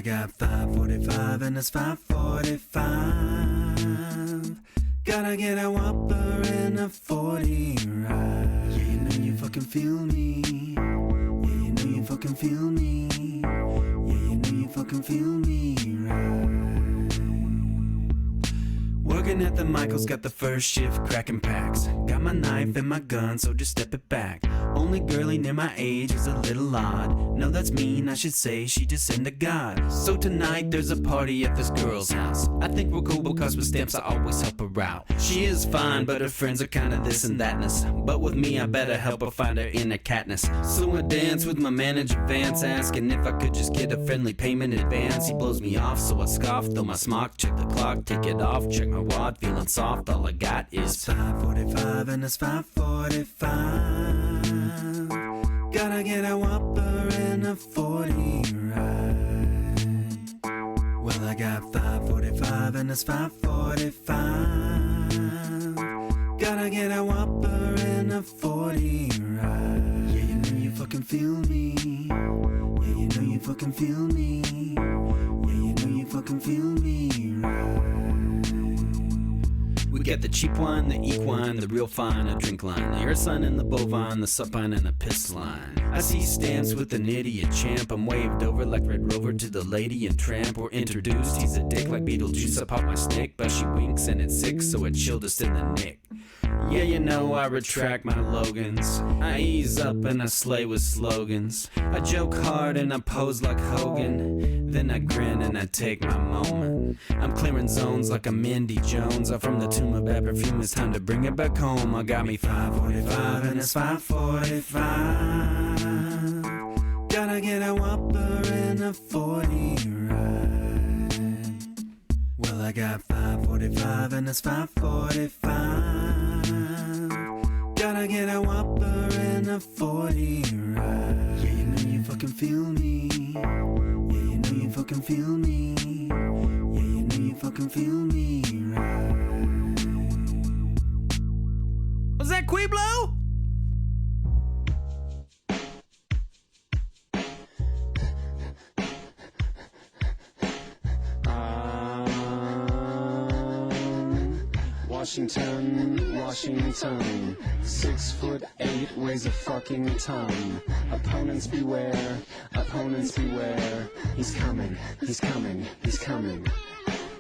got 5:45 and it's 5:45. Gotta get a Whopper and a 40 right. Yeah, you know you fucking feel me. Yeah, you know you fucking feel me. Yeah, you know you fucking feel me right. Working at the Michael's, got the first shift cracking packs. Got my knife and my gun, so just step it back. Only girlie near my age is a little odd. No, that's mean, I should say she just into God. So tonight there's a party at this girl's house. I think we're cool because with stamps I always help her out. She is fine, but her friends are kinda this and thatness. But with me I better help her find her inner catness. So I dance with my manager Vance, asking if I could just get a friendly payment in advance. He blows me off, so I scoff, throw my smock, check the clock, take it off, check my wad, feeling soft. All I got is 5:45 and it's 5:45. Gotta get a Whopper and a 40 right. Well, I got 5:45 and it's 5:45. Gotta get a Whopper and a 40 right. Yeah, you know you fucking feel me. Yeah, you know you fucking feel me. Yeah, you know you fucking feel me right. We get the cheap wine, the equine, the real fine, a drink line, the Ursun and the bovine, the supine and the piss line. I see stamps with an idiot champ. I'm waved over like Red Rover to the lady and tramp. We're introduced, he's a dick like Beetlejuice. I pop my snake, but she winks and it's sick, so it chilled us in the nick. Yeah, you know I retract my Logans. I ease up and I slay with slogans. I joke hard and I pose like Hogan. Then I grin and I take my moment. I'm clearing zones like a Mindy Jones. I'm from the tomb of bad perfume, it's time to bring it back home. I got me 5:45 and it's 5:45. Gotta get a Whopper and a 40 right. Well, I got 5:45 and it's 5:45. Gotta get a Whopper and a 40 right. Yeah, you know you fucking feel me. Yeah, you know you fucking feel me. Yeah, you know you fucking feel me right. Was that Quiblo? Washington, Washington, 6'8", weighs a fucking ton. Opponents beware, opponents beware. He's coming, he's coming, he's coming.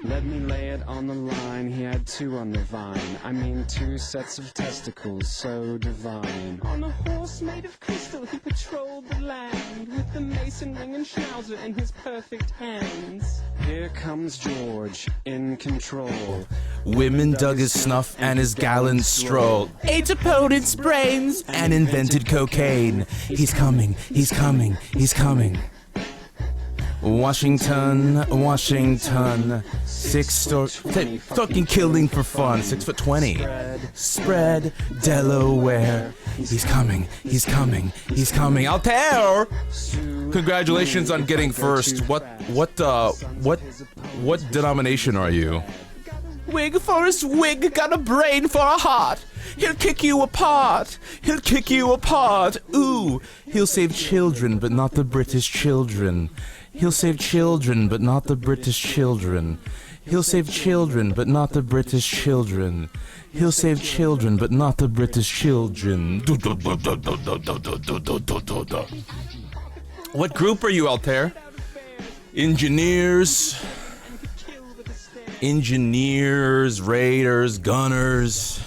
Let me lay it on the line, he had two on the vine. I mean 2 sets of testicles, so divine. On a horse made of crystal he patrolled the land, with the mason ring and schnauzer in his perfect hands. Here comes George, in control. Women dug his snuff and his gallant stroll. Ate opponents' brains and invented cocaine. He's coming, he's coming, he's coming. Washington, Washington, fucking killing for fun, 6'20". Spread, Delaware. He's coming, he's coming, he's coming. Altair! Congratulations on getting first. What denomination are you? Wig for his wig, got a brain for a heart. He'll kick you apart. He'll kick you apart. Ooh, he'll save children, but not the British children. He'll save children, but not the British children. He'll save children, but not the British children. He'll save children, but not the British children. What group are you, Altair? Engineers, raiders, gunners.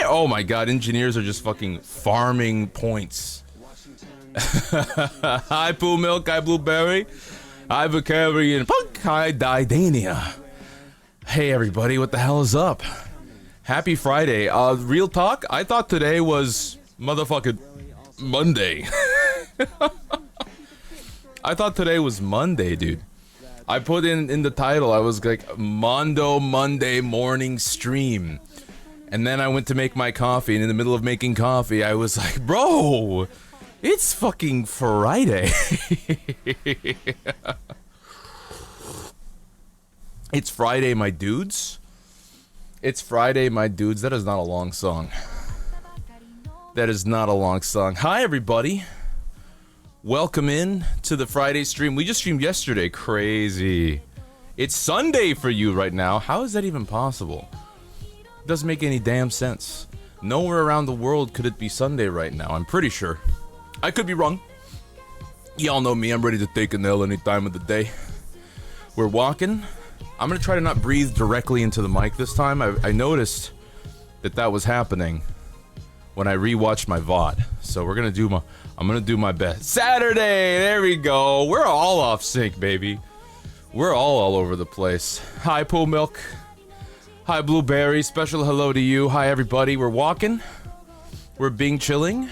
Oh my god, engineers are just fucking farming points. Hi, Poo Milk, hi, Blueberry. Hi, Vocabulary Punk, hi, Didania. Hey, everybody, what the hell is up? Happy Friday. Real talk, I thought today was motherfucking Monday. I thought today was Monday, dude. I put in the title, I was like, Mondo Monday morning stream. And then I went to make my coffee, and in the middle of making coffee, I was like, bro, it's fucking Friday. It's Friday, my dudes. It's Friday, my dudes. That is not a long song. That is not a long song. Hi, everybody. Welcome in to the Friday stream. We just streamed yesterday. Crazy. It's Sunday for you right now. How is that even possible? Doesn't make any damn sense. Nowhere around the world could it be Sunday right now. I'm pretty sure. I could be wrong. Y'all know me. I'm ready to take a nail any time of the day. We're walking. I'm going to try to not breathe directly into the mic this time. I noticed that was happening when I rewatched my VOD. So I'm gonna do my best. Saturday, there we go. We're all off sync, baby. We're all over the place. Hi, Pool Milk. Hi, Blueberry. Special hello to you. Hi, everybody. We're walking. We're being chilling.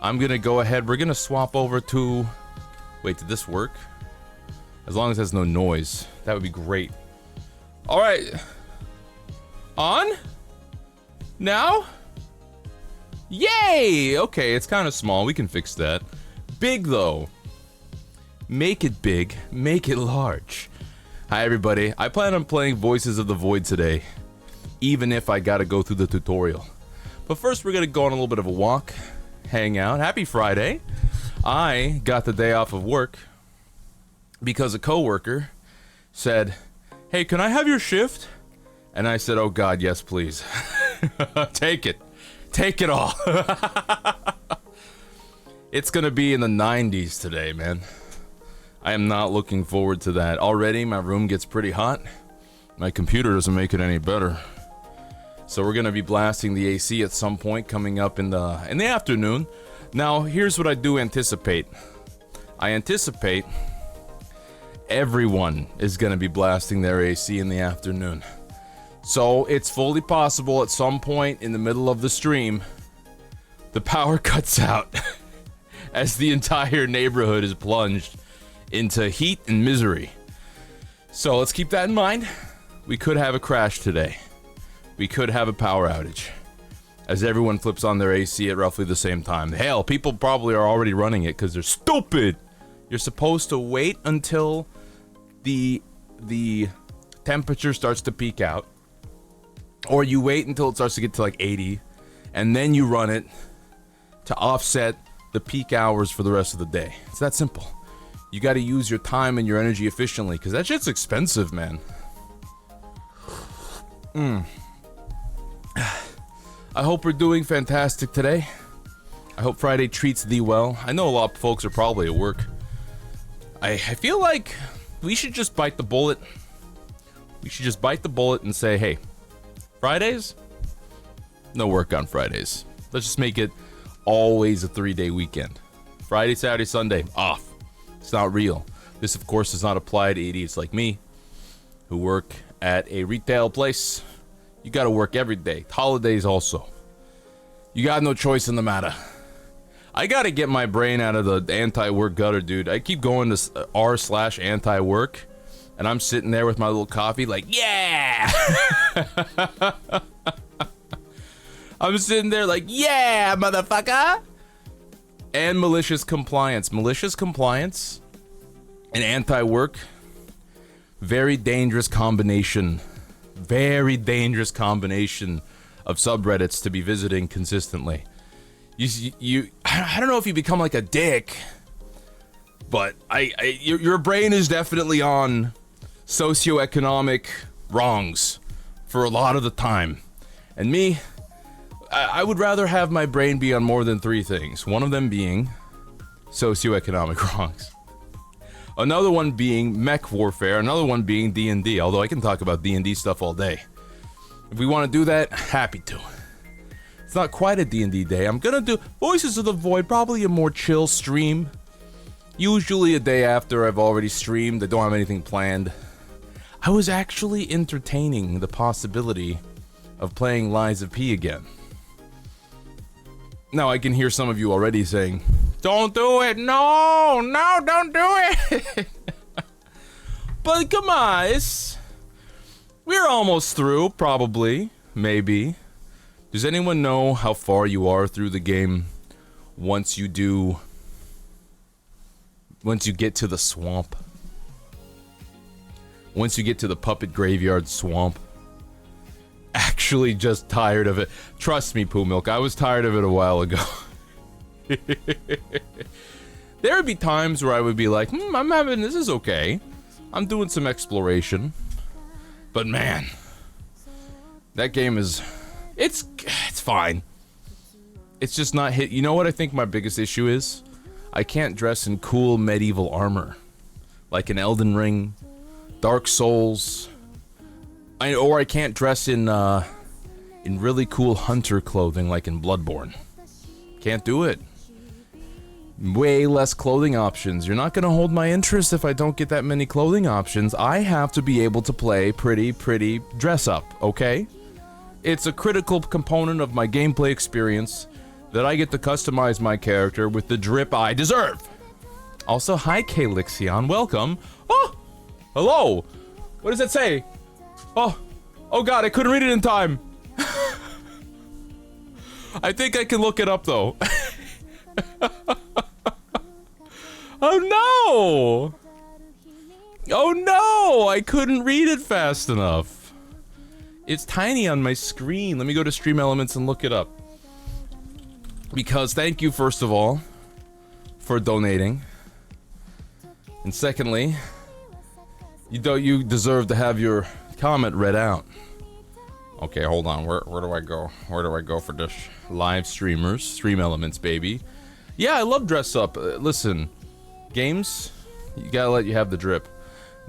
I'm gonna go ahead. We're gonna swap over to... Wait, did this work? As long as there's no noise. That would be great. Alright. On? Now? Yay! Okay, it's kind of small. We can fix that. Big, though. Make it big. Make it large. Hi, everybody. I plan on playing Voices of the Void today, even if I gotta go through the tutorial. But first, we're gonna go on a little bit of a walk, hang out. Happy Friday. I got the day off of work because a coworker said, "Hey, can I have your shift?" And I said, "Oh God, yes, please." Take it. Take it all. It's gonna be in the 90s today, man. I am not looking forward to that. Already, my room gets pretty hot. My computer doesn't make it any better. So we're gonna be blasting the AC at some point coming up in the afternoon. Now, here's what I do anticipate. I anticipate everyone is gonna be blasting their AC in the afternoon. So it's fully possible at some point in the middle of the stream, the power cuts out as the entire neighborhood is plunged into heat and misery. So let's keep that in mind. We could have a crash today. We could have a power outage as everyone flips on their AC at roughly the same time. Hell, people probably are already running it because they're stupid. You're supposed to wait until the temperature starts to peak out. Or you wait until it starts to get to like 80, and then you run it to offset the peak hours for the rest of the day. It's that simple. You gotta use your time and your energy efficiently, because that shit's expensive, man. I hope we're doing fantastic today. I hope Friday treats thee well. I know a lot of folks are probably at work. I feel like we should just bite the bullet. We should just bite the bullet and say, hey, Fridays? No work on Fridays. Let's just make it always a 3-day weekend. Friday, Saturday, Sunday, off. It's not real. This, of course, does not apply to idiots like me who work at a retail place. You gotta work every day. Holidays also. You got no choice in the matter. I gotta get my brain out of the anti-work gutter, dude. I keep going to r/anti-work. And I'm sitting there with my little coffee like, yeah! I'm sitting there like, yeah, motherfucker! And malicious compliance. Malicious compliance and anti-work. Very dangerous combination. Very dangerous combination of subreddits to be visiting consistently. I don't know if you become like a dick, but your brain is definitely on socioeconomic wrongs for a lot of the time. And me, I would rather have my brain be on more than 3 things. One of them being socioeconomic wrongs. Another one being mech warfare. Another one being D&D, although I can talk about D&D stuff all day. If we want to do that, happy to. It's not quite a D&D day. I'm gonna do Voices of the Void, probably a more chill stream. Usually a day after I've already streamed. I don't have anything planned. I was actually entertaining the possibility of playing Lies of P again. Now I can hear some of you already saying, don't do it, no, don't do it. But come on, we're almost through, probably, maybe. Does anyone know how far you are through the game once you get to the swamp? Once you get to the puppet graveyard swamp? Actually just tired of it. Trust me, Poo Milk, I was tired of it a while ago. There would be times where I would be like, this is okay. I'm doing some exploration. But man, that game is, it's fine. It's just not hit. You know what I think my biggest issue is? I can't dress in cool medieval armor. Like in Elden Ring, Dark Souls. Or I can't dress in really cool hunter clothing like in Bloodborne. Can't do it. Way less clothing options. You're not gonna hold my interest if I don't get that many clothing options. I have to be able to play pretty dress up, okay? It's a critical component of my gameplay experience that I get to customize my character with the drip I deserve. Also, hi Kalixion, welcome. Oh, hello. What does that say? Oh god, I couldn't read it in time. I think I can look it up though. Oh no! I couldn't read it fast enough. It's tiny on my screen. Let me go to Stream Elements and look it up. Because thank you, first of all, for donating. And secondly, you deserve to have your comment read out. Okay, hold on. Where do I go? Where do I go for this? Live streamers, Stream Elements, baby. Yeah, I love dress up. Listen, games, you gotta let you have the drip.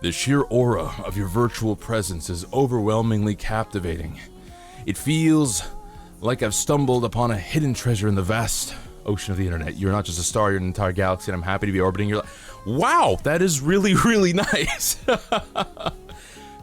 The sheer aura of your virtual presence is overwhelmingly captivating. It feels like I've stumbled upon a hidden treasure in the vast ocean of the internet. You're not just a star, you're an entire galaxy, and I'm happy to be orbiting your life. Wow, that is really nice.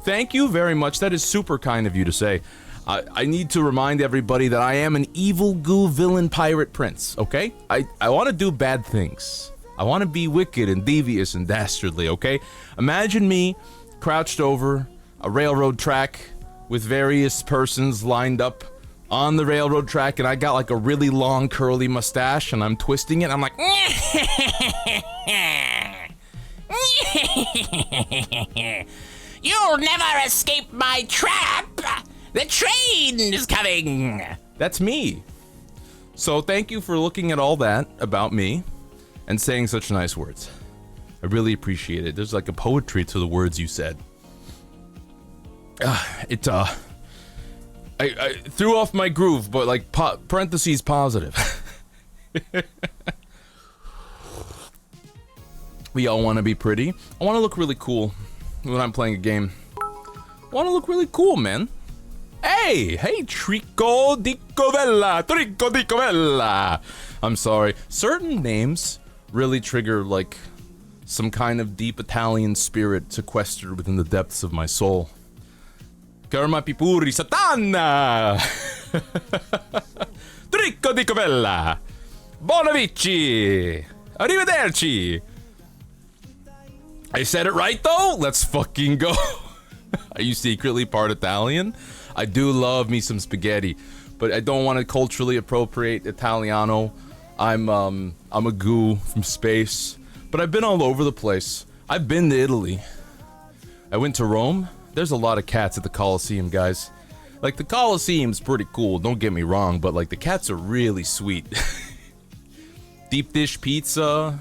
Thank you very much. That is super kind of you to say. I need to remind everybody that I am an evil goo villain pirate prince, okay? I want to do bad things. I want to be wicked and devious and dastardly, okay? Imagine me crouched over a railroad track with various persons lined up on the railroad track, and I got like a really long curly mustache and I'm twisting it. I'm like, you'll never escape my trap! The train is coming! That's me. So thank you for looking at all that about me and saying such nice words. I really appreciate it. There's like a poetry to the words you said. I threw off my groove, but like parentheses positive. We all want to be pretty. I want to look really cool when I'm playing a game. I want to look really cool, man. Hey, Trico di Covella. I'm sorry. Certain names really trigger like some kind of deep Italian spirit sequestered within the depths of my soul. Karma Pipuri Satana! Trico di Covella! Bonavici! Arrivederci! I said it right though? Let's fucking go. Are you secretly part Italian? I do love me some spaghetti, but I don't want to culturally appropriate Italiano. I'm a goo from space, but I've been all over the place. I've been to Italy. I went to Rome. There's a lot of cats at the Colosseum, guys. Like, the Colosseum's pretty cool, don't get me wrong, but like the cats are really sweet. Deep dish pizza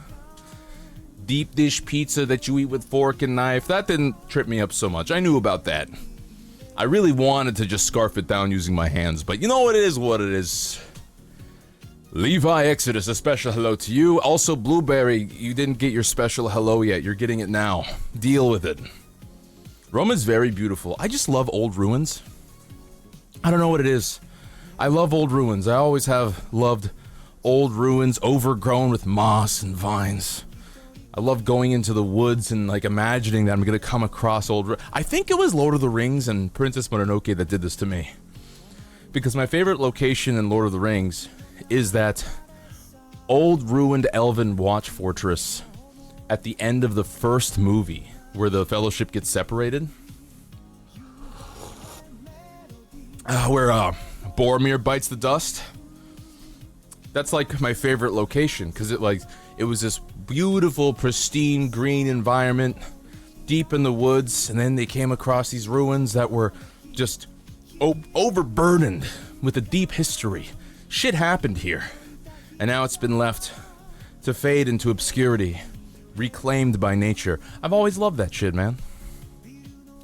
that you eat with fork and knife. That didn't trip me up so much. I knew about that. I really wanted to just scarf it down using my hands, but you know what it is. Levi Exodus, a special hello to you. Also, Blueberry, you didn't get your special hello yet. You're getting it now. Deal with it. Rome is very beautiful. I just love old ruins. I don't know what it is. I love old ruins. I always have loved old ruins overgrown with moss and vines. I love going into the woods and like imagining that I'm gonna come across old. I think it was Lord of the Rings and Princess Mononoke that did this to me. Because my favorite location in Lord of the Rings is that old ruined elven watch fortress at the end of the first movie where the Fellowship gets separated. Where Boromir bites the dust. That's like my favorite location because it was this beautiful, pristine, green environment deep in the woods, and then they came across these ruins that were just overburdened with a deep history. Shit happened here, and now it's been left to fade into obscurity, reclaimed by nature. I've always loved that shit, man.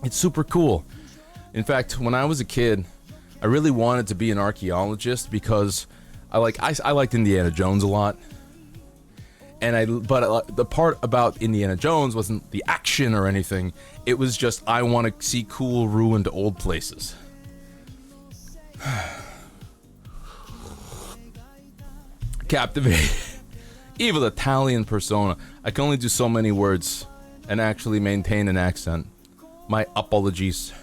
It's super cool. In fact, when I was a kid, I really wanted to be an archaeologist because I liked Indiana Jones a lot. But the part about Indiana Jones wasn't the action or anything. It was just I want to see cool, ruined old places. Captivate. Evil Italian persona. I can only do so many words and actually maintain an accent. My apologies.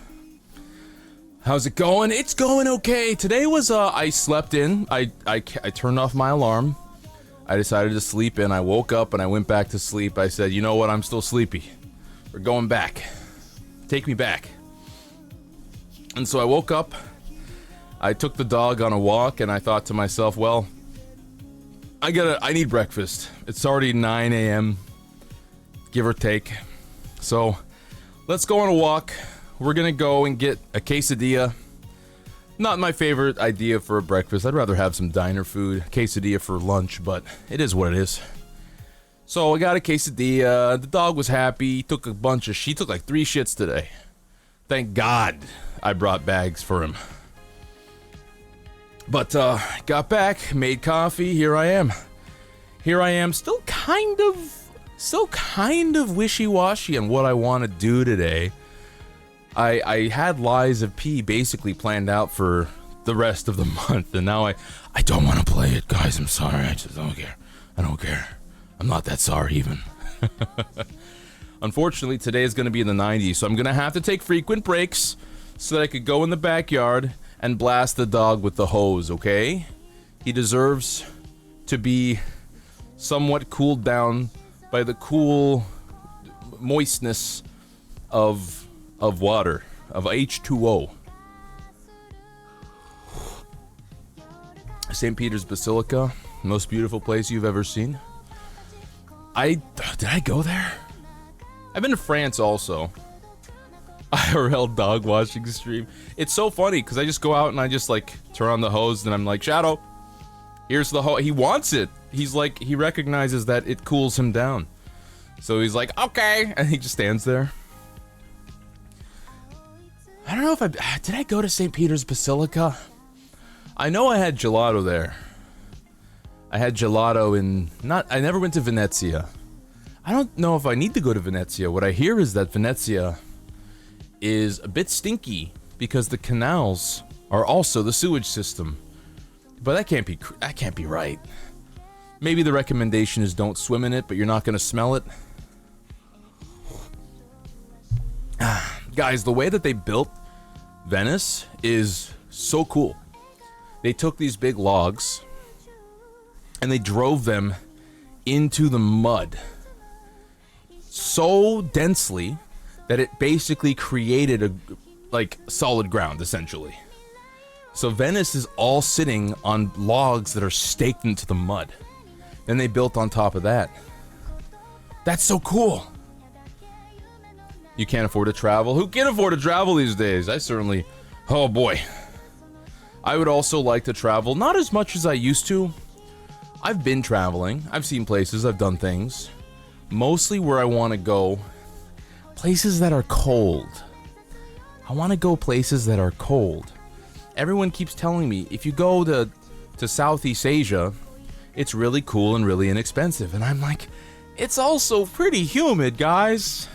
How's it going? It's going okay. Today was, I slept in. I turned off my alarm. I decided to sleep in. I woke up and I went back to sleep. I said, you know what? I'm still sleepy. We're going back. Take me back. And so I woke up. I took the dog on a walk and I thought to myself, well, I need breakfast. It's already 9 a.m., give or take. So let's go on a walk. We're gonna go and get a quesadilla. Not my favorite idea for a breakfast. I'd rather have some diner food. Quesadilla for lunch, but it is what it is. So I got a quesadilla. The dog was happy. He took she took like 3 shits today. Thank God I brought bags for him. But got back, made coffee. Here I am. Still kind of wishy-washy on what I want to do today. I had Lies of P basically planned out for the rest of the month, and now I don't want to play it, guys. I'm sorry. I just don't care. I don't care. I'm not that sorry even. Unfortunately, today is going to be in the 90s, so I'm going to have to take frequent breaks so that I could go in the backyard and blast the dog with the hose, okay? He deserves to be somewhat cooled down by the cool moistness of water, of H2O. St. Peter's Basilica, most beautiful place you've ever seen. Did I go there? I've been to France also. IRL dog washing stream. It's so funny because I just go out and I just like turn on the hose and I'm like, Shadow, here's the hose. He wants it. He's like, he recognizes that it cools him down. So he's like, okay. And he just stands there. I don't know if did I go to St. Peter's Basilica? I know I had gelato there. I had gelato I never went to Venezia. I don't know if I need to go to Venezia. What I hear is that Venezia is a bit stinky because the canals are also the sewage system. But that can't be right. Maybe the recommendation is don't swim in it, but you're not going to smell it. Guys, the way that they built Venice is so cool. They took these big logs and they drove them into the mud so densely that it basically created a solid ground, essentially. So Venice is all sitting on logs that are staked into the mud. Then they built on top of that. That's so cool. You can't afford to travel. Who can afford to travel these days? I certainly... Oh boy. I would also like to travel, not as much as I used to. I've been traveling. I've seen places. I've done things. Mostly where I want to go, places that are cold. I want to go places that are cold. Everyone keeps telling me, if you go to Southeast Asia, it's really cool and really inexpensive. And I'm like, it's also pretty humid, guys.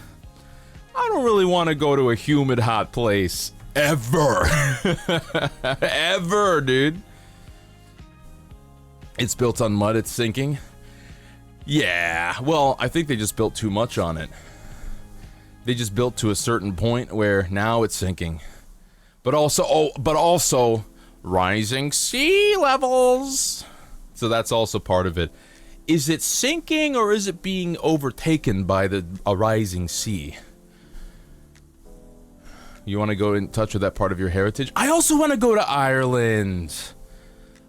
I don't really want to go to a humid, hot place. Ever. Ever, dude. It's built on mud, it's sinking. Yeah, well, I think they just built too much on it. They just built to a certain point where now it's sinking. But also rising sea levels. So that's also part of it. Is it sinking or is it being overtaken by a rising sea? You want to go in touch with that part of your heritage? I also want to go to Ireland.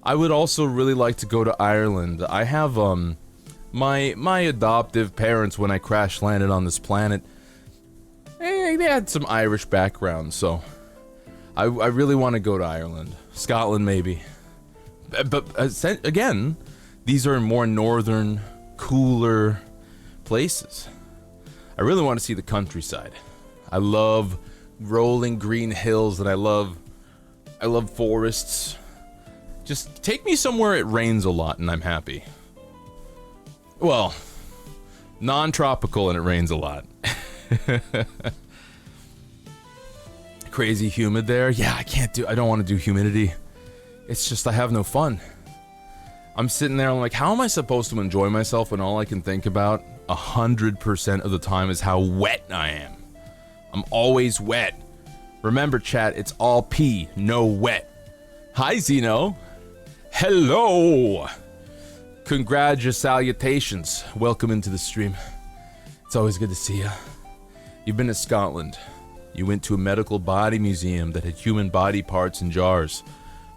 I would also really like to go to Ireland. I have my adoptive parents, when I crash landed on this planet, they had some Irish background, so I really want to go to Ireland. Scotland maybe. But again, these are more northern cooler places. I really want to see the countryside. I love rolling green hills, and I love forests. Just take me somewhere it rains a lot and I'm happy. Well, non-tropical and it rains a lot. Crazy humid there. Yeah, I don't want to do humidity. It's just I have no fun. I'm sitting there, I'm like, how am I supposed to enjoy myself when all I can think about 100% of the time is how wet I am? I'm always wet. Remember, chat, it's all pee, no wet. Hi, Zeno. Hello. Salutations. Welcome into the stream. It's always good to see you. You've been to Scotland. You went to a medical body museum that had human body parts in jars.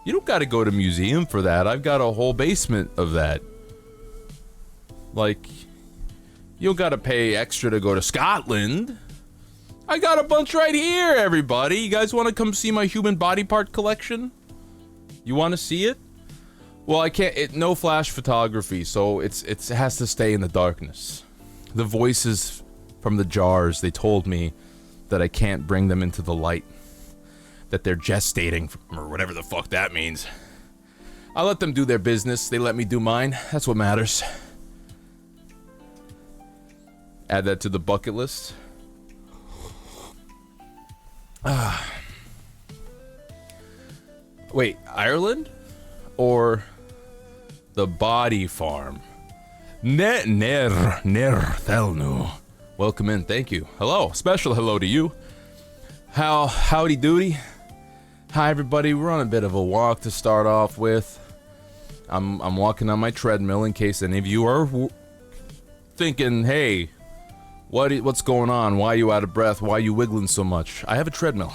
You don't gotta go to a museum for that. I've got a whole basement of that. Like, you don't gotta pay extra to go to Scotland. I got a bunch right here, everybody. You guys want to come see my human body part collection? You want to see it? Well, I can't. No flash photography, so it has to stay in the darkness. The voices from the jars, they told me that I can't bring them into the light. That they're gestating, or whatever the fuck that means. I let them do their business. They let me do mine. That's what matters. Add that to the bucket list. Wait, Ireland? Or the body farm? Ner Thelnu. Welcome in, thank you. Hello, special hello to you. Howdy doody. Hi everybody, we're on a bit of a walk to start off with. I'm walking on my treadmill in case any of you are thinking, hey, what's going on? Why are you out of breath? Why are you wiggling so much? I have a treadmill.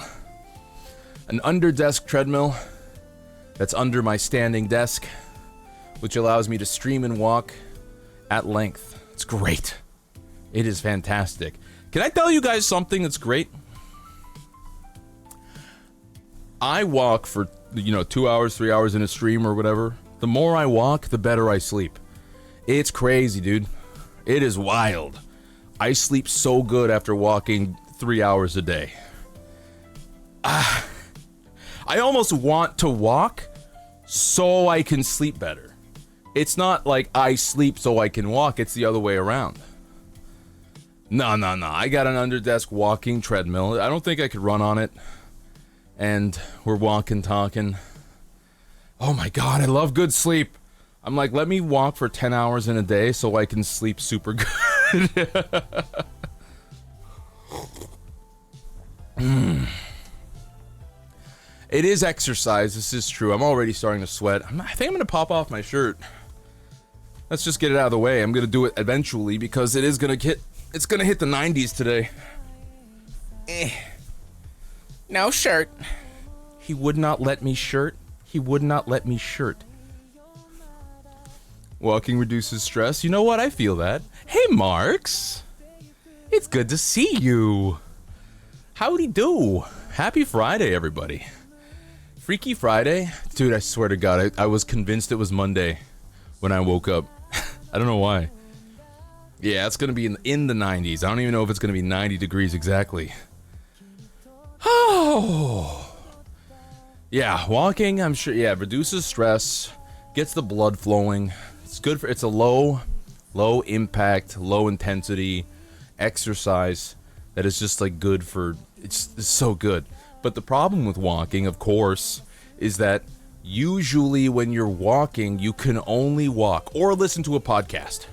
An under-desk treadmill that's under my standing desk, which allows me to stream and walk at length. It's great. It is fantastic. Can I tell you guys something that's great? I walk for, 2 hours, 3 hours in a stream or whatever. The more I walk, the better I sleep. It's crazy, dude. It is wild. I sleep so good after walking 3 hours a day. I almost want to walk so I can sleep better. It's not like I sleep so I can walk, it's the other way around. No. I got an under-desk walking treadmill. I don't think I could run on it. And we're walking, talking. Oh my god, I love good sleep. I'm like, let me walk for 10 hours in a day so I can sleep super good. It is exercise, this is true. I'm already starting to sweat. I think I'm gonna pop off my shirt. Let's just get it out of the way. I'm gonna do it eventually because it's gonna hit the 90s today. No shirt. He would not let me shirt. He would not let me shirt. Walking reduces stress. You know what? I feel that. Hey, Marks. It's good to see you. Howdy do. Happy Friday, everybody. Freaky Friday. Dude, I swear to God, I was convinced it was Monday when I woke up. I don't know why. Yeah, it's going to be in the 90s. I don't even know if it's going to be 90 degrees exactly. Oh. Yeah, walking, I'm sure, reduces stress, gets the blood flowing. It's good for, it's a low impact, low intensity exercise that is just like good for, it's so good. But the problem with walking, of course, is that usually when you're walking, you can only walk or listen to a podcast.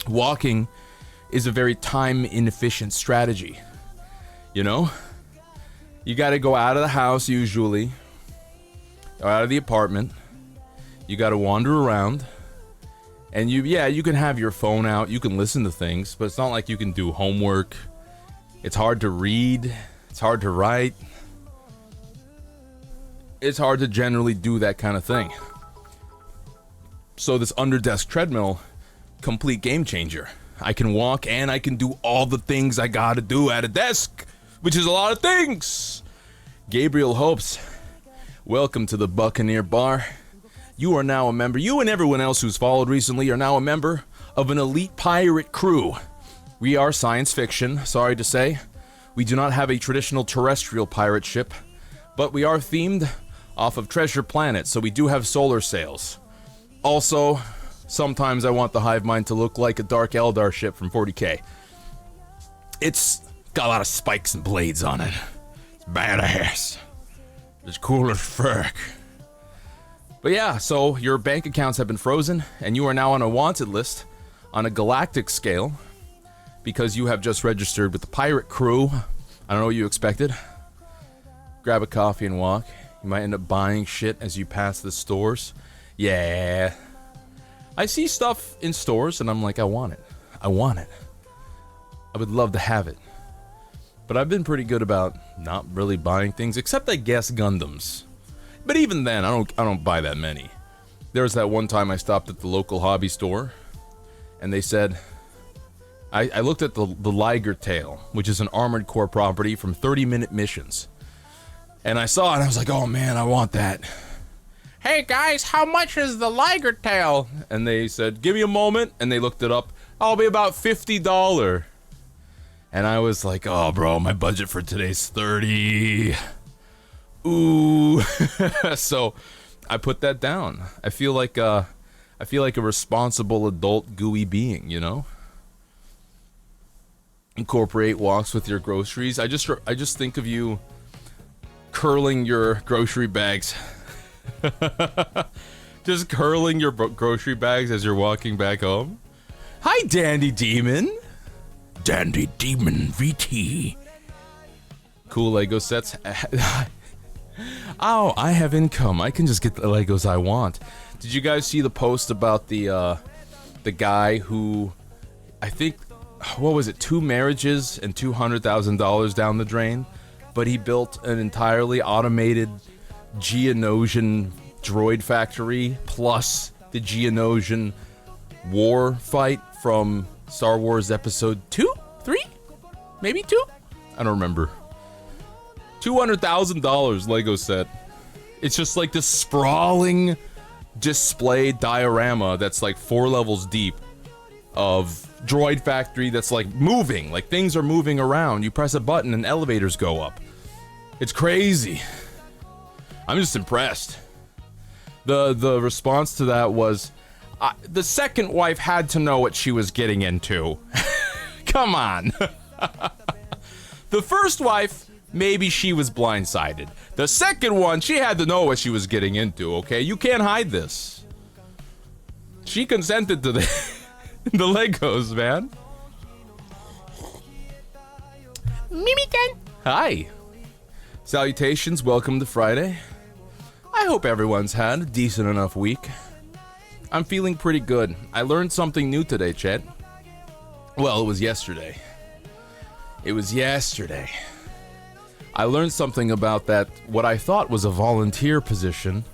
Walking is a very time inefficient strategy, You gotta go out of the house usually, or out of the apartment. You gotta wander around, and you can have your phone out, you can listen to things, but it's not like you can do homework. It's hard to read, it's hard to write. It's hard to generally do that kind of thing. So this under-desk treadmill, complete game changer. I can walk and I can do all the things I gotta do at a desk, which is a lot of things. Gabriel Hopes, welcome to the Buccaneer Bar. You are now a member. You and everyone else who's followed recently are now a member of an elite pirate crew. We are science fiction, sorry to say. We do not have a traditional terrestrial pirate ship, but we are themed off of Treasure Planet, so we do have solar sails. Also, sometimes I want the hive mind to look like a Dark Eldar ship from 40k. It's got a lot of spikes and blades on it. It's badass. It's cool as fuck. But yeah, so your bank accounts have been frozen, and you are now on a wanted list on a galactic scale because you have just registered with the pirate crew. I don't know what you expected. Grab a coffee and walk. You might end up buying shit as you pass the stores. Yeah. I see stuff in stores and I'm like, I want it. I want it. I would love to have it. But I've been pretty good about not really buying things, except I guess Gundams. But even then, I don't buy that many. There was that one time I stopped at the local hobby store, and they said, I looked at the Liger Tail, which is an Armored Core property from 30-minute missions. And I saw it, and I was like, oh man, I want that. Hey guys, how much is the Liger Tail? And they said, give me a moment, and they looked it up. I'll be about $50. And I was like, oh bro, my budget for today's 30. Ooh. So I put that down. I feel like a responsible adult gooey being, you know? Incorporate walks with your groceries. I just think of you curling your grocery bags. Just curling your grocery bags as you're walking back home. Hi, Dandy Demon. Dandy Demon VT. Cool Lego sets. Oh, I have income. I can just get the Legos I want. Did you guys see the post about the guy who, I think, what was it, 2 marriages and $200,000 down the drain? But he built an entirely automated Geonosian droid factory plus the Geonosian war fight from Star Wars Episode 2? 3? Maybe 2? I don't remember. $200,000 Lego set. It's just like this sprawling display diorama that's like 4 levels deep of droid factory that's like moving, like things are moving around. You press a button and elevators go up. It's crazy. I'm just impressed. The response to that was, the second wife had to know what she was getting into. Come on. The first wife, maybe she was blindsided. The second one, she had to know what she was getting into, okay? You can't hide this. She consented to the Legos, man. Mimiken. Hi. Salutations, welcome to Friday. I hope everyone's had a decent enough week. I'm feeling pretty good. I learned something new today, Chet. Well, it was yesterday. I learned something about that, what I thought was a volunteer position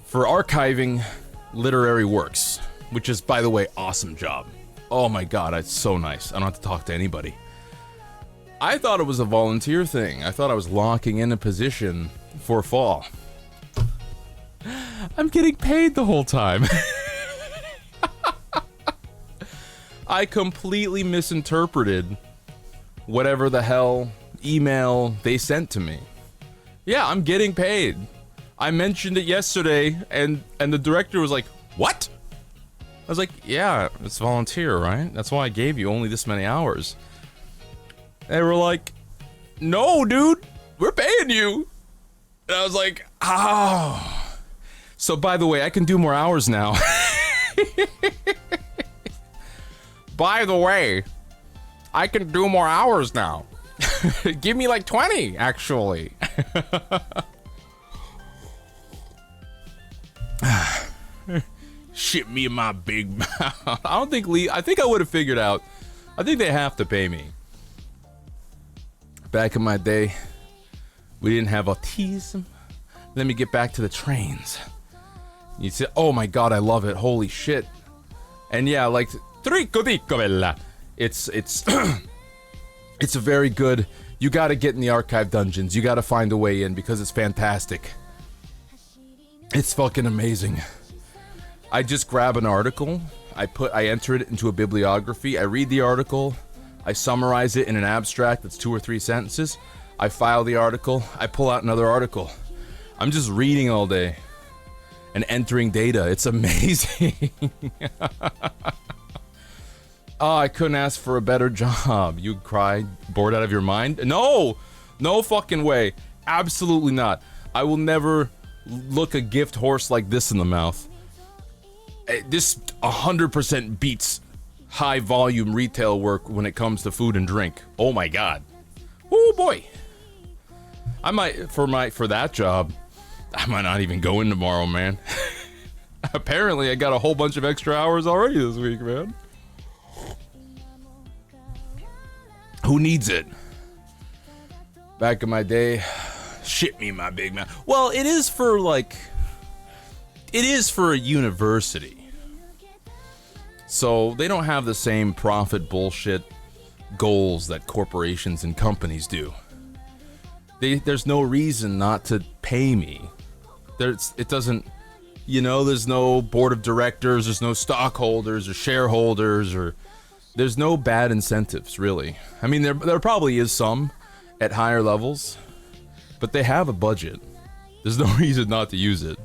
for archiving literary works, which is, by the way, awesome job. Oh my god, it's so nice. I don't have to talk to anybody. I thought it was a volunteer thing. I thought I was locking in a position for fall. I'm getting paid the whole time. I completely misinterpreted whatever the hell email they sent to me. Yeah, I'm getting paid. I mentioned it yesterday, and the director was like, what? I was like, yeah, it's volunteer, right? That's why I gave you only this many hours. They were like, no, dude, we're paying you. And I was like, oh. So, by the way, I can do more hours now. By the way, I can do more hours now. Give me like 20, actually. Shit me in my big mouth. I think I would have figured out. I think they have to pay me. Back in my day, we didn't have autism. Let me get back to the trains. You say, oh my god, I love it. Holy shit. And yeah, like, it's it's a very good, you gotta get in the archive dungeons. You gotta find a way in because it's fantastic. It's fucking amazing. I just grab an article. I enter it into a bibliography, I read the article, I summarize it in an abstract that's 2 or 3 sentences, I file the article, I pull out another article. I'm just reading all day and entering data. It's amazing. Oh, I couldn't ask for a better job. You'd cry, bored out of your mind? No! No fucking way. Absolutely not. I will never look a gift horse like this in the mouth. This 100% beats high volume retail work when it comes to food and drink. Oh my god. Oh boy. I might, for that job, I might not even go in tomorrow, man. Apparently, I got a whole bunch of extra hours already this week, man. Who needs it? Back in my day, shit me, my big man. Well, it is for a university. So they don't have the same profit bullshit goals that corporations and companies do. There's no reason not to pay me. It doesn't, there's no board of directors, there's no stockholders or shareholders, or there's no bad incentives, really. I mean, there probably is some at higher levels, but they have a budget. There's no reason not to use it.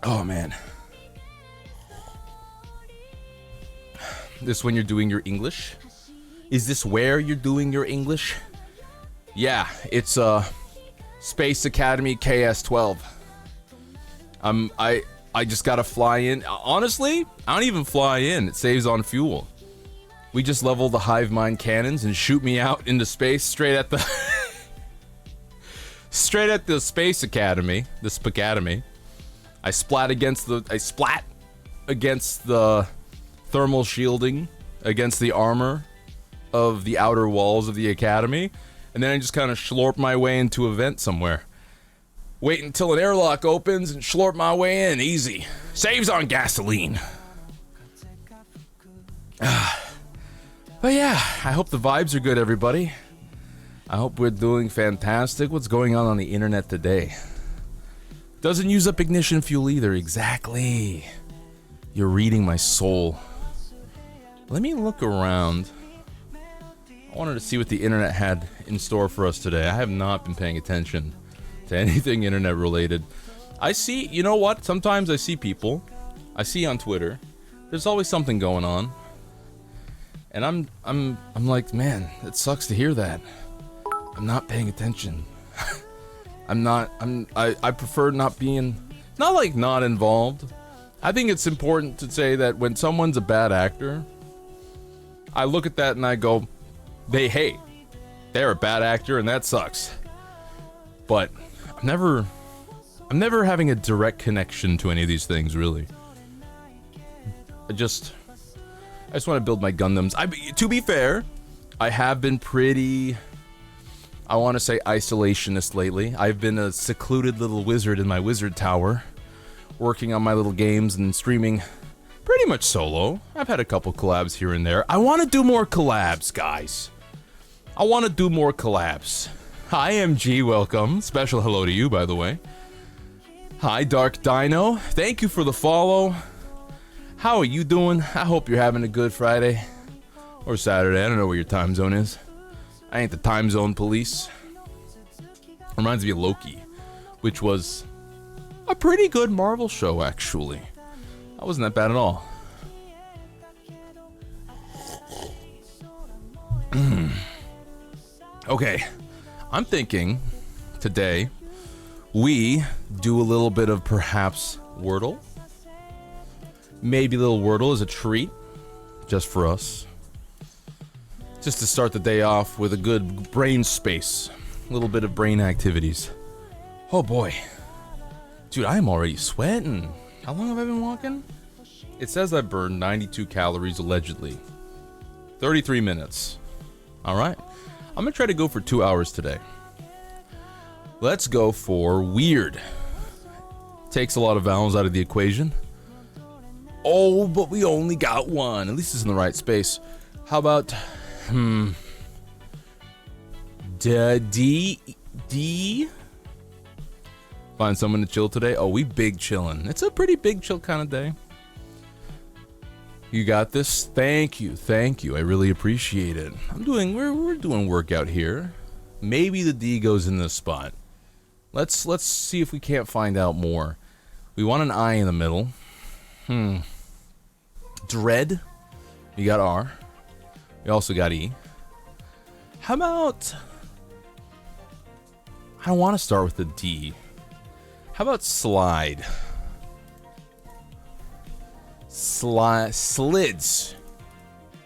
Oh, man. This when you're doing your English? Is this where you're doing your English? Yeah, it's Space Academy KS-12. I just gotta fly in. Honestly, I don't even fly in. It saves on fuel. We just level the hive mind cannons and shoot me out into space straight at the Space Academy, the Spacademy. I splat against the thermal shielding against the armor of the outer walls of the academy, and then I just kind of schlorp my way into a vent somewhere. Wait until an airlock opens and schlorp my way in. Easy. Saves on gasoline. But yeah, I hope the vibes are good, everybody. I hope we're doing fantastic. What's going on the internet today? Doesn't use up ignition fuel either. Exactly. You're reading my soul. Let me look around. I wanted to see what the internet had in store for us today. I have not been paying attention to anything internet related. I see, you know what? Sometimes I see people. I see on Twitter. There's always something going on. And I'm like, man, it sucks to hear that. I'm not paying attention. I prefer not being, not involved. I think it's important to say that when someone's a bad actor, I look at that and I go, they're a bad actor and that sucks. But I'm never having a direct connection to any of these things, really. I just want to build my Gundams. To be fair, I have been pretty, I want to say, isolationist lately. I've been a secluded little wizard in my wizard tower, working on my little games and streaming pretty much solo. I've had a couple collabs here and there. I want to do more collabs, guys. I want to do more collabs. Hi, MG, welcome. Special hello to you, by the way. Hi, Dark Dino. Thank you for the follow. How are you doing? I hope you're having a good Friday. Or Saturday. I don't know where your time zone is. I ain't the time zone police. Reminds me of Loki, which was a pretty good Marvel show, actually. That wasn't that bad at all. Okay, I'm thinking today we do a little bit of perhaps Wordle. Maybe a little Wordle as a treat, just for us. Just to start the day off with a good brain space. A little bit of brain activities. Oh boy. Dude, I am already sweating. How long have I been walking? It says I burned 92 calories allegedly. 33 minutes. Alright. I'm gonna try to go for 2 hours today. Let's go for weird. Takes a lot of vowels out of the equation. Oh, but we only got one. At least it's in the right space. How about, D? Find someone to chill today? Oh, we big chillin'. It's a pretty big chill kind of day. You got this? Thank you. I really appreciate it. We're doing workout here. Maybe the D goes in this spot. Let's see if we can't find out more. We want an I in the middle. Dread. You got R. We also got E. How about... I don't want to start with the D. How about slide? Slids.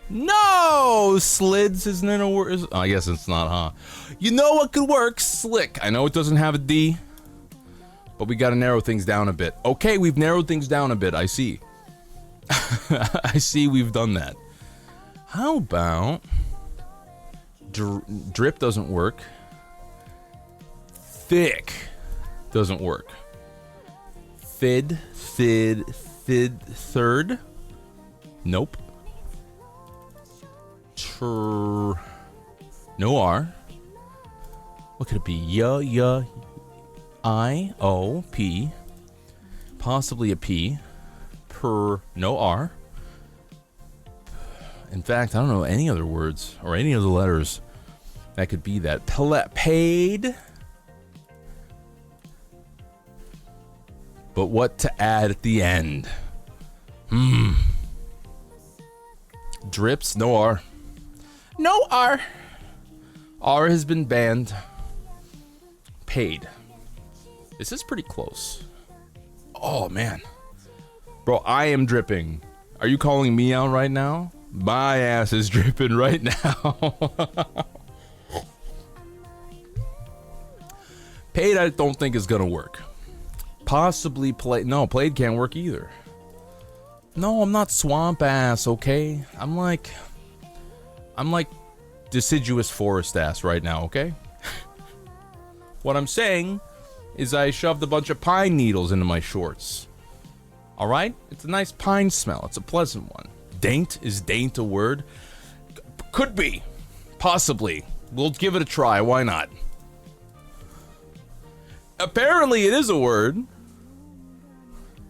No! Slids isn't in a word. Oh, I guess it's not, huh? You know what could work? Slick. I know it doesn't have a D, but we gotta narrow things down a bit. Okay, we've narrowed things down a bit. I see. I see we've done that. How about... drip doesn't work. Thick doesn't work. Third. Nope. No R. What could it be? I-O-P. Possibly a P. No R. In fact, I don't know any other words or any other letters that could be that. Paid. But what to add at the end? Drips, no R. No R. R has been banned. Paid. This is pretty close. Oh, man. Bro, I am dripping. Are you calling me out right now? My ass is dripping right now. Paid, I don't think is gonna work. Possibly play. No, played can't work either. No, I'm not swamp ass, okay? I'm like deciduous forest ass right now, okay? What I'm saying is I shoved a bunch of pine needles into my shorts. Alright? It's a nice pine smell. It's a pleasant one. Daint? Is daint a word? Could be. Possibly. We'll give it a try. Why not? Apparently it is a word.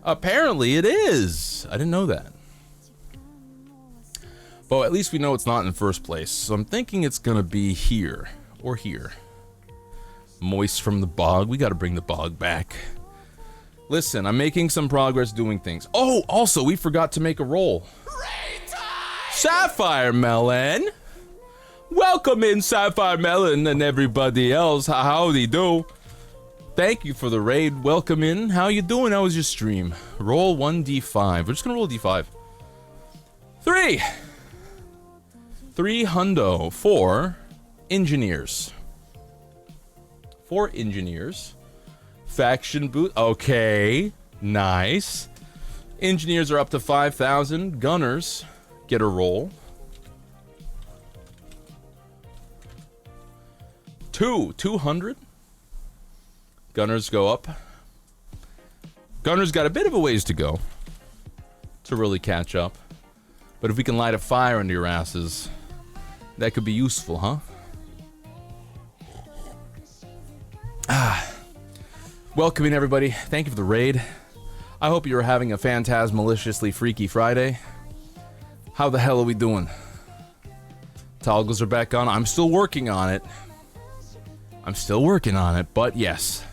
Apparently it is. I didn't know that. But at least we know it's not in the first place. So I'm thinking it's gonna be here. Or here. Moist from the bog. We gotta bring the bog back. Listen, I'm making some progress doing things. Oh, also, we forgot to make a roll. Sapphire Melon! Welcome in, Sapphire Melon and everybody else. Howdy do. Thank you for the raid. Welcome in. How you doing? How was your stream? Roll 1d5. We're just gonna roll a d5. 3 hundo. 4 engineers. 4 engineers. Faction boot. Okay. Nice. Engineers are up to 5,000. Gunners get a roll. 200. Gunners go up. Gunners got a bit of a ways to go to really catch up. But if we can light a fire under your asses, that could be useful, huh? Welcome in, everybody. Thank you for the raid. I hope you're having a phantasmaliciously freaky Friday. How the hell are we doing? Toggles are back on. I'm still working on it. But yes.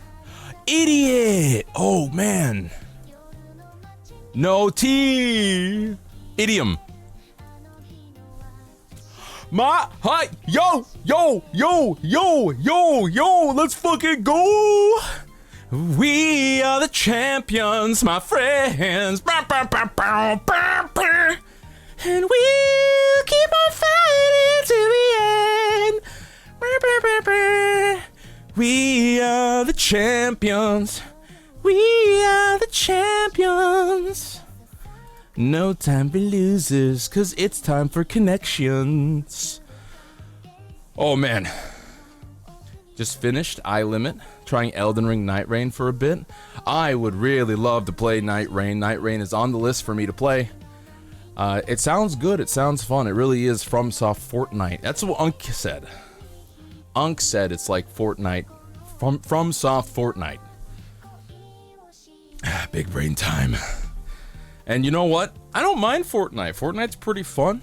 Idiot! Oh, man. No T. Idiom. Hi, yo, let's fucking go. We are the champions, my friends. And we'll keep on fighting till the end. We are the champions. We are the champions. No time for losers, cause it's time for connections. Oh man. Just finished iLimit, trying Elden Ring Night Rain for a bit. I would really love to play Night Rain. Night Rain is on the list for me to play. It sounds good, it sounds fun. It really is FromSoft Fortnite. That's what Unk said. Unk said it's like Fortnite. FromSoft Fortnite. Big brain time. And you know what? I don't mind Fortnite. Fortnite's pretty fun.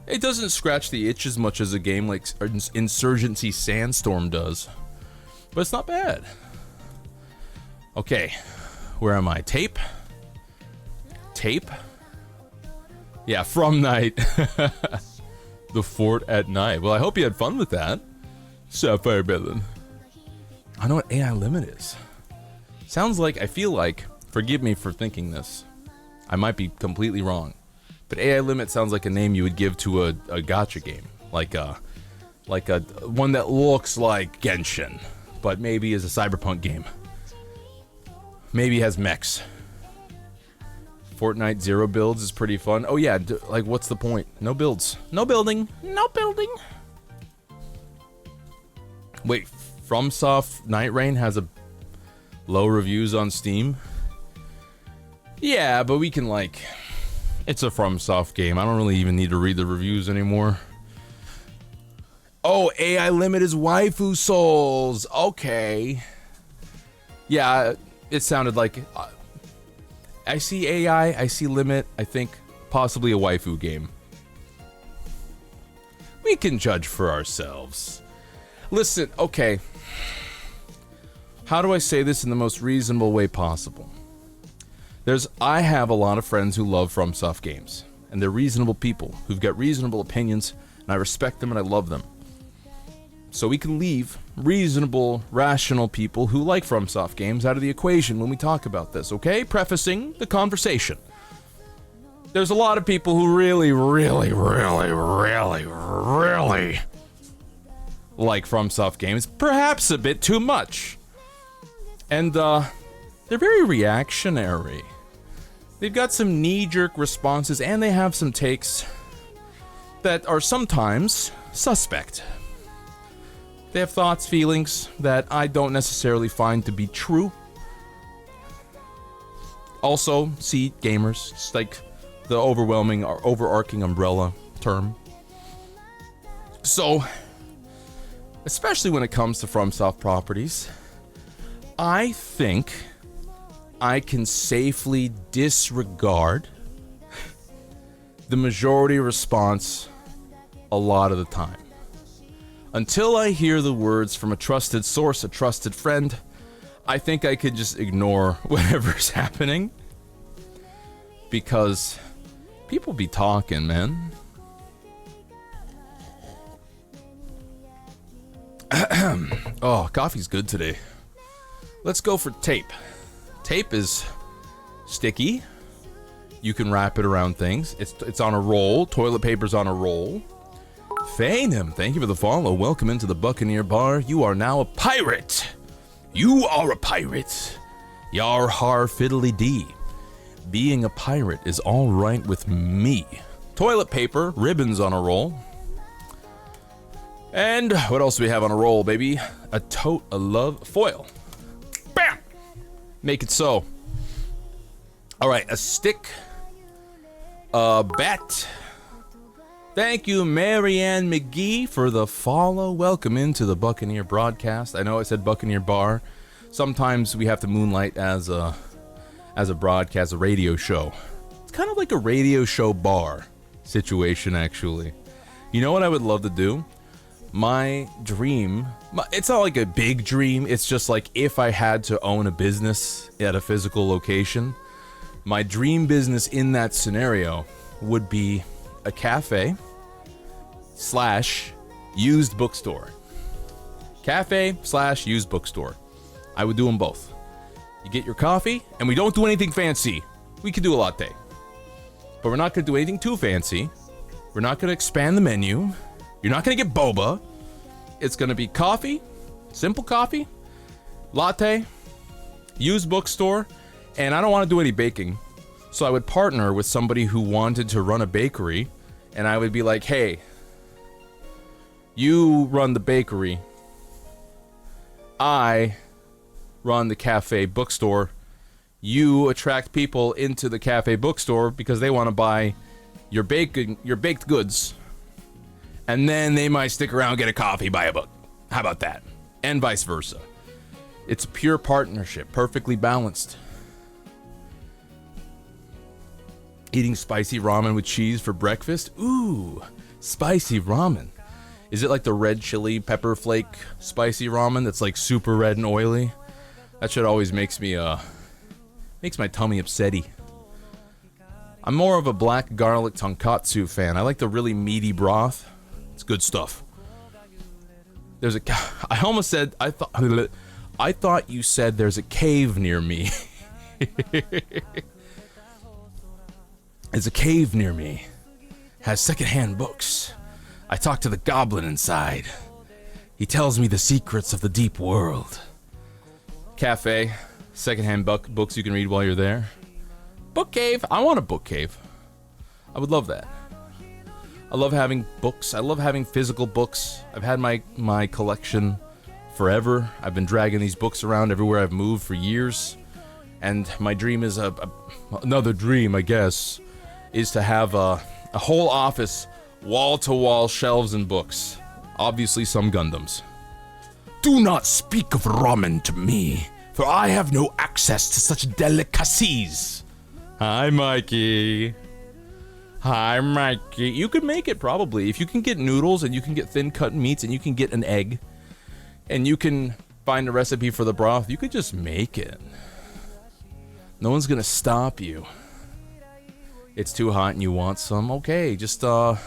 It doesn't scratch the itch as much as a game like Insurgency Sandstorm does. But it's not bad. Okay. Where am I? Tape? Tape? Yeah, From Night. The Fort at Night. Well, I hope you had fun with that. Sapphire Melon. I know what AI Limit is. Sounds like, I feel like, forgive me for thinking this. I might be completely wrong. But AI Limit sounds like a name you would give to a gacha game. Like a one that looks like Genshin, but maybe is a cyberpunk game. Maybe has mechs. Fortnite Zero builds is pretty fun. Oh yeah, like what's the point? No builds. No building. No building. Wait, FromSoft Night Rain has a low reviews on Steam? Yeah, but we can like... It's a FromSoft game. I don't really even need to read the reviews anymore. Oh, AI Limit is Waifu Souls. Okay. Yeah, it sounded like... I see AI, I see Limit, I think possibly a waifu game. We can judge for ourselves. Listen, okay. How do I say this in the most reasonable way possible? I have a lot of friends who love FromSoft games, and they're reasonable people who've got reasonable opinions, and I respect them and I love them. So we can leave reasonable, rational people who like FromSoft games out of the equation when we talk about this, okay? Prefacing the conversation. There's a lot of people who really like FromSoft games, perhaps a bit too much. And, they're very reactionary. They've got some knee-jerk responses, and they have some takes that are sometimes suspect. They have thoughts, feelings that I don't necessarily find to be true. Also, see, gamers, it's like the overwhelming or overarching umbrella term. So, especially when it comes to FromSoft properties, I think I can safely disregard the majority response a lot of the time. Until I hear the words from a trusted source, a trusted friend, I think I could just ignore whatever's happening. Because people be talking, man. Oh, coffee's good today. Let's go for tape. Tape is sticky. You can wrap it around things. It's on a roll. Toilet paper's on a roll. Phanem, thank you for the follow. Welcome into the Buccaneer Bar. You are now a pirate. You are a pirate. Yar har fiddly dee. Being a pirate is all right with me. Toilet paper, ribbons on a roll. And what else do we have on a roll, baby? A tote of love foil. Bam! Make it so. All right, a stick. A bat. Thank you, Marianne McGee, for the follow. Welcome into the Buccaneer broadcast. I know I said Buccaneer Bar. Sometimes we have to moonlight as a broadcast, a radio show. It's kind of like a radio show bar situation, actually. You know what I would love to do? My dream, it's not like a big dream, it's just like if I had to own a business at a physical location, my dream business in that scenario would be a cafe / used bookstore. Cafe / used bookstore. I would do them both. You get your coffee, and we don't do anything fancy. We could do a latte. But we're not going to do anything too fancy. We're not going to expand the menu. You're not going to get boba. It's going to be coffee, simple coffee, latte, used bookstore, and I don't want to do any baking. So I would partner with somebody who wanted to run a bakery, and I would be like, hey, you run the bakery. I run the cafe bookstore. You attract people into the cafe bookstore because they want to buy your baked goods. And then they might stick around, get a coffee, buy a book. How about that? And vice versa. It's a pure partnership, perfectly balanced. Eating spicy ramen with cheese for breakfast? Ooh, spicy ramen. Is it like the red chili pepper flake spicy ramen that's like super red and oily? That shit always makes me, makes my tummy upsetty. I'm more of a black garlic tonkatsu fan. I like the really meaty broth. It's good stuff. There's a, I almost said, I thought you said there's a cave near me. There's a cave near me. Has secondhand books. I talk to the goblin inside. He tells me the secrets of the deep world. Cafe, secondhand books you can read while you're there. Book cave. I want a book cave. I would love that. I love having books. I love having physical books. I've had my collection forever. I've been dragging these books around everywhere I've moved for years. And my dream is another dream, I guess, is to have a whole office, wall-to-wall shelves and books. Obviously some Gundams. Do not speak of ramen to me, for I have no access to such delicacies. Hi, Mikey. Hi, Mikey. You could make it, probably. If you can get noodles, and you can get thin-cut meats, and you can get an egg, and you can find a recipe for the broth, you could just make it. No one's gonna stop you. It's too hot and you want some? Okay, just, I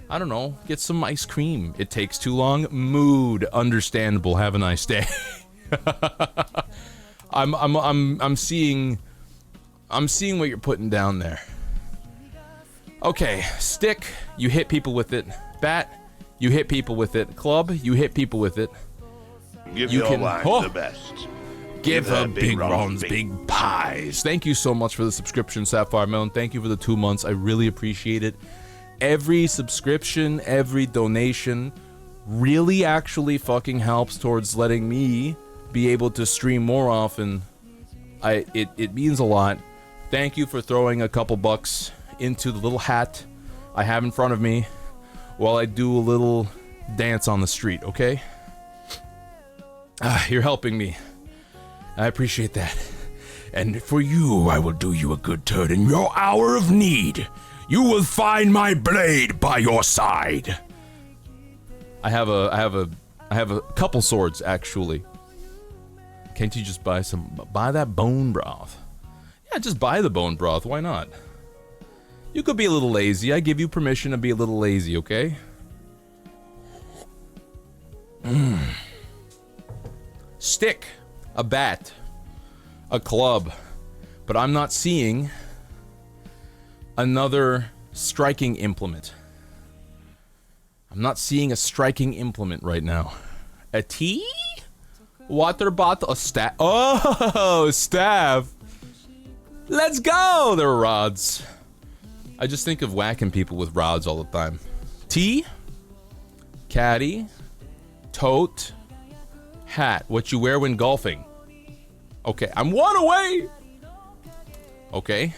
don't know, get some ice cream. It takes too long? Mood. Understandable. Have a nice day. I'm seeing what you're putting down there. Okay, stick, you hit people with it. Bat, you hit people with it. Club, you hit people with it. Give you your can, line oh, the best. Give her Big Ron's big pies. Thank you so much for the subscription, Sapphire Melon. Thank you for the 2 months. I really appreciate it. Every subscription, every donation really actually fucking helps towards letting me be able to stream more often. It means a lot. Thank you for throwing a couple bucks into the little hat I have in front of me while I do a little dance on the street, okay? You're helping me. I appreciate that. And for you, I will do you a good turn. In your hour of need, you will find my blade by your side. I have a couple swords, actually. Can't you just buy that bone broth? Yeah, just buy the bone broth. Why not? You could be a little lazy. I give you permission to be a little lazy, okay? Stick. A bat, a club, but I'm not seeing another striking implement. I'm not seeing a striking implement right now. A tea? Water bottle? A staff? Oh, staff! Let's go! They're rods. I just think of whacking people with rods all the time. Tea? Caddy? Tote? Hat. What you wear when golfing? Okay, I'm one away! Okay.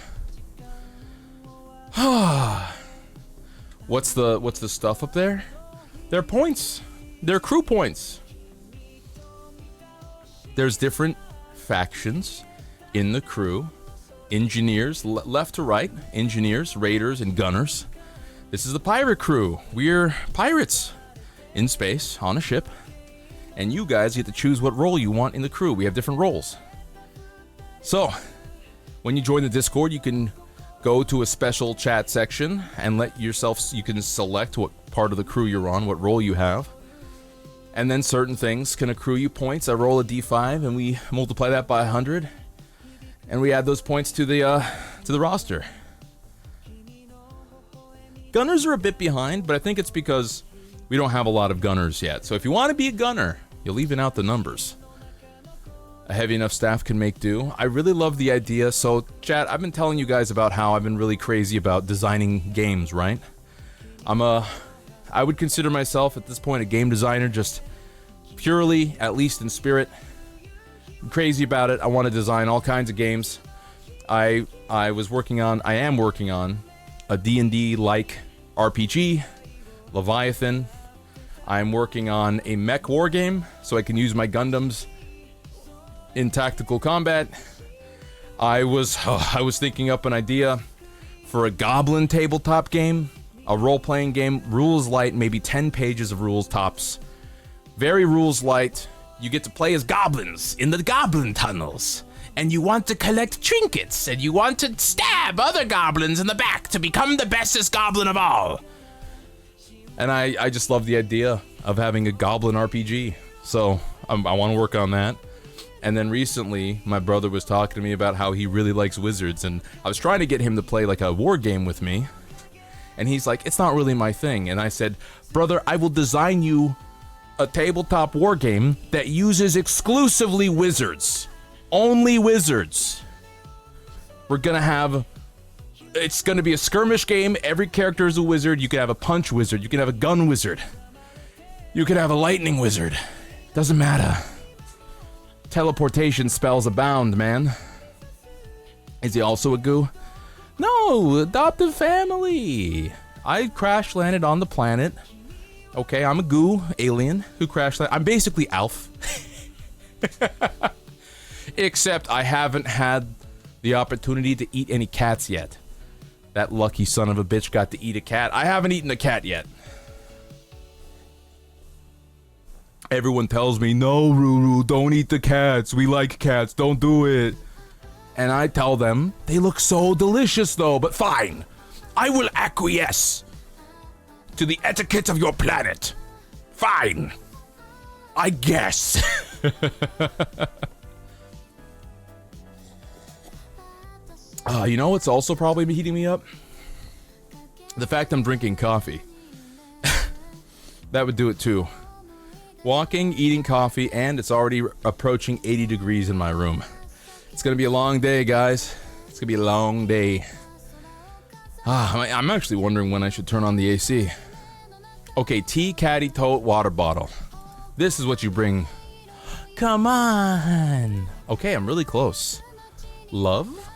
What's the stuff up there? They're points. They're crew points. There's different factions in the crew. Engineers, left to right. Engineers, raiders, and gunners. This is the pirate crew. We're pirates in space on a ship. And you guys get to choose what role you want in the crew. We have different roles. So, when you join the Discord, you can go to a special chat section and you can select what part of the crew you're on, what role you have. And then certain things can accrue you points. I roll a d5 and we multiply that by 100. And we add those points to the roster. Gunners are a bit behind, but I think it's because we don't have a lot of gunners yet. So if you want to be a gunner, you'll even out the numbers. A heavy enough staff can make do. I really love the idea. So, chat, I've been telling you guys about how I've been really crazy about designing games, right? I would consider myself at this point a game designer, just purely, at least in spirit. I'm crazy about it. I want to design all kinds of games. I am working on a D&D-like RPG, Leviathan. I'm working on a mech war game, so I can use my Gundams in tactical combat. I was thinking up an idea for a goblin tabletop game, a role-playing game, rules light, maybe 10 pages of rules tops. Very rules light. You get to play as goblins in the goblin tunnels. And you want to collect trinkets, and you want to stab other goblins in the back to become the bestest goblin of all. And I just love the idea of having a goblin RPG. So I want to work on that. And then recently, my brother was talking to me about how he really likes wizards, and I was trying to get him to play like a war game with me. And he's like, it's not really my thing. And I said, brother, I will design you a tabletop war game that uses exclusively wizards. Only wizards. We're gonna have... It's gonna be a skirmish game. Every character is a wizard. You can have a punch wizard. You can have a gun wizard. You can have a lightning wizard. Doesn't matter. Teleportation spells abound, man. Is he also a goo? No, adoptive family. I crash landed on the planet. Okay, I'm a goo alien who crash landed. I'm basically Alf. Except I haven't had the opportunity to eat any cats yet. That lucky son of a bitch got to eat a cat. I haven't eaten a cat yet. Everyone tells me, no, Ruru, don't eat the cats. We like cats, don't do it. And I tell them, they look so delicious though, but fine. I will acquiesce to the etiquette of your planet. Fine. I guess. You know what's also probably heating me up? The fact I'm drinking coffee. That would do it too. Walking, eating coffee, and it's already approaching 80 degrees in my room. It's gonna be a long day, guys. It's gonna be a long day. I'm actually wondering when I should turn on the AC. Okay, tea, caddy, tote, water bottle. This is what you bring. Come on. Okay, I'm really close. Love?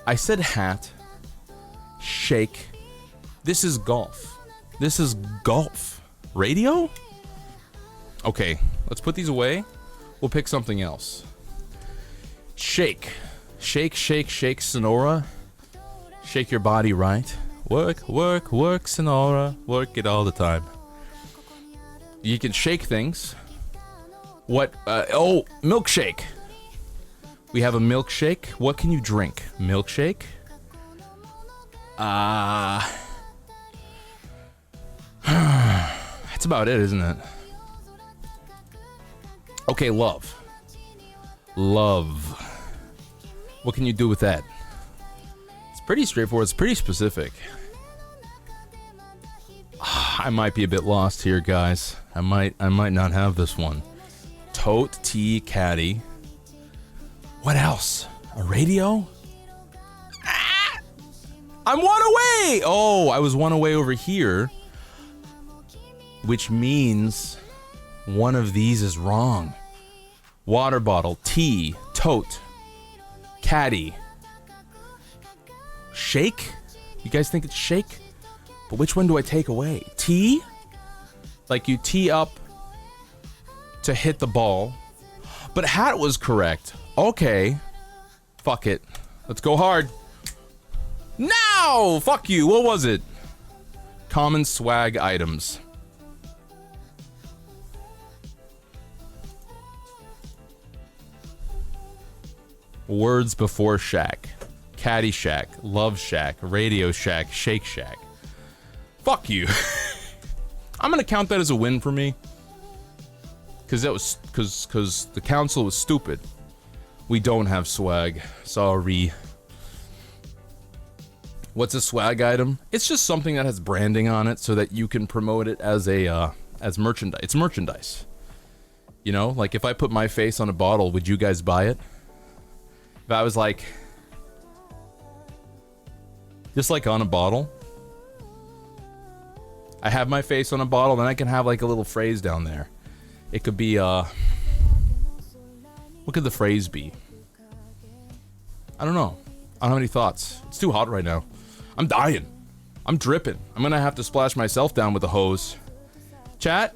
I said hat. Shake. This is golf. This is golf. Radio? Okay, let's put these away. We'll pick something else. Shake. Shake, shake, shake, Sonora. Shake your body right. Work, work, work, Sonora. Work it all the time. You can shake things. What? Oh, milkshake. We have a milkshake. What can you drink? Milkshake? That's about it, isn't it? Okay, love. Love. What can you do with that? It's pretty straightforward. It's pretty specific. I might be a bit lost here, guys. I might not have this one. Tote, tea, caddy. What else? A radio? I'm one away! Oh, I was one away over here. Which means one of these is wrong. Water bottle, tea, tote, caddy. Shake? You guys think it's shake? But which one do I take away? Tee? Like you tee up to hit the ball. But hat was correct. Okay. Fuck it. Let's go hard. No! Fuck you. What was it? Common swag items. Words before shack. Caddy shack. Love shack. Radio shack. Shake shack. Fuck you. I'm gonna count that as a win for me. Cause that was cause the council was stupid. We don't have swag. Sorry. What's a swag item? It's just something that has branding on it so that you can promote it as a as merchandise. It's merchandise. You know, like if I put my face on a bottle, would you guys buy it? If I was like just like on a bottle. I have my face on a bottle, then I can have like a little phrase down there. It could be what could the phrase be? I don't know. I don't have any thoughts. It's too hot right now. I'm dying. I'm dripping. I'm gonna have to splash myself down with a hose. Chat,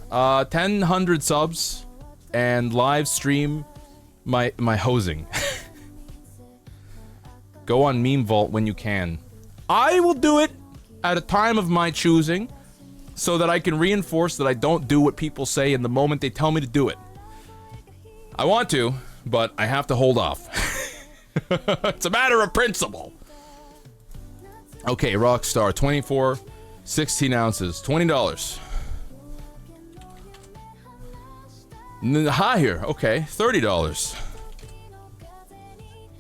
1,000 subs and live stream my hosing. Go on Meme Vault when you can. I will do it at a time of my choosing so that I can reinforce that I don't do what people say in the moment they tell me to do it. I want to, but I have to hold off. It's a matter of principle. Okay, Rockstar, 24, 16 ounces, $20. Higher, okay, $30.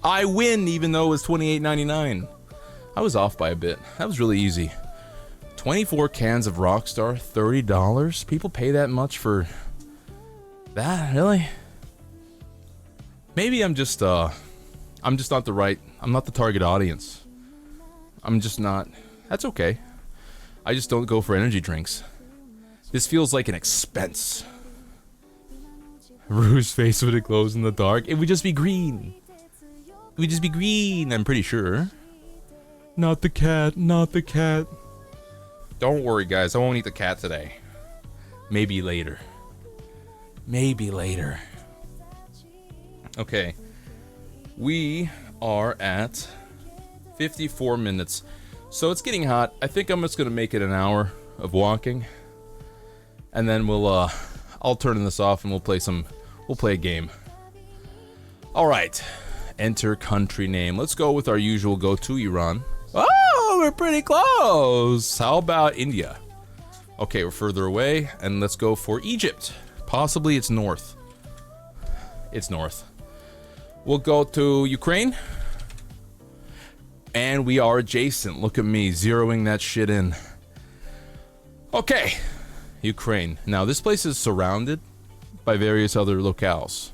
I win even though it was $28.99. I was off by a bit. That was really easy. 24 cans of Rockstar, $30? People pay that much for that? Really? Maybe I'm not the target audience. I'm just not. That's okay. I just don't go for energy drinks. This feels like an expense. Rue's face would it glows in the dark. It would just be green. It would just be green, I'm pretty sure. Not the cat, not the cat. Don't worry, guys. I won't eat the cat today. Maybe later. Maybe later. Okay. We are at 54 minutes. So it's getting hot. I think I'm just going to make it an hour of walking. And then I'll turn this off and we'll play a game. All right. Enter country name. Let's go with our usual go-to, Iran. Oh, we're pretty close. How about India? Okay, we're further away, and let's go for Egypt. Possibly it's north. It's north. We'll go to Ukraine. And we are adjacent. Look at me, zeroing that shit in. Okay, Ukraine. Now, this place is surrounded by various other locales.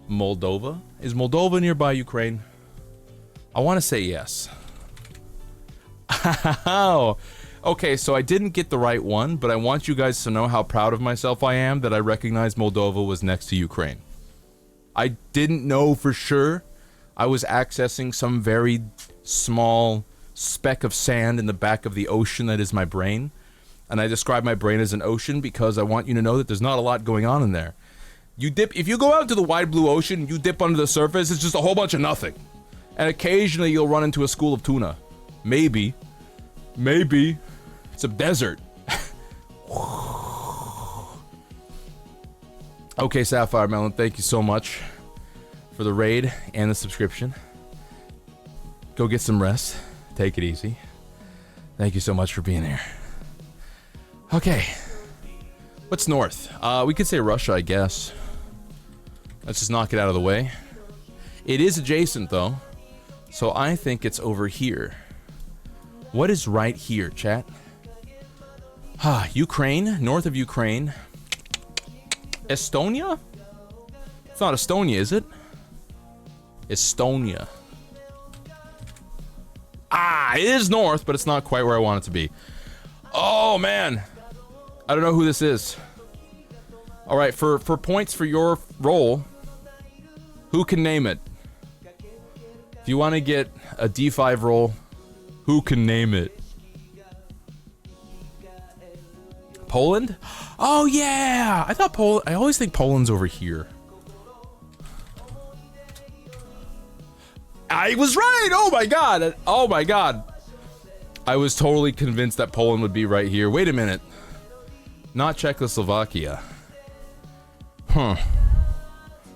Moldova? Is Moldova nearby Ukraine? I want to say yes. Okay, so I didn't get the right one, but I want you guys to know how proud of myself I am that I recognized Moldova was next to Ukraine. I didn't know for sure. I was accessing some very small speck of sand in the back of the ocean that is my brain. And I describe my brain as an ocean because I want you to know that there's not a lot going on in there. If you go out to the wide blue ocean, you dip under the surface, it's just a whole bunch of nothing. And occasionally you'll run into a school of tuna. Maybe. It's a desert. Okay, Sapphire Melon, thank you so much for the raid and the subscription. Go get some rest. Take it easy. Thank you so much for being here. Okay. What's north? We could say Russia, I guess. Let's just knock it out of the way. It is adjacent, though. So I think it's over here. What is right here, chat? Ukraine. North of Ukraine. Estonia? It's not Estonia, is it? Estonia. It is north, but it's not quite where I want it to be. Oh, man. I don't know who this is. All right, for points for your roll, who can name it? If you want to get a D5 roll, who can name it? Poland? Oh, yeah! I thought Poland... I always think Poland's over here. I was right! Oh, my God! Oh, my God! I was totally convinced that Poland would be right here. Wait a minute. Not Czechoslovakia.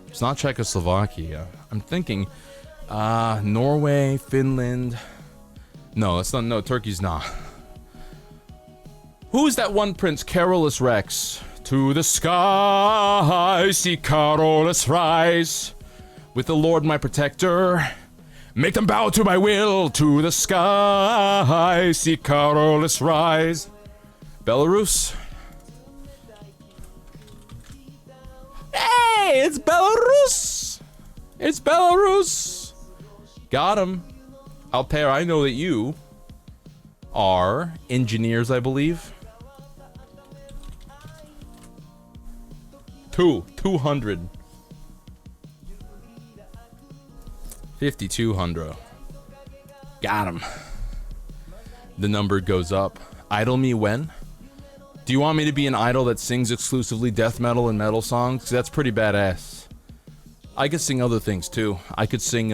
It's not Czechoslovakia. I'm thinking... Norway, Finland... No, that's not... No, Turkey's not. Who's that one prince? Carolus Rex. To the sky, see Carolus rise. With the Lord my protector. Make them bow to my will. To the sky, see Carolus rise. Belarus. Hey, it's Belarus. It's Belarus. Got him. Altair, I know that you are engineers, I believe. 200. 5200. Got him. The number goes up. Idol me when? Do you want me to be an idol that sings exclusively death metal and metal songs? 'Cause that's pretty badass. I could sing other things too. I could sing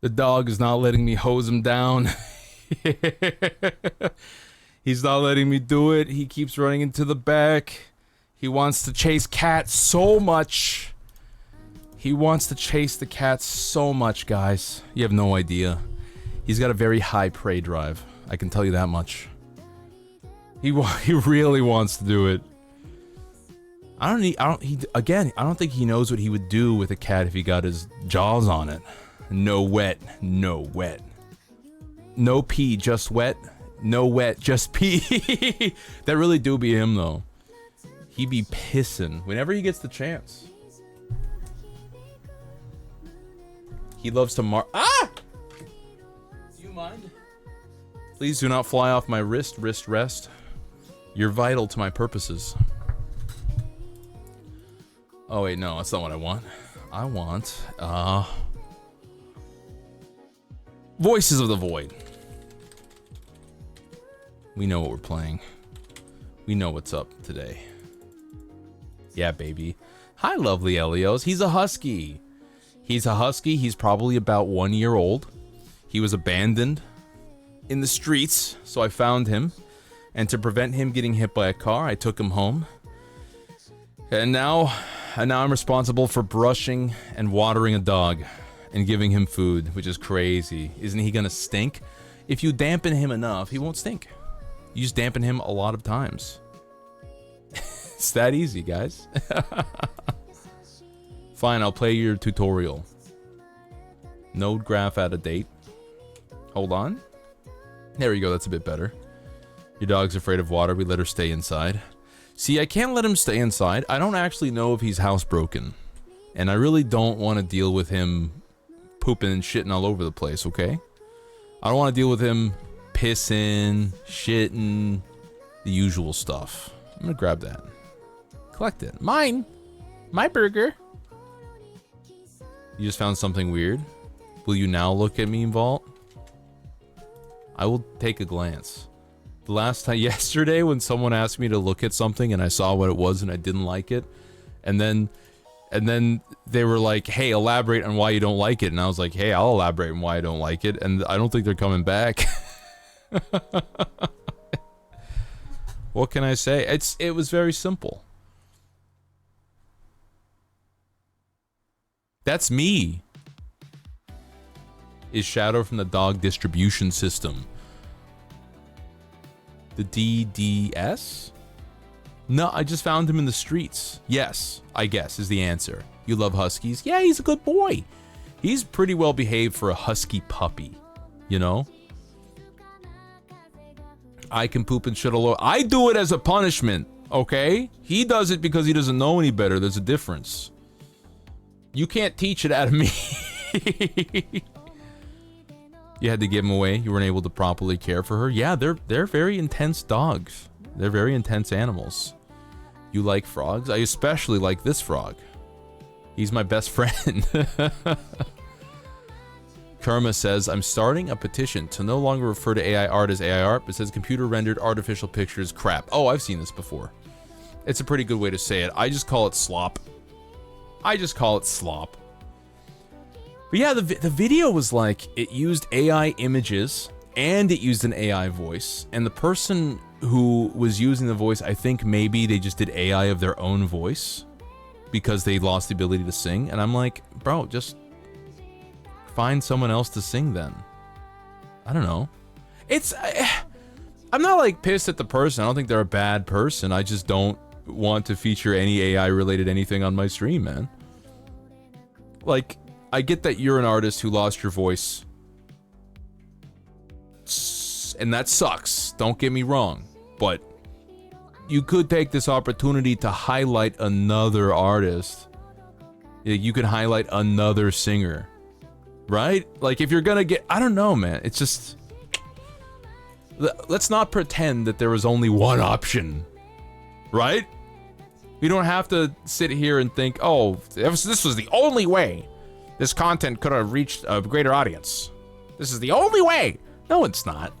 The dog is not letting me hose him down. He's not letting me do it. He keeps running into the back. He wants to chase Cat so much. He wants to chase the cat so much, guys. You have no idea. He's got a very high prey drive. I can tell you that much. He really wants to do it. I don't think he knows what he would do with a cat if he got his jaws on it. No wet, no wet. No pee, just wet. No wet, just pee. That really do be him, though. He be pissing whenever he gets the chance. He loves to Ah! Do you mind? Please do not fly off my wrist rest. You're vital to my purposes. Oh wait, no, that's not what I want. I want, Voices of the Void. We know what we're playing. We know what's up today. Yeah, baby. Hi, lovely Elios. He's a husky. He's a husky. He's probably about 1 year old. He was abandoned in the streets, so I found him. And to prevent him getting hit by a car, I took him home. And now I'm responsible for brushing and watering a dog and giving him food, which is crazy. Isn't he gonna stink? If you dampen him enough, he won't stink. You just dampen him a lot of times. It's that easy, guys. Fine, I'll play your tutorial. Node graph out of date. Hold on. There we go, that's a bit better. Your dog's afraid of water, we let her stay inside. See, I can't let him stay inside. I don't actually know if he's housebroken. And I really don't want to deal with him pooping and shitting all over the place, okay? I don't want to deal with him pissing, shitting, the usual stuff. I'm gonna grab that. Collect it. Mine! My burger! You just found something weird? Will you now look at me, Vault? I will take a glance. The last time, yesterday, when someone asked me to look at something and I saw what it was and I didn't like it, and then they were like, hey, elaborate on why you don't like it, and I was like, hey, I'll elaborate on why I don't like it, and I don't think they're coming back. What can I say? It was very simple. That's me. Is Shadow from the dog distribution system. The DDS? No, I just found him in the streets. Yes, I guess is the answer. You love huskies? Yeah, he's a good boy. He's pretty well behaved for a husky puppy, you know? I can poop and shit all over. I do it as a punishment, okay? He does it because he doesn't know any better. There's a difference. You can't teach it out of me. You had to give him away. You weren't able to properly care for her. Yeah, they're very intense dogs. They're very intense animals. You like frogs? I especially like this frog. He's my best friend. Kerma says, I'm starting a petition to no longer refer to AI art as AI art, but says computer rendered artificial pictures crap. Oh, I've seen this before. It's a pretty good way to say it. I just call it slop. But yeah, the video was like, it used AI images and it used an AI voice. And the person who was using the voice, I think maybe they just did AI of their own voice because they lost the ability to sing. And I'm like, bro, just find someone else to sing then. I don't know. I'm not like pissed at the person. I don't think they're a bad person. I just don't want to feature any AI related anything on my stream, man. Like, I get that you're an artist who lost your voice, and that sucks, don't get me wrong, but you could take this opportunity to highlight another artist. You could highlight another singer, right? Like, if you're gonna get, I don't know, man, it's just, let's not pretend that there was only one option, right? We don't have to sit here and think, oh, this was the only way this content could have reached a greater audience. This is the only way. No, it's not.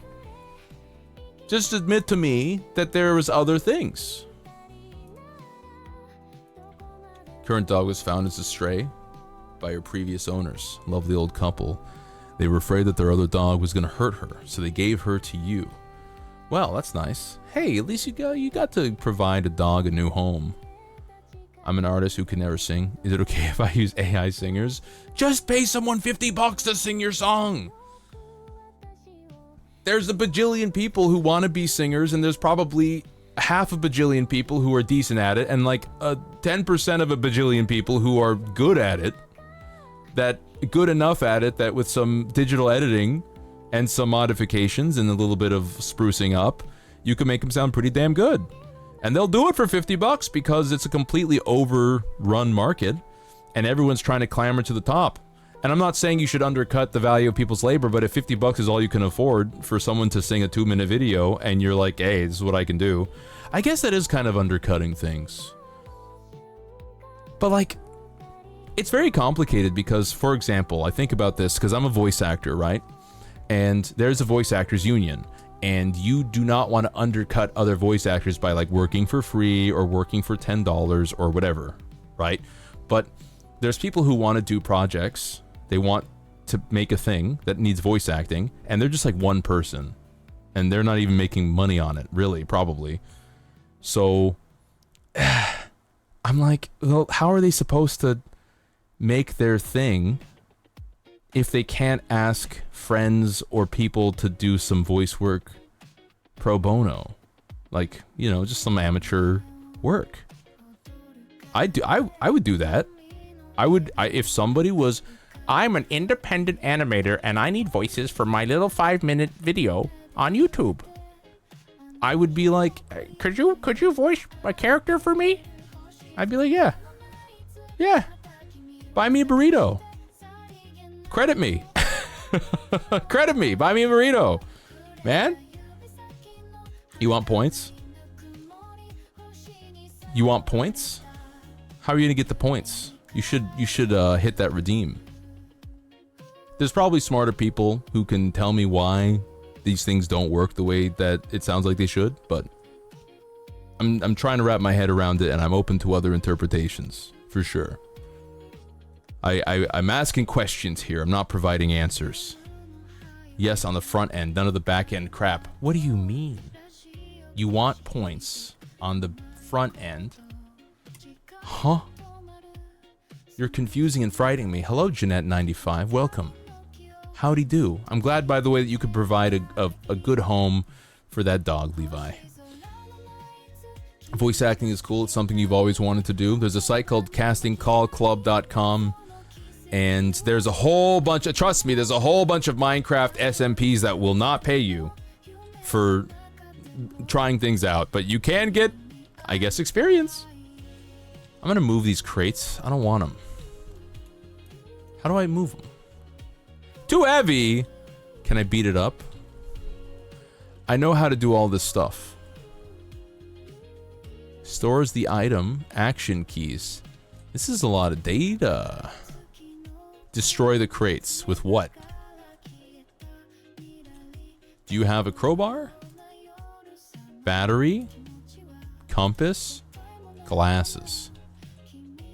Just admit to me that there was other things. Current dog was found as a stray by your previous owners. Lovely old couple. They were afraid that their other dog was going to hurt her, so they gave her to you. Well, that's nice. Hey, at least you got to provide a dog a new home. I'm an artist who can never sing. Is it okay if I use AI singers? Just pay someone $50 to sing your song. There's a bajillion people who want to be singers, and there's probably half a bajillion people who are decent at it, and like 10% of a bajillion people who are good at it. That good enough at it that with some digital editing and some modifications and a little bit of sprucing up, you can make them sound pretty damn good. And they'll do it for $50 because it's a completely overrun market and everyone's trying to clamber to the top. And I'm not saying you should undercut the value of people's labor, but if $50 is all you can afford for someone to sing a 2-minute video and you're like, hey, this is what I can do, I guess that is kind of undercutting things. But like, it's very complicated because, for example, I think about this because I'm a voice actor, right? And there's a voice actors union. And you do not want to undercut other voice actors by like working for free or working for $10 or whatever, right? But there's people who want to do projects. They want to make a thing that needs voice acting, and they're just like one person. And they're not even making money on it, really, probably. So I'm like, well, how are they supposed to make their thing if they can't ask friends or people to do some voice work pro bono? Like, you know, just some amateur work. I would do that. If somebody was, I'm an independent animator and I need voices for my little 5-minute video on YouTube. I would be like, could you voice a character for me? I'd be like, yeah. Buy me a burrito. Credit me. Credit me. Buy me a burrito. Man. You want points? You want points? How are you going to get the points? You should hit that redeem. There's probably smarter people who can tell me why these things don't work the way that it sounds like they should, but I'm trying to wrap my head around it, and I'm open to other interpretations, for sure. I'm asking questions here. I'm not providing answers. Yes, on the front end, none of the back end crap. What do you mean? You want points on the front end? Huh? You're confusing and frightening me. Hello, Jeanette95. Welcome. Howdy do. I'm glad, by the way, that you could provide a good home for that dog, Levi. Voice acting is cool. It's something you've always wanted to do. There's a site called castingcallclub.com. And there's a whole bunch of, trust me, there's a whole bunch of Minecraft SMPs that will not pay you for trying things out. But you can get, I guess, experience. I'm going to move these crates. I don't want them. How do I move them? Too heavy. Can I beat it up? I know how to do all this stuff. Stores the item. Action keys. This is a lot of data. Destroy the crates. With what? Do you have a crowbar? Battery? Compass? Glasses.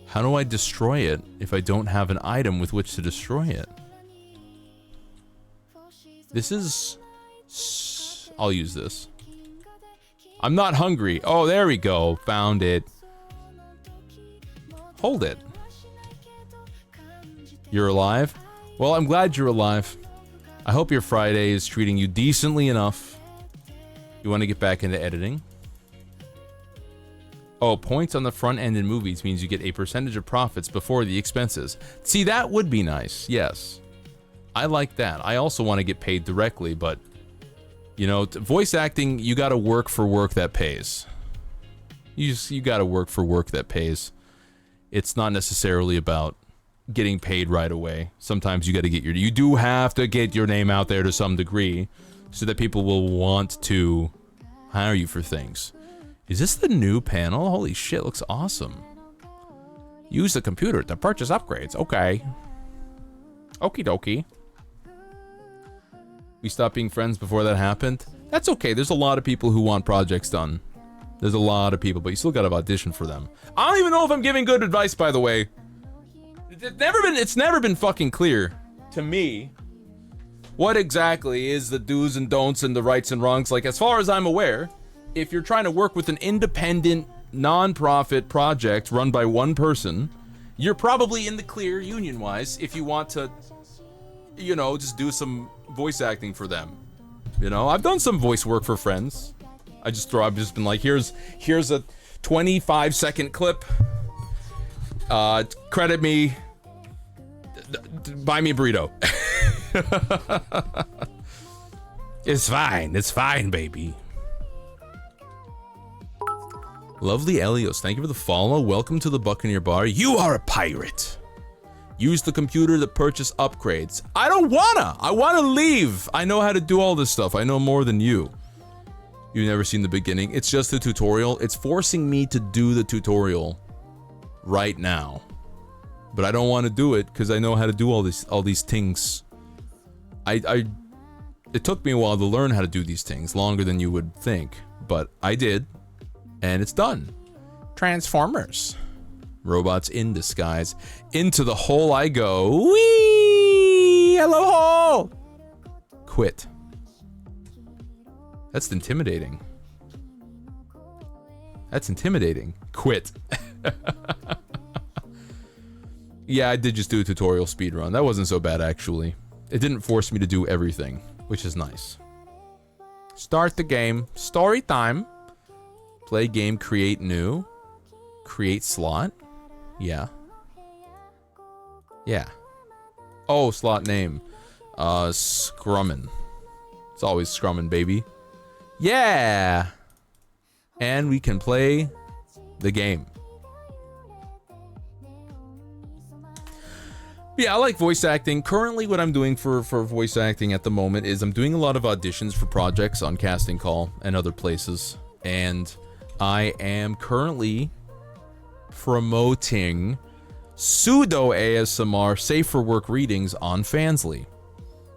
How do I destroy it if I don't have an item with which to destroy it? This is... I'll use this. I'm not hungry. Oh, there we go. Found it. Hold it. You're alive? Well, I'm glad you're alive. I hope your Friday is treating you decently enough. You want to get back into editing? Oh, points on the front end in movies means you get a percentage of profits before the expenses. See, that would be nice, yes. I like that. I also want to get paid directly, but, you know, voice acting, you gotta work for work that pays. You gotta work for work that pays. It's not necessarily about getting paid right away. Sometimes you gotta get you do have to get your name out there to some degree so that people will want to hire you for things. Is this the new panel? Holy shit, looks awesome. Use the computer to purchase upgrades. Okay. Okie dokie. We stopped being friends before that happened. That's okay. There's a lot of people who want projects done. There's a lot of people, but you still gotta audition for them. I don't even know if I'm giving good advice, by the way. It's never been fucking clear to me what exactly is the do's and don'ts and the rights and wrongs. Like, as far as I'm aware, if you're trying to work with an independent, non-profit project run by one person, you're probably in the clear union-wise if you want to, you know, just do some voice acting for them. You know, I've done some voice work for friends. I've just been like, here's a 25-second clip. Credit me. Buy me a burrito. It's fine, baby. Lovely Elios, thank you for the follow. Welcome to the Buccaneer Bar. You are a pirate. Use the computer to purchase upgrades. I don't wanna. I wanna leave. I know how to do all this stuff. I know more than you. You've never seen the beginning. It's just a tutorial. It's forcing me to do the tutorial right now. But I don't want to do it because I know how to do all these things. It took me a while to learn how to do these things, longer than you would think, but I did, and it's done. Transformers. Robots in disguise. Into the hole I go. Whee! Hello, hole! Quit. That's intimidating. That's intimidating. Quit. Yeah, I did just do a tutorial speedrun. That wasn't so bad, actually. It didn't force me to do everything, which is nice. Start the game. Story time. Play game, create new. Create slot. Yeah. Yeah. Oh, slot name. Scrummin'. It's always scrummin', baby. Yeah! And we can play the game. Yeah, I like voice acting. Currently, what I'm doing for voice acting at the moment is I'm doing a lot of auditions for projects on Casting Call and other places. And I am currently promoting pseudo ASMR safe for work readings on Fansly.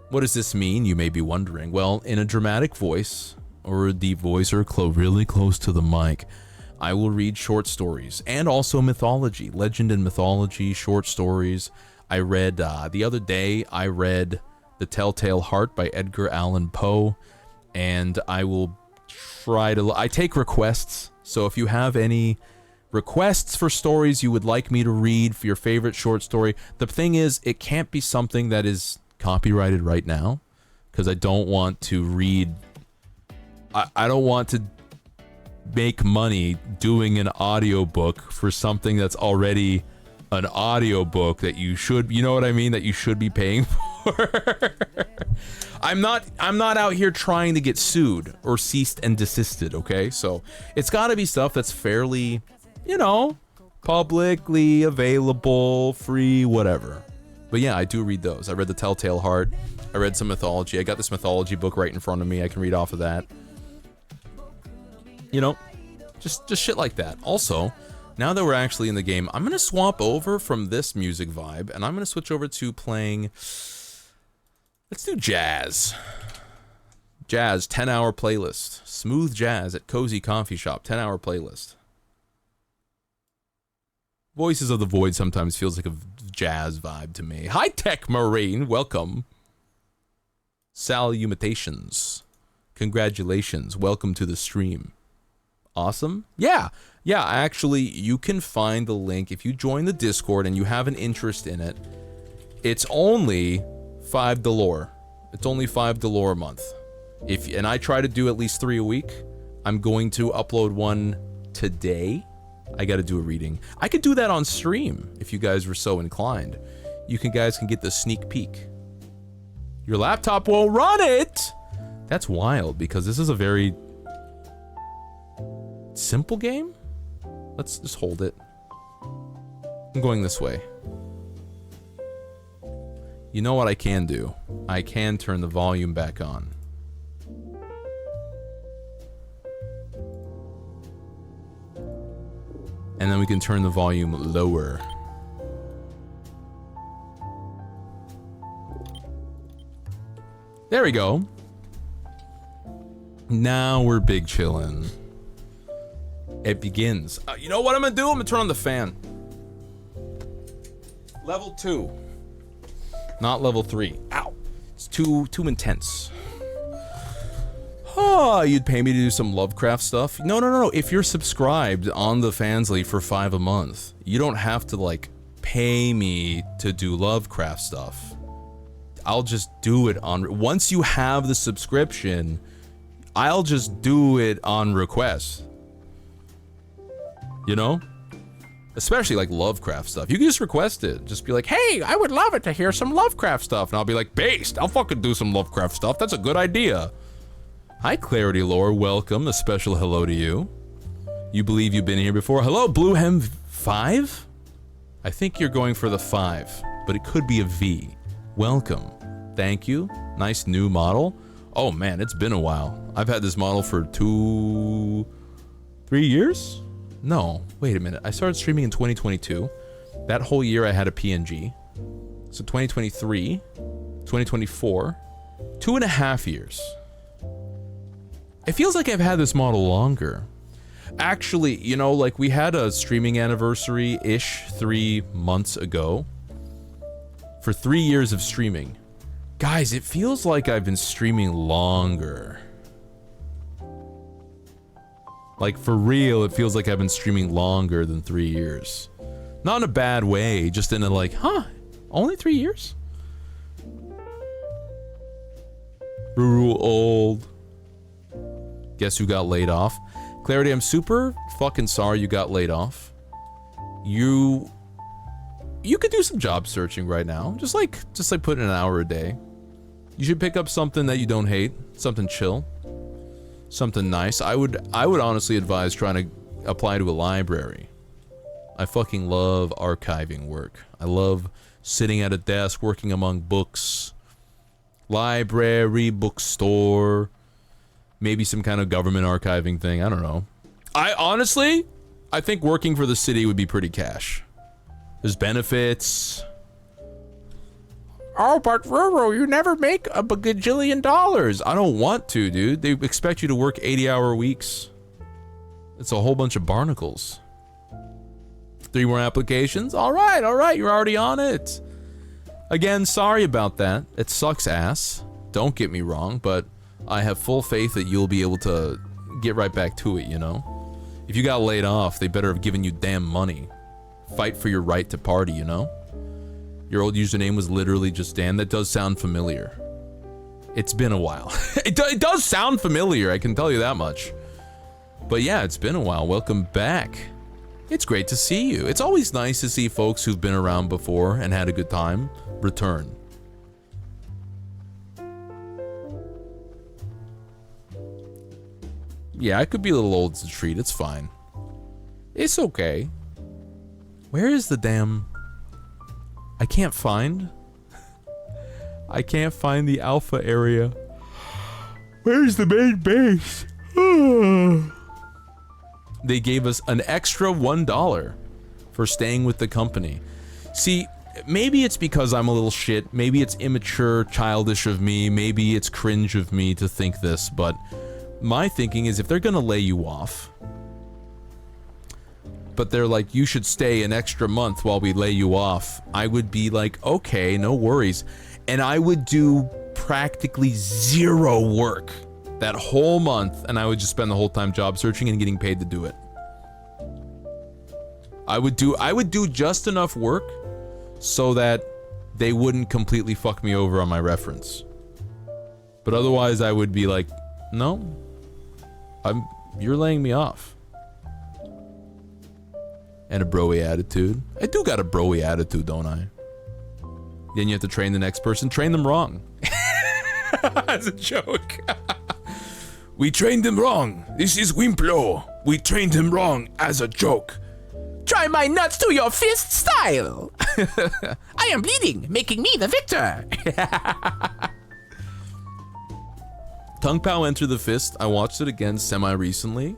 What does this mean, you may be wondering? Well, in a dramatic voice, or a deep voice, or really close to the mic, I will read short stories, and also mythology, legend and mythology, short stories. I read, the other day, I read The Telltale Heart by Edgar Allan Poe, and I will try to, I take requests, so if you have any requests for stories you would like me to read for your favorite short story, the thing is, it can't be something that is copyrighted right now, because I don't want to read, I don't want to make money doing an audiobook for something that's already an audiobook that you should, you know what I mean, that you should be paying for. I'm not out here trying to get sued or ceased and desisted, okay? So it's got to be stuff that's fairly, you know, publicly available, free, whatever. But yeah, I do read those. I read The Telltale Heart. I read some mythology. I got this mythology book right in front of me. I can read off of that. You know, just shit like that. Also, now that we're actually in the game, I'm going to swap over from this music vibe, and I'm going to switch over to playing, let's do jazz. Jazz, 10-hour playlist. Smooth jazz at Cozy Coffee Shop, 10-hour playlist. Voices of the Void sometimes feels like a jazz vibe to me. High Tech Marine, welcome. Salutations. Congratulations, welcome to the stream. Awesome. Yeah, actually, you can find the link if you join the Discord and you have an interest in it. It's only $5. It's only $5 a month. And I try to do at least 3 a week. I'm going to upload one today. I got to do a reading. I could do that on stream if you guys were so inclined. You guys can get the sneak peek. Your laptop won't run it. That's wild because this is a very simple game. Let's just hold it. I'm going this way. You know what I can do? I can turn the volume back on. And then we can turn the volume lower. There we go. Now we're big chillin'. It begins. You know what I'm gonna do? I'm gonna turn on the fan. Level 2. Not level 3. Ow. It's too intense. Oh, you'd pay me to do some Lovecraft stuff? No. If you're subscribed on the Fansly for $5 a month, you don't have to, like, pay me to do Lovecraft stuff. I'll just do it on... Once you have the subscription, I'll just do it on request. You know? Especially, like, Lovecraft stuff. You can just request it. Just be like, hey, I would love it to hear some Lovecraft stuff. And I'll be like, based, I'll fucking do some Lovecraft stuff. That's a good idea. Hi, Clarity Lore. Welcome. A special hello to you. You believe you've been here before. Hello, Bluehem 5? I think you're going for the 5, but it could be a V. Welcome. Thank you. Nice new model. Oh man, it's been a while. I've had this model for 3 years? No, wait a minute. I started streaming in 2022. That whole year I had a PNG. So 2023, 2024, 2.5 years. It feels like I've had this model longer. Actually, you know, like we had a streaming anniversary-ish 3 months ago. For 3 years of streaming. Guys, it feels like I've been streaming longer. Like, for real, it feels like I've been streaming longer than 3 years. Not in a bad way, just in a like, huh, only 3 years? Ruru old. Guess who got laid off? Clarity, I'm super fucking sorry you got laid off. You could do some job searching right now. Just like put in an hour a day. You should pick up something that you don't hate, something chill, something nice. I would honestly advise trying to apply to a library. I fucking love archiving work. I love sitting at a desk working among books. Library, bookstore, maybe some kind of government archiving thing. I don't know. I think working for the city would be pretty cash. There's benefits. Oh, but Ruru, you never make a bajillion dollars. I don't want to, dude. They expect you to work 80-hour weeks. It's a whole bunch of barnacles. 3 more applications? All right, you're already on it. Again, sorry about that. It sucks ass. Don't get me wrong, but I have full faith that you'll be able to get right back to it, you know? If you got laid off, they better have given you damn money. Fight for your right to party, you know? Your old username was literally just Dan. That does sound familiar. It's been a while. It does sound familiar, I can tell you that much. But yeah, it's been a while. Welcome back. It's great to see you. It's always nice to see folks who've been around before and had a good time return. Yeah, I could be a little old to treat. It's fine. It's okay. Where is the damn... I can't find the alpha area. Where's the main base? They gave us an extra $1 for staying with the company. See, maybe it's because I'm a little shit. Maybe it's immature, childish of me. Maybe it's cringe of me to think this, but my thinking is if they're gonna lay you off, but they're like, you should stay an extra month while we lay you off, I would be like, okay, no worries. And I would do practically zero work that whole month, and I would just spend the whole time job searching and getting paid to do it. I would do just enough work so that they wouldn't completely fuck me over on my reference. But otherwise I would be like, no, you're laying me off. And a broy attitude. I do got a broy attitude, don't I? Then you have to train the next person. Train them wrong. As a joke. We trained him wrong. This is Wimplo. We trained him wrong as a joke. Try my nuts to your fist style. I am bleeding, making me the victor. Tung Pao Enter the Fist. I watched it again semi-recently.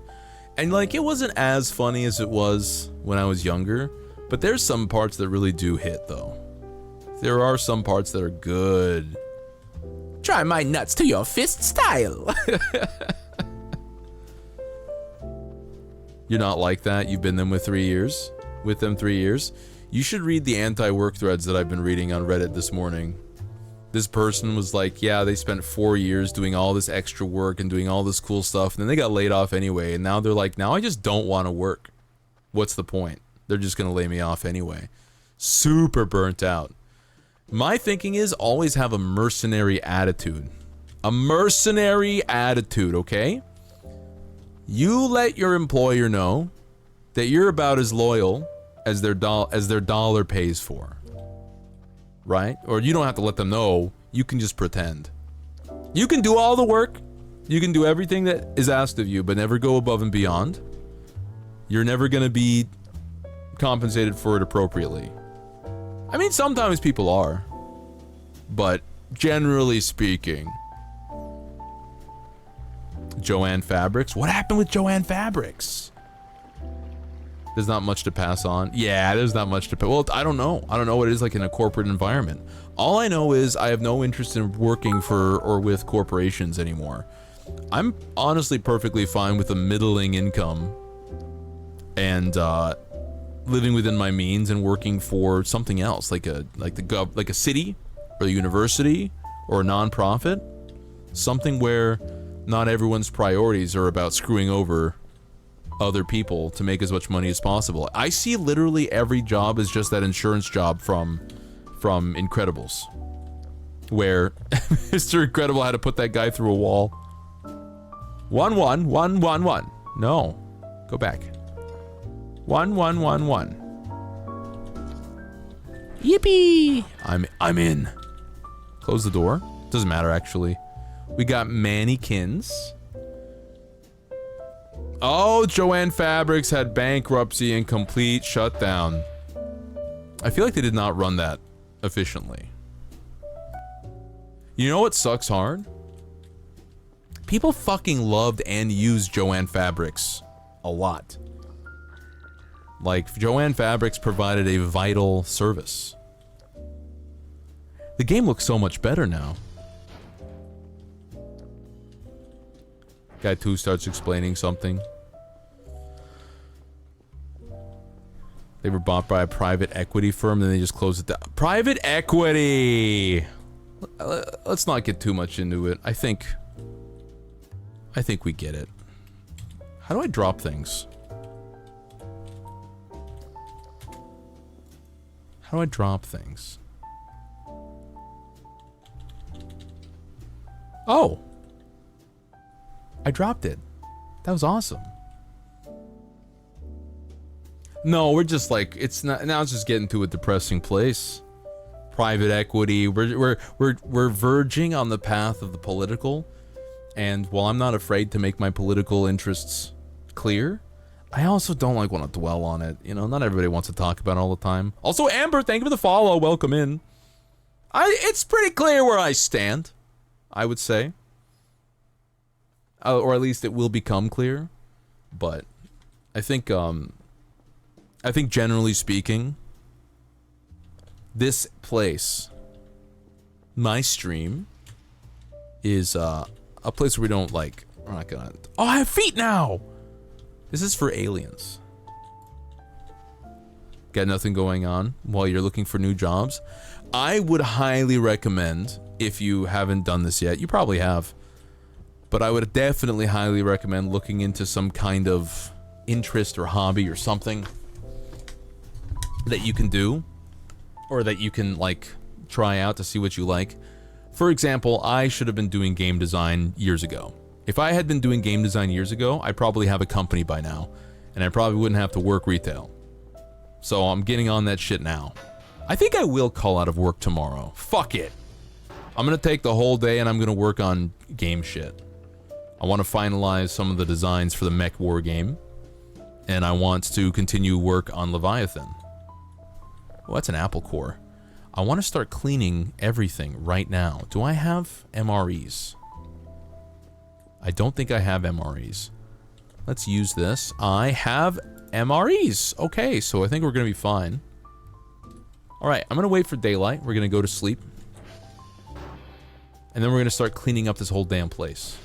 And like, it wasn't as funny as it was when I was younger. But there's some parts that really do hit, though. There are some parts that are good. Try my nuts to your fist style. You're not like that? You've been with them 3 years? You should read the anti-work threads that I've been reading on Reddit this morning. this person was like, yeah, they spent 4 years doing all this extra work and doing all this cool stuff, and then they got laid off anyway, and now they're like, now I just don't want to work. What's the point? They're just gonna lay me off anyway. Super burnt out. My thinking is always have a mercenary attitude. A mercenary attitude, okay? You let your employer know that you're about as loyal as their dollar pays for. Right? Or you don't have to let them know. You can just pretend. You can do all the work. You can do everything that is asked of you, but never go above and beyond. You're never going to be compensated for it appropriately. I mean, sometimes people are. But generally speaking... Joanne Fabrics? What happened with Joanne Fabrics? There's not much to pass on. Yeah, there's not much to pass. Well, I don't know. I don't know what it is like in a corporate environment. All I know is I have no interest in working for or with corporations anymore. I'm honestly perfectly fine with a middling income and living within my means and working for something else, like a city or a university or a nonprofit, something where not everyone's priorities are about screwing over other people to make as much money as possible. I see literally every job as just that insurance job from Incredibles, where Mr. Incredible had to put that guy through a wall. 1 1 1 1 1. No, go back. 1 1 1 1. Yippee! I'm in. Close the door. Doesn't matter actually. We got Mannykins. Oh, Joanne Fabrics had bankruptcy and complete shutdown. I feel like they did not run that efficiently. You know what sucks hard? People fucking loved and used Joanne Fabrics a lot. Like, Joanne Fabrics provided a vital service. The game looks so much better now. Guy 2 starts explaining something. They were bought by a private equity firm, then they just closed it down. Private equity! Let's not get too much into it. I think we get it. How do I drop things? How do I drop things? Oh! I dropped it. That was awesome. No, we're just like, it's not, now it's just getting to a depressing place. Private equity, we're verging on the path of the political, and while I'm not afraid to make my political interests clear, I also don't like want to dwell on it. You know, not everybody wants to talk about it all the time. Also, Amber, thank you for the follow. Welcome in. It's pretty clear where I stand, I would say. Or at least it will become clear. But I think generally speaking, this place, my stream, is a place where we don't like, we're not gonna, oh, I have feet now! This is for aliens. Got nothing going on while you're looking for new jobs? I would highly recommend, if you haven't done this yet, you probably have, but I would definitely highly recommend looking into some kind of interest or hobby or something that you can do, or that you can like try out to see what you like. For example, I should have been doing game design years ago. If I had been doing game design years ago, I'd probably have a company by now, and I probably wouldn't have to work retail. So I'm getting on that shit now. I think I will call out of work tomorrow. Fuck it. I'm gonna take the whole day and I'm gonna work on game shit. I want to finalize some of the designs for the Mech War game, and I want to continue work on Leviathan. Oh, that's an apple core. I want to start cleaning everything right now. Do I have MREs? I don't think I have MREs. Let's use this. I have MREs. Okay, so I think we're going to be fine. Alright, I'm going to wait for daylight. We're going to go to sleep. And then we're going to start cleaning up this whole damn place.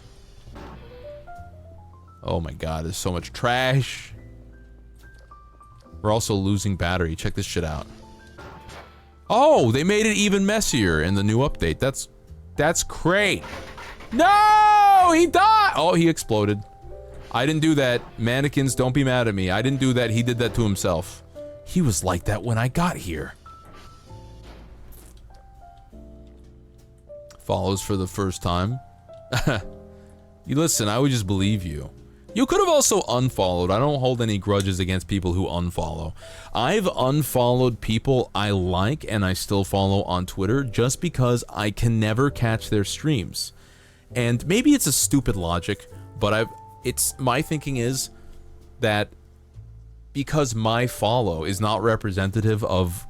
Oh my god, there's so much trash. We're also losing battery. Check this shit out. Oh, they made it even messier in the new update. That's great. No, he died. Oh, he exploded. I didn't do that. Mannequins, don't be mad at me. I didn't do that. He did that to himself. He was like that when I got here. Follows for the first time. You listen, I would just believe you. You could have also unfollowed. I don't hold any grudges against people who unfollow. I've unfollowed people I like and I still follow on Twitter just because I can never catch their streams. And maybe it's a stupid logic, but my thinking is that because my follow is not representative of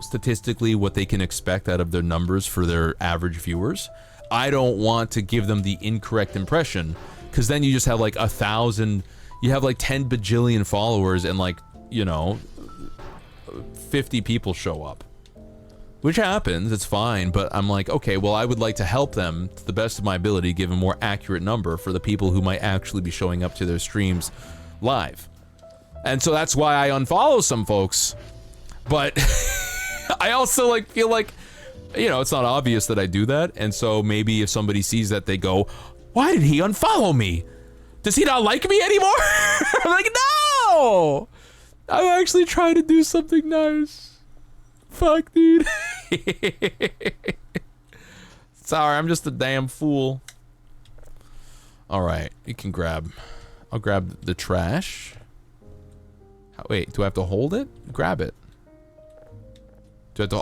statistically what they can expect out of their numbers for their average viewers, I don't want to give them the incorrect impression, because then you just have like 1,000, you have like 10 bajillion followers and like, you know, 50 people show up. Which happens, it's fine, but I'm like, okay, well, I would like to help them to the best of my ability, give a more accurate number for the people who might actually be showing up to their streams live. And so that's why I unfollow some folks. But I also like feel like, you know, it's not obvious that I do that. And so maybe if somebody sees that, they go, why did he unfollow me? Does he not like me anymore? I'm like, no! I'm actually trying to do something nice. Fuck, dude. Sorry, I'm just a damn fool. Alright, you can grab. I'll grab the trash. Wait, do I have to hold it? Grab it.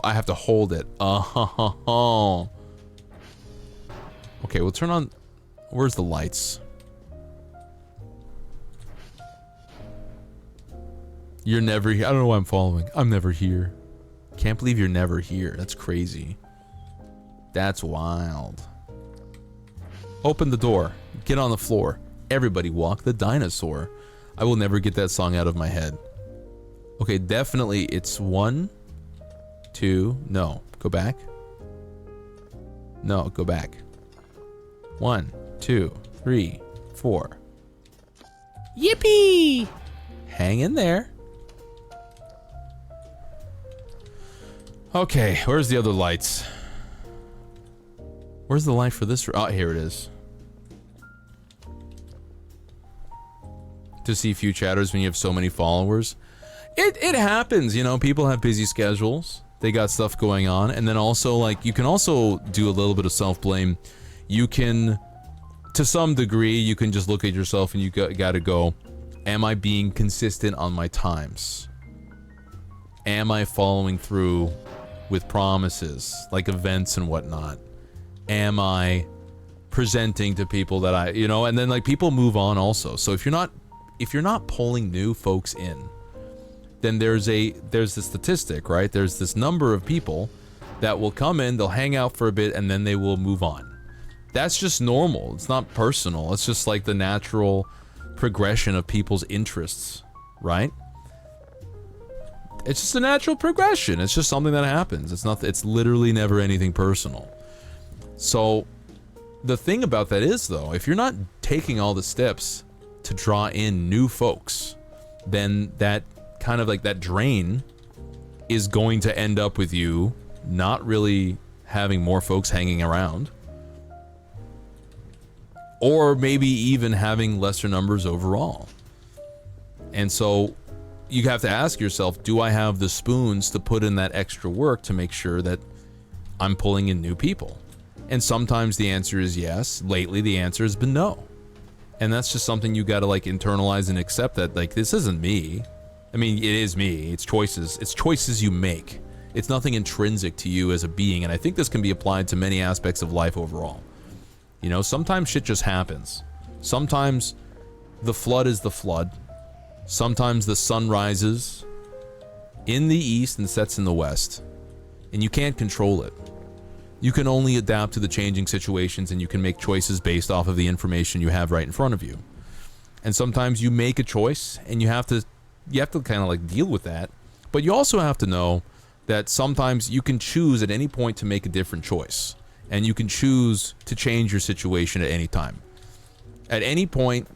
I have to hold it. Oh. Okay, we'll turn on. Where's the lights? You're never here. I don't know why I'm following. I'm never here. Can't believe you're never here. That's crazy. That's wild. Open the door. Get on the floor. Everybody walk the dinosaur. I will never get that song out of my head. Okay, definitely it's 1, 2, no. Go back. No, go back. 1, 2, 3, 4. Yippee! Hang in there. Okay, where's the other lights? Where's the light for this? Oh, here it is. To see few chatters when you have so many followers. It happens, you know, people have busy schedules. They got stuff going on. And then also, like, you can also do a little bit of self-blame. You can, to some degree, you can just look at yourself and you gotta go, am I being consistent on my times? Am I following through with promises, like events and whatnot? Am I presenting to people that I, you know, and then like people move on also. So if you're not pulling new folks in, then there's the statistic, right? There's this number of people that will come in, they'll hang out for a bit, and then they will move on. That's just normal. It's not personal. It's just like the natural progression of people's interests, right? It's just a natural progression. It's just something that happens. It's literally never anything personal. So the thing about that is, though, if you're not taking all the steps to draw in new folks, then that kind of like that drain is going to end up with you not really having more folks hanging around, or maybe even having lesser numbers overall. And so you have to ask yourself, do I have the spoons to put in that extra work to make sure that I'm pulling in new people? And sometimes the answer is yes. Lately the answer has been no. And that's just something you gotta like internalize and accept, that like, this isn't me. I mean, it is me. It's choices you make. It's nothing intrinsic to you as a being. And I think this can be applied to many aspects of life overall. You know, sometimes shit just happens. Sometimes the flood is the flood. Sometimes the sun rises in the east and sets in the west, and you can't control it. You can only adapt to the changing situations, and you can make choices based off of the information you have right in front of you. And sometimes you make a choice and you have to kind of like deal with that, but you also have to know that sometimes you can choose at any point to make a different choice, and you can choose to change your situation at any time. At any point,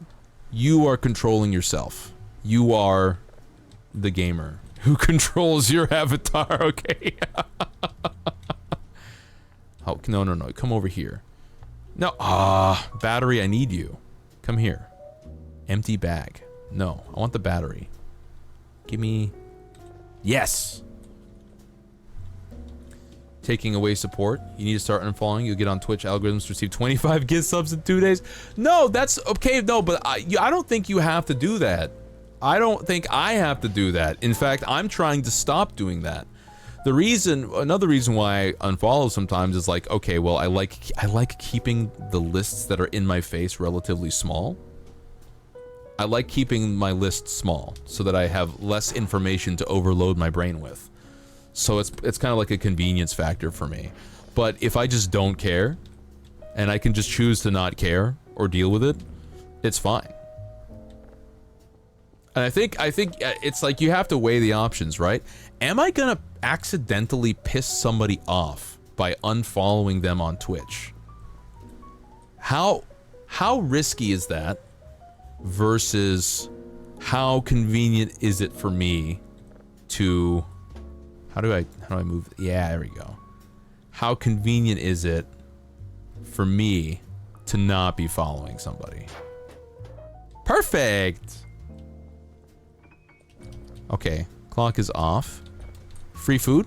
you are controlling yourself. You are the gamer. Who controls your avatar? Okay. Oh, no. Come over here. No. Battery, I need you. Come here. Empty bag. No, I want the battery. Give me... Yes! Taking away support. You need to start unfollowing. You'll get on Twitch algorithms to receive 25 gift subs in 2 days. No, that's okay. No, but I don't think you have to do that. I don't think I have to do that. In fact, I'm trying to stop doing that. Another reason why I unfollow sometimes is like, okay, well, I like keeping the lists that are in my face relatively small. I like keeping my list small so that I have less information to overload my brain with. So it's kind of like a convenience factor for me. But if I just don't care, and I can just choose to not care or deal with it, it's fine. And I think it's like you have to weigh the options, right? Am I gonna accidentally piss somebody off by unfollowing them on Twitch? How risky is that versus how convenient is it for me to... How do I move? Yeah, there we go. How convenient is it for me to not be following somebody? Perfect! Okay, clock is off. Free food?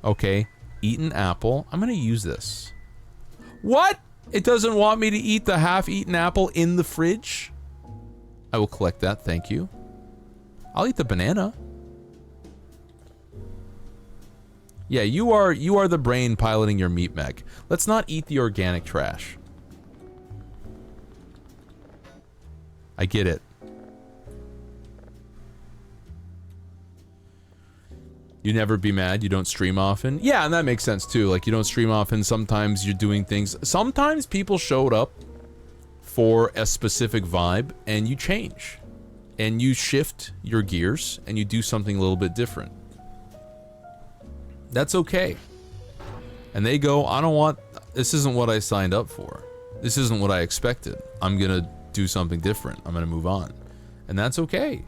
Okay, eat an apple. I'm gonna use this. What? It doesn't want me to eat the half-eaten apple in the fridge? I will collect that, thank you. I'll eat the banana. Yeah, you are the brain piloting your meat mech. Let's not eat the organic trash. I get it. You never be mad, you don't stream often. Yeah, and that makes sense too. Like, you don't stream often, sometimes you're doing things. Sometimes people showed up for a specific vibe and you change. And you shift your gears and you do something a little bit different. That's okay. And they go, this isn't what I signed up for. This isn't what I expected. I'm gonna do something different. I'm gonna move on. And that's okay.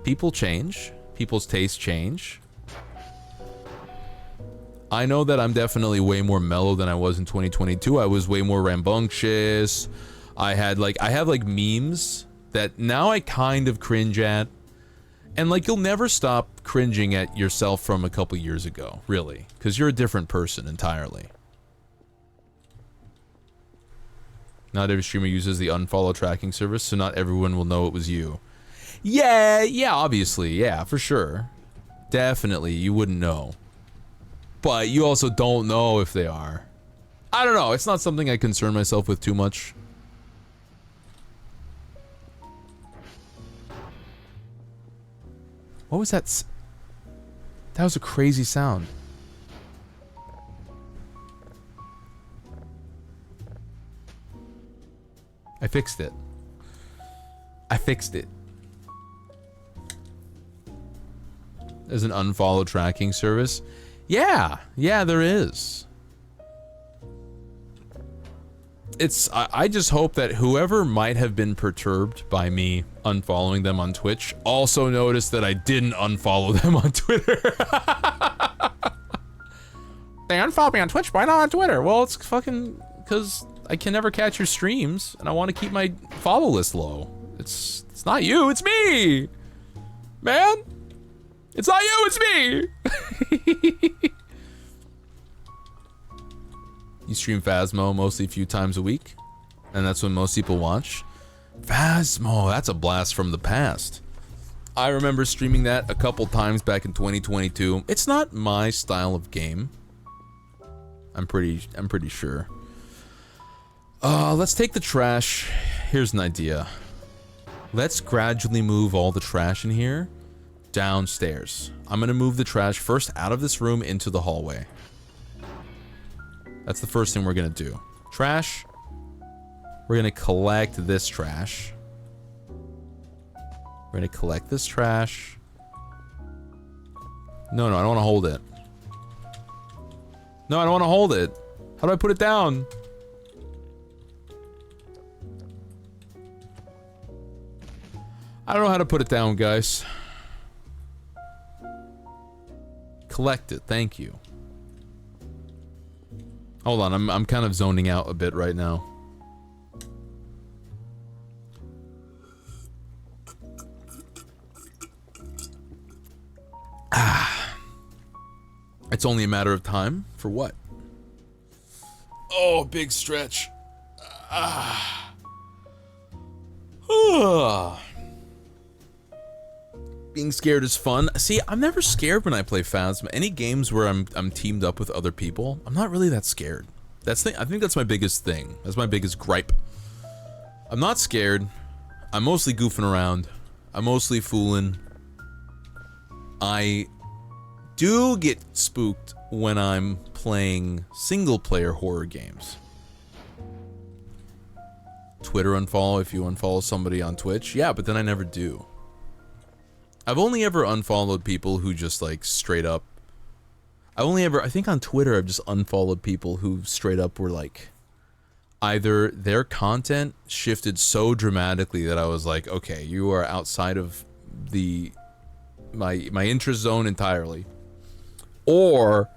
People change. People's tastes change. I know that I'm definitely way more mellow than I was in 2022. I was way more rambunctious. I have like memes that now I kind of cringe at. And like, you'll never stop cringing at yourself from a couple years ago, really, because you're a different person entirely. Not every streamer uses the unfollow tracking service, so not everyone will know it was you. Yeah, obviously, yeah, for sure. Definitely, you wouldn't know. But you also don't know if they are. I don't know, it's not something I concern myself with too much. What was that? That was a crazy sound. I fixed it. There's an unfollow tracking service. Yeah, there is. I just hope that whoever might have been perturbed by me unfollowing them on Twitch also noticed that I didn't unfollow them on Twitter. They unfollowed me on Twitch, why not on Twitter? Well, it's fucking because I can never catch your streams and I want to keep my follow list low. It's not you, it's me! Man! It's not you, it's me! You stream Phasmo mostly a few times a week, and that's when most people watch. Phasmo, that's a blast from the past. I remember streaming that a couple times back in 2022. It's not my style of game. I'm pretty sure. Let's take the trash. Here's an idea. Let's gradually move all the trash in here downstairs. I'm gonna move the trash first out of this room into the hallway. That's the first thing we're gonna do. Trash. We're gonna collect this trash. We're gonna collect this trash. No, I don't wanna hold it. No, I don't wanna hold it. How do I put it down? I don't know how to put it down, guys. Collected, thank you. Hold on, I'm kind of zoning out a bit right now. It's only a matter of time for what? Oh, big stretch. Being scared is fun. See, I'm never scared when I play Phasma. Any games where I'm teamed up with other people, I'm not really that scared. I think that's my biggest thing. That's my biggest gripe. I'm not scared. I'm mostly goofing around. I'm mostly fooling. I do get spooked when I'm playing single-player horror games. Twitter unfollow if you unfollow somebody on Twitch. Yeah, but then I never do. I've only ever unfollowed people who just like straight up. I think on Twitter I've just unfollowed people who straight up were like, either their content shifted so dramatically that I was like, okay, you are outside of my interest zone entirely. Or,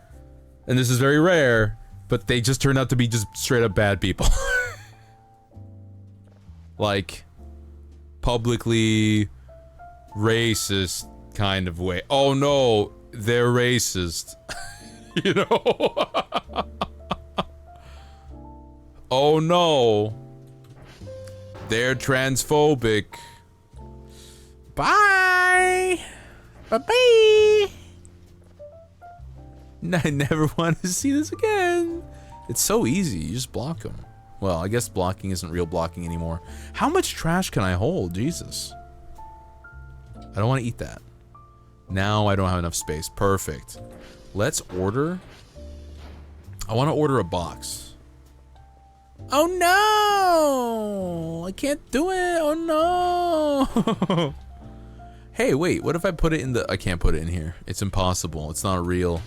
and this is very rare, but they just turned out to be just straight up bad people. Like, publicly racist kind of way. Oh no, they're racist. You know? Oh no, they're transphobic. Bye. Bye-bye. I never want to see this again. It's so easy. You just block them. Well, I guess blocking isn't real blocking anymore. How much trash can I hold? Jesus. I don't want to eat that. Now I don't have enough space. Perfect. Let's order. I want to order a box. Oh no! I can't do it. Oh no! Hey, wait. What if I put it in the... I can't put it in here. It's impossible. It's not real.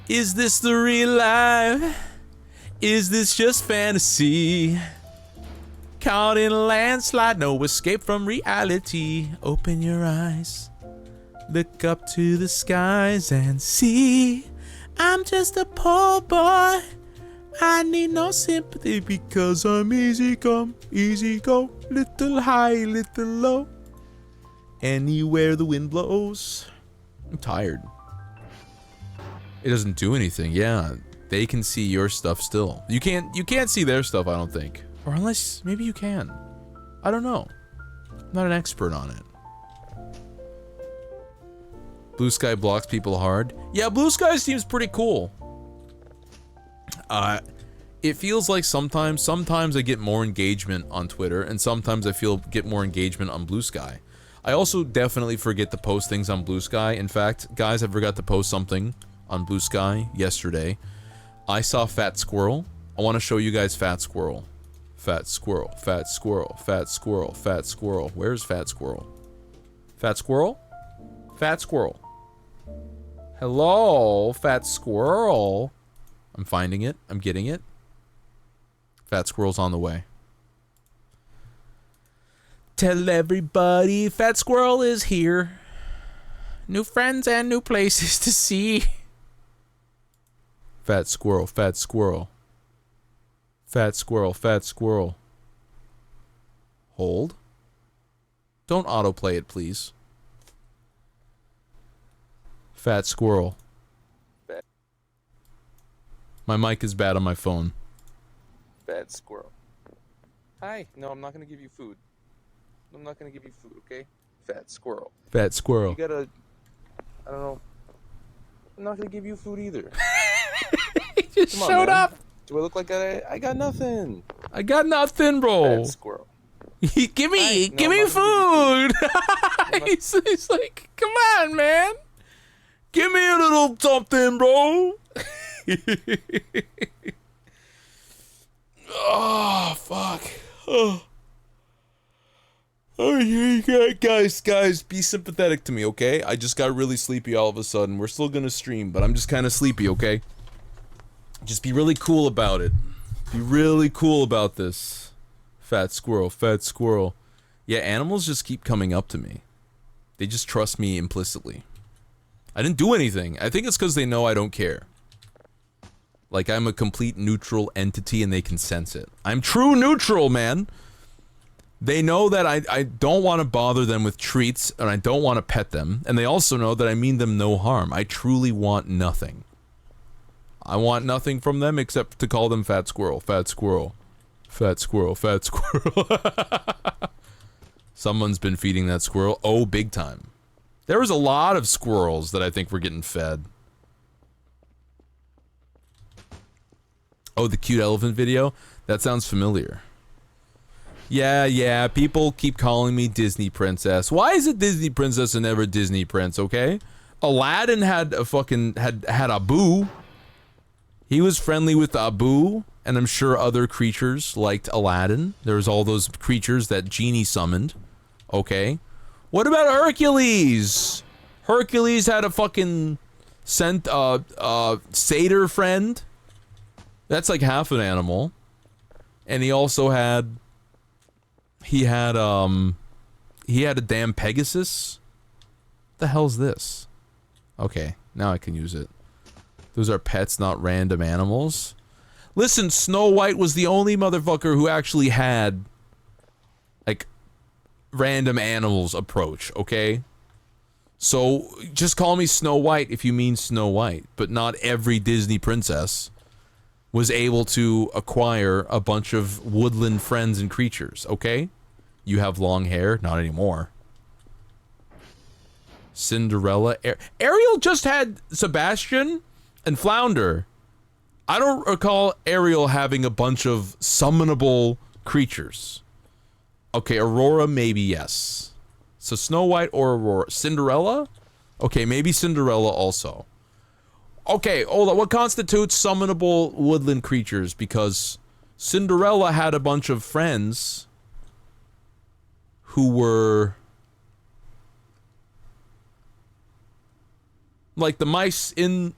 Is this the real life? Is this just fantasy? Caught in a landslide, no escape from reality. Open your eyes, look up to the skies and see. I'm just a poor boy. I need no sympathy because I'm easy come, easy go. Little high, little low. Anywhere the wind blows. I'm tired. It doesn't do anything. Yeah, they can see your stuff still. You can't see their stuff, I don't think. Or unless, maybe you can. I don't know. I'm not an expert on it. Blue Sky blocks people hard. Yeah, Blue Sky seems pretty cool. It feels like sometimes I get more engagement on Twitter, and sometimes I get more engagement on Blue Sky. I also definitely forget to post things on Blue Sky. In fact, guys, I forgot to post something on Blue Sky yesterday. I saw Fat Squirrel. I want to show you guys Fat Squirrel. Fat Squirrel, Fat Squirrel, Fat Squirrel, Fat Squirrel. Where's Fat Squirrel? Fat Squirrel? Fat Squirrel. Hello, Fat Squirrel. I'm finding it. I'm getting it. Fat Squirrel's on the way. Tell everybody Fat Squirrel is here. New friends and new places to see. Fat Squirrel, Fat Squirrel. Fat Squirrel, Fat Squirrel. Hold. Don't autoplay it, please. Fat Squirrel. My mic is bad on my phone. Fat Squirrel. Hi. No, I'm not gonna give you food. I'm not gonna give you food, okay? Fat Squirrel. Fat Squirrel. You gotta... I don't know. I'm not gonna give you food either. He just showed up. Do I look like I got nothing? I got nothing, bro. Fat Squirrel. give me food. He's like, come on, man. Give me a little something, bro. Oh, fuck. Oh. Oh, guys, be sympathetic to me, okay? I just got really sleepy all of a sudden. We're still gonna stream, but I'm just kind of sleepy, okay? Just be really cool about it. Be really cool about this. Fat Squirrel, Fat Squirrel. Yeah, animals just keep coming up to me. They just trust me implicitly. I didn't do anything. I think it's because they know I don't care. Like, I'm a complete neutral entity and they can sense it. I'm true neutral, man. They know that I don't want to bother them with treats and I don't want to pet them. And they also know that I mean them no harm. I truly want nothing. I want nothing from them except to call them fat squirrel, fat squirrel, fat squirrel, fat squirrel. Someone's been feeding that squirrel. Oh, big time. There was a lot of squirrels that I think were getting fed. Oh, the cute elephant video? That sounds familiar. Yeah, people keep calling me Disney Princess. Why is it Disney Princess and never Disney Prince, okay? Aladdin had a fucking, had Abu. He was friendly with Abu, and I'm sure other creatures liked Aladdin. There's all those creatures that Genie summoned, okay? What about Hercules? Hercules had a fucking satyr friend. That's like half an animal. And he also had... He had a damn Pegasus? What the hell's this? Okay, now I can use it. Those are pets, not random animals. Listen, Snow White was the only motherfucker who actually had, like, random animals approach, okay? So, just call me Snow White if you mean Snow White, but not every Disney princess was able to acquire a bunch of woodland friends and creatures, okay? You have long hair? Not anymore. Cinderella. Ariel just had Sebastian and Flounder. I don't recall Ariel having a bunch of summonable creatures. Okay, Aurora, maybe yes. So Snow White or Aurora. Cinderella? Okay, maybe Cinderella also. Okay, hold on. What constitutes summonable woodland creatures? Because Cinderella had a bunch of friends who were like the mice in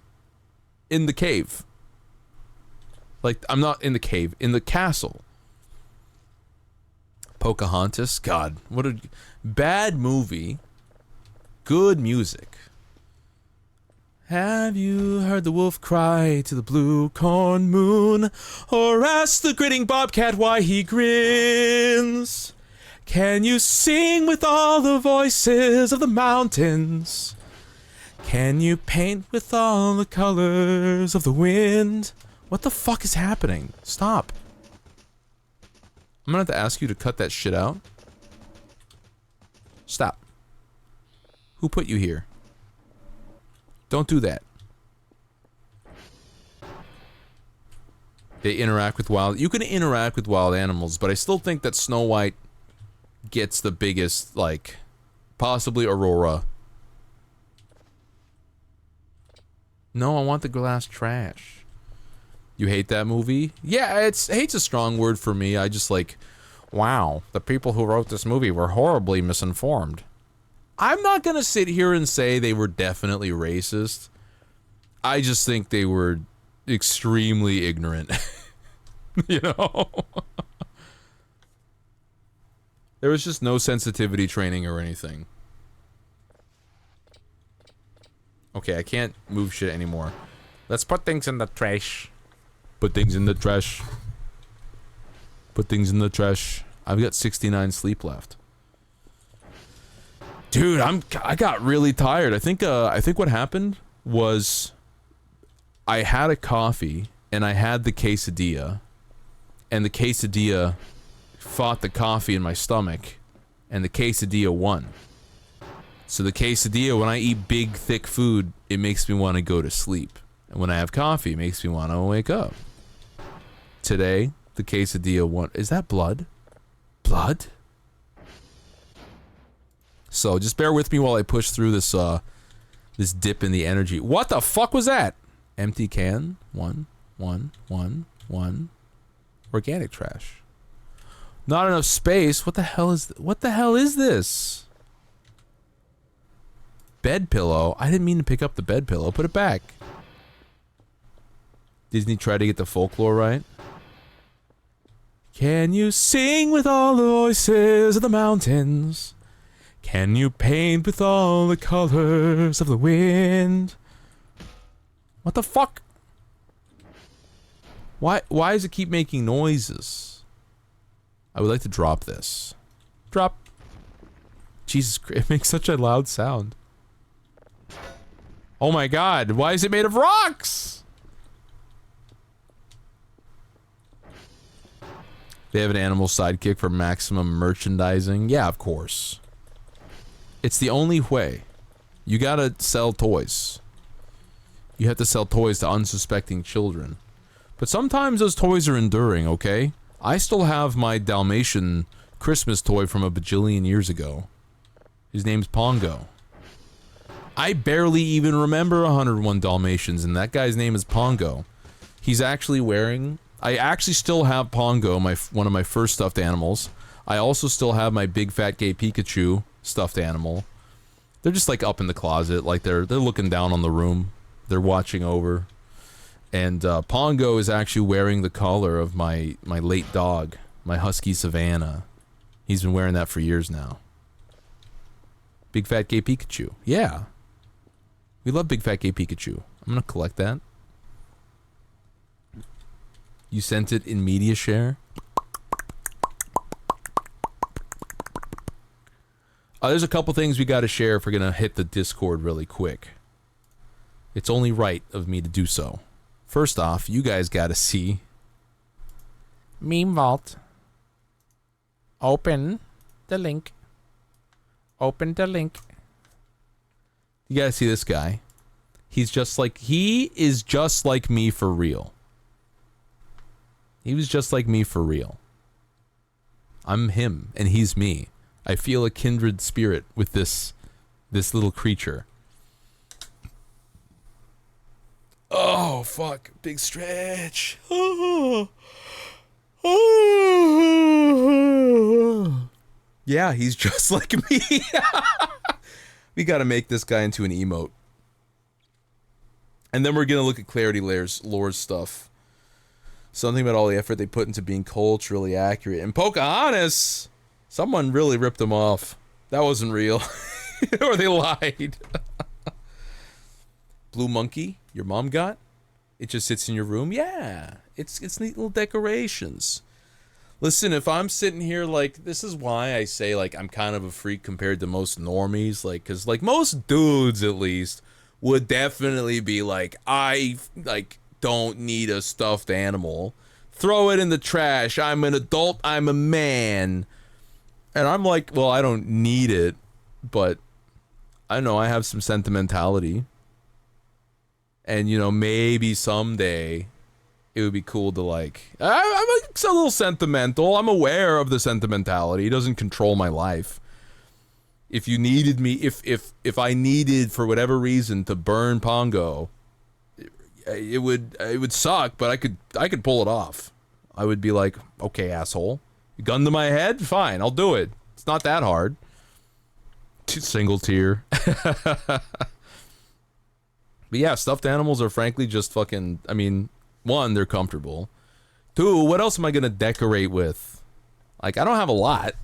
the cave. Like, I'm not in the cave, in the castle. Pocahontas, God, what a bad movie. Good music. Have you heard the wolf cry to the blue corn moon? Or ask the grinning bobcat why he grins? Can you sing with all the voices of the mountains? Can you paint with all the colors of the wind? What the fuck is happening? Stop. I'm gonna have to ask you to cut that shit out. Stop. Who put you here? Don't do that. They interact with wild... You can interact with wild animals, but I still think that Snow White gets the biggest, like, possibly Aurora. No, I want the glass trash. You hate that movie? Yeah, hate's a strong word for me. I just like, wow, the people who wrote this movie were horribly misinformed. I'm not gonna sit here and say they were definitely racist. I just think they were extremely ignorant. You know? There was just no sensitivity training or anything. Okay, I can't move shit anymore. Let's put things in the trash. Put things in the trash. Put things in the trash. I've got 69 sleep left. Dude, I got really tired. I think what happened was I had a coffee and I had the quesadilla, and the quesadilla fought the coffee in my stomach, and the quesadilla won. So the quesadilla, when I eat big, thick food, it makes me want to go to sleep. And when I have coffee, it makes me want to wake up. Today, the quesadilla won. Is that blood? Blood? So just bear with me while I push through this this dip in the energy. What the fuck was that? Empty can. One. Organic trash. Not enough space. What the hell is this? Bed pillow. I didn't mean to pick up the bed pillow. Put it back. Disney tried to get the folklore right. Can you sing with all the voices of the mountains? Can you paint with all the colors of the wind? What the fuck? Why does it keep making noises? I would like to drop this. Drop. Jesus Christ, it makes such a loud sound. Oh my god, why is it made of rocks? They have an animal sidekick for maximum merchandising. Yeah, of course. It's the only way. You gotta sell toys. You have to sell toys to unsuspecting children. But sometimes those toys are enduring, okay? I still have my Dalmatian Christmas toy from a bajillion years ago. His name's Pongo. I barely even remember 101 Dalmatians, and that guy's name is Pongo. He's actually wearing... I actually still have Pongo, one of my first stuffed animals. I also still have my big fat gay Pikachu stuffed animal. They're just like up in the closet, like they're looking down on the room. They're watching over. And Pongo is actually wearing the collar of my late dog, my husky Savannah. He's been wearing that for years now. Big fat gay Pikachu. Yeah. We love big fat gay Pikachu. I'm gonna collect that. You sent it in media share? There's a couple things we gotta share if we're gonna hit the Discord really quick. It's only right of me to do so. First off, you guys gotta see Meme Vault. Open the link. Open the link. You gotta see this guy. He is just like me for real. He was just like me for real. I'm him, and he's me. I feel a kindred spirit with this little creature. Oh, fuck. Big stretch. Yeah, he's just like me. We gotta make this guy into an emote. And then we're gonna look at Clarity Lore's stuff. Something about all the effort they put into being culturally accurate. And Pocahontas, someone really ripped him off. That wasn't real. Or they lied. Blue monkey, your mom got? It just sits in your room? Yeah. It's neat little decorations. Listen, if I'm sitting here, like, this is why I say, like, I'm kind of a freak compared to most normies. Like, because, like, most dudes, at least, would definitely be like, I, like, don't need a stuffed animal. Throw it in the trash. I'm an adult. I'm a man. And I'm like, well, I don't need it, but I know I have some sentimentality. And, you know, maybe someday it would be cool to, like, I'm a little sentimental. I'm aware of the sentimentality. It doesn't control my life. If you needed me, if I needed, for whatever reason, to burn Pongo, it would suck, but I could pull it off. I would be like, okay, asshole. Gun to my head? Fine, I'll do it. It's not that hard. Single tear. But yeah, stuffed animals are frankly just fucking, I mean, one, they're comfortable. Two, what else am I gonna decorate with? Like, I don't have a lot.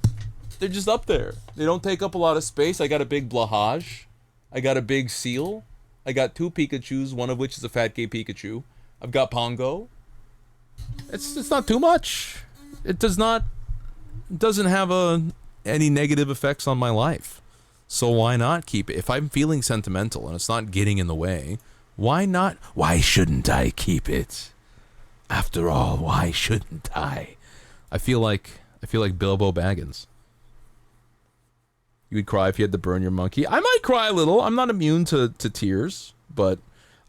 They're just up there. They don't take up a lot of space. I got a big Blahage. I got a big seal. I got 2 Pikachus, one of which is a fat gay Pikachu. I've got Pongo. It's not too much. It doesn't have any negative effects on my life. So why not keep it? If I'm feeling sentimental and it's not getting in the way, why not? Why shouldn't I keep it? After all, why shouldn't I? I feel like Bilbo Baggins. You would cry if you had to burn your monkey. I might cry a little. I'm not immune to tears, but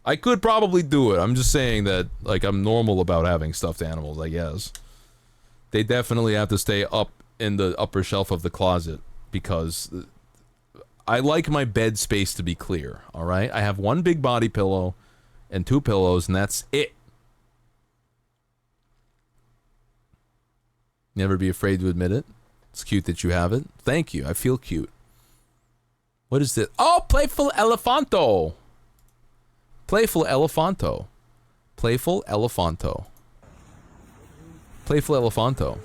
I could probably do it. I'm just saying that, like, I'm normal about having stuffed animals, I guess. They definitely have to stay up in the upper shelf of the closet because I like my bed space to be clear, all right? I have 1 big body pillow and 2 pillows, and that's it. Never be afraid to admit it. It's cute that you have it. Thank you. I feel cute. What is this? Oh, Playful Elephanto. Playful Elephanto. Playful Elephanto. Playful Elephanto.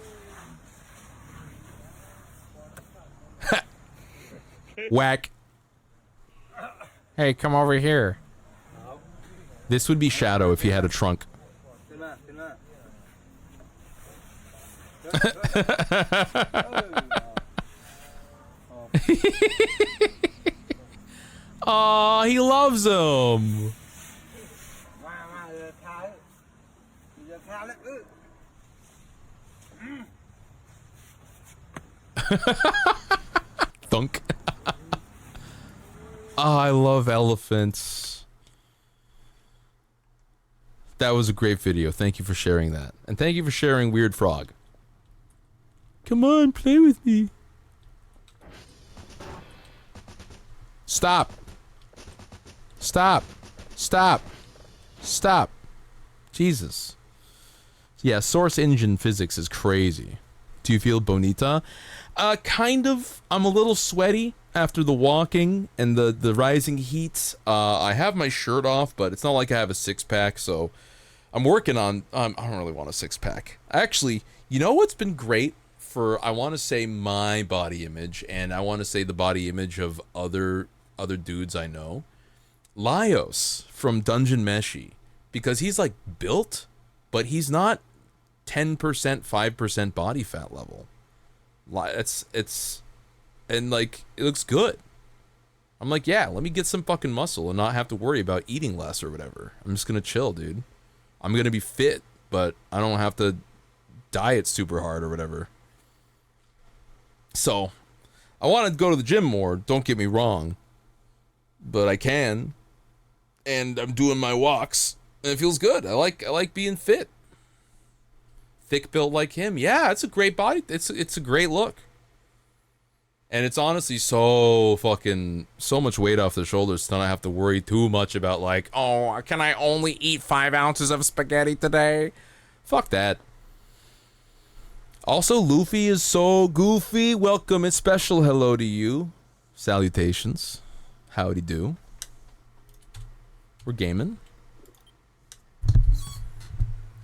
Whack. Hey, come over here. This would be Shadow if he had a trunk. Aw, he loves him. Thunk. Oh, I love elephants. That was a great video. Thank you for sharing that. And thank you for sharing Weird Frog. Come on, play with me. Stop. Stop. Stop. Stop. Jesus. Yeah, Source Engine physics is crazy. Do you feel bonita? Kind of. I'm a little sweaty after the walking and the rising heat. I have my shirt off, but it's not like I have a six-pack, so I'm working on... I don't really want a six-pack. Actually, you know what's been great for, I want to say, my body image, and I want to say the body image of other dudes I know? Laios from Dungeon Meshi. Because he's, like, built, but he's not 10%, 5% body fat level. And like, it looks good. I'm like, yeah, let me get some fucking muscle and not have to worry about eating less or whatever. I'm just gonna chill, dude. I'm gonna be fit, but I don't have to diet super hard or whatever. So, I want to go to the gym more, don't get me wrong. But I can. And I'm doing my walks, and it feels good. I like being fit. Thick built like him. Yeah, it's a great body. It's a great look. And it's honestly so much weight off the shoulders so I don't have to worry too much about like, oh, can I only eat 5 ounces of spaghetti today? Fuck that. Also, Luffy is so goofy. Welcome and special hello to you. Salutations. Howdy do. We're gaming.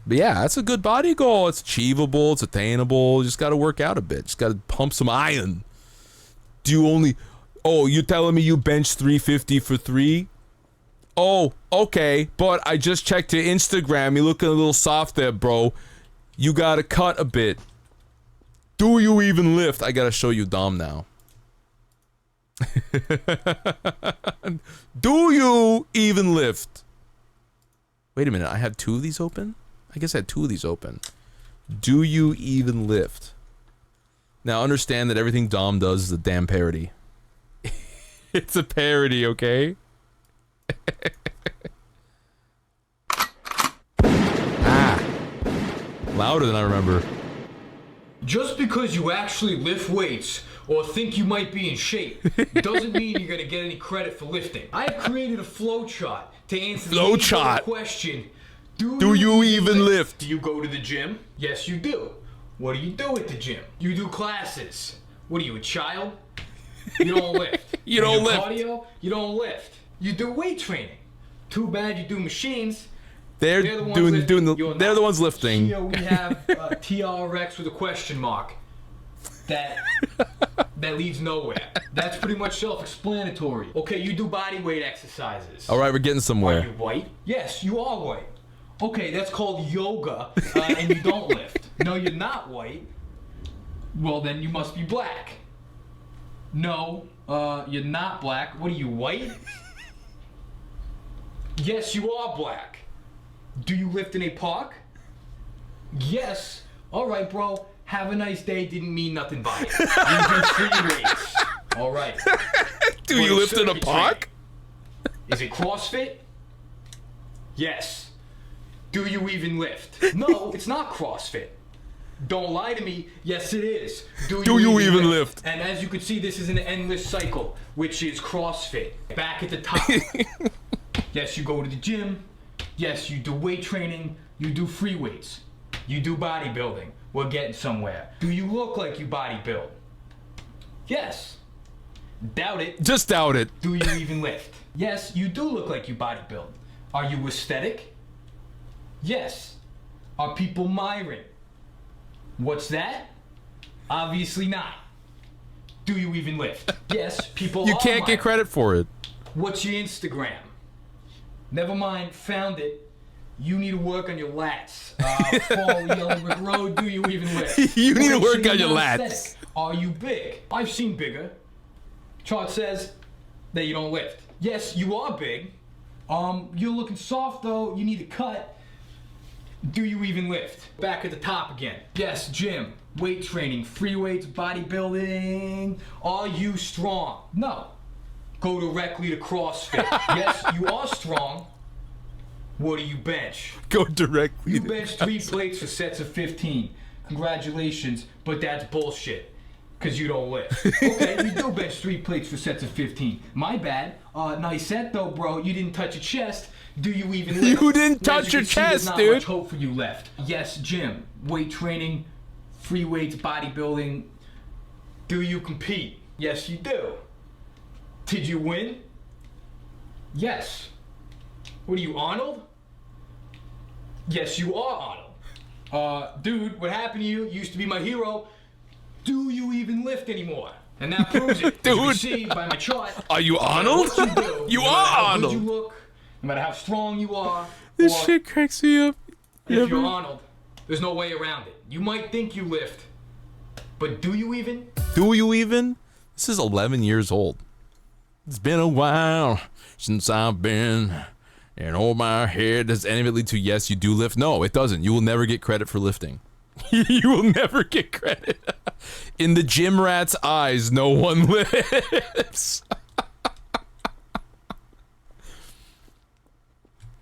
But yeah, that's a good body goal. It's achievable. It's attainable. You just got to work out a bit. Just got to pump some iron. Do you only... Oh, you telling me you bench 350 for 3? Oh, okay. But I just checked your Instagram. You're looking a little soft there, bro. You got to cut a bit. Do you even lift? I got to show you Dom now. Do you even lift? Wait a minute. I have 2 of these open? I guess I had 2 of these open. Do you even lift? Now understand that everything Dom does is a damn parody. It's a parody, okay? Ah. Louder than I remember. Just because you actually lift weights or think you might be in shape doesn't mean you're gonna get any credit for lifting. I've created a flowchart to answer the question. Do you even lift? Do you go to the gym? Yes, you do. What do you do at the gym? You do classes. What are you, a child? You don't lift. You don't lift. Cardio? You don't lift. You do weight training. Too bad you do machines. They're the ones lifting. Here we have TRX with a question mark. That leads nowhere. That's pretty much self-explanatory. Okay, you do body weight exercises. All right, we're getting somewhere. Are you white? Yes, you are white. Okay, that's called yoga, and you don't lift. No, you're not white. Well, then you must be black. No, you're not black. What are you, white? Yes, you are black. Do you lift in a park? Yes. All right, bro. Have a nice day. Didn't mean nothing by it. You do free weights. All right. Do you lift in a park? Is it CrossFit? Yes. Do you even lift? No, it's not CrossFit. Don't lie to me. Yes, it is. Do you even lift? And as you can see, this is an endless cycle, which is CrossFit. Back at the top. Yes, you go to the gym. Yes, you do weight training. You do free weights. You do bodybuilding. We're getting somewhere. Do you look like you bodybuild? Yes. Doubt it. Just doubt it. Do you even lift? Yes, you do look like you bodybuild. Are you aesthetic? Yes. Are people admiring? What's that? Obviously not. Do you even lift? Yes, people You are can't get my- credit for it. What's your Instagram? Never mind, found it. You need to work on your lats. Follow Yellow Brick Road, do you even lift? You need to What's work on your lats. aesthetic? Are you big? I've seen bigger. Chart says that you don't lift. Yes, you are big. You're looking soft though, you need to cut. Do you even lift? Back at the top again. Yes, gym, weight training, free weights, bodybuilding. Are you strong? No. Go directly to CrossFit. Yes, you are strong. What do you bench? Go directly. You bench 3 plates for sets of 15. Congratulations, but that's bullshit. Cause you don't lift. Okay, you do bench 3 plates for sets of 15. My bad. Nice set though, bro. You didn't touch your chest. Do you even lift? You didn't As touch you your can see, chest, there's not dude. much hope for you left. Yes, gym, weight training, free weights, bodybuilding. Do you compete? Yes, you do. Did you win? Yes. What are you, Arnold? Yes, you are Arnold. Dude, what happened to you? You used to be my hero. Do you even lift anymore? And that proves it. As you can Dude. see by my chart. Are you no matter Arnold? what you do, You no matter are how good Arnold. you look, no matter how strong you are, This or shit cracks me up. if you're Arnold, there's no way around it. You might think you lift, but do you even? Do you even? This is 11 years old. It's been a while since I've been in over my head. Does any of it lead to yes, you do lift? No, it doesn't. You will never get credit for lifting. You will never get credit. In the gym rat's eyes, no one lifts.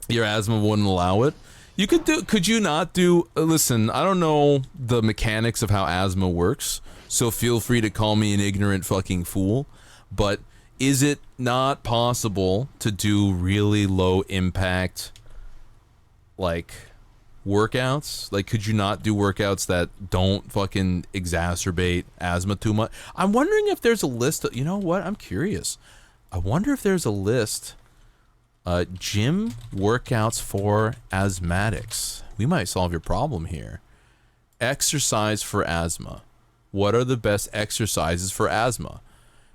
Your asthma wouldn't allow it. You could you not do, listen, I don't know the mechanics of how asthma works, so feel free to call me an ignorant fucking fool, but is it not possible to do really low impact, like, workouts? Like, could you not do workouts that don't fucking exacerbate asthma too much? I'm wondering if there's a list of, you know what, I'm curious. I wonder if there's a list, gym workouts for asthmatics. We might solve your problem here. Exercise for asthma. What are the best exercises for asthma?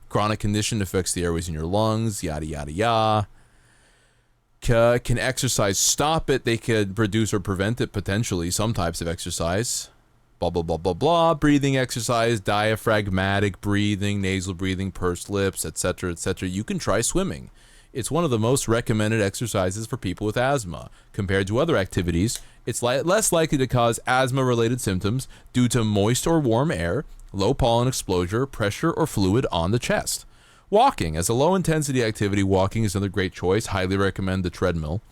Chronic condition affects the airways in your lungs, yada, yada, yada. Can exercise stop it? They could reduce or prevent it, potentially, some types of exercise. Blah, blah, blah, blah, blah. Breathing exercise, diaphragmatic breathing, nasal breathing, pursed lips, etc., etc. You can try swimming. It's one of the most recommended exercises for people with asthma. Compared to other activities, it's less likely to cause asthma-related symptoms due to moist or warm air, low pollen exposure, pressure, or fluid on the chest. Walking. As a low-intensity activity, walking is another great choice. Highly recommend the treadmill.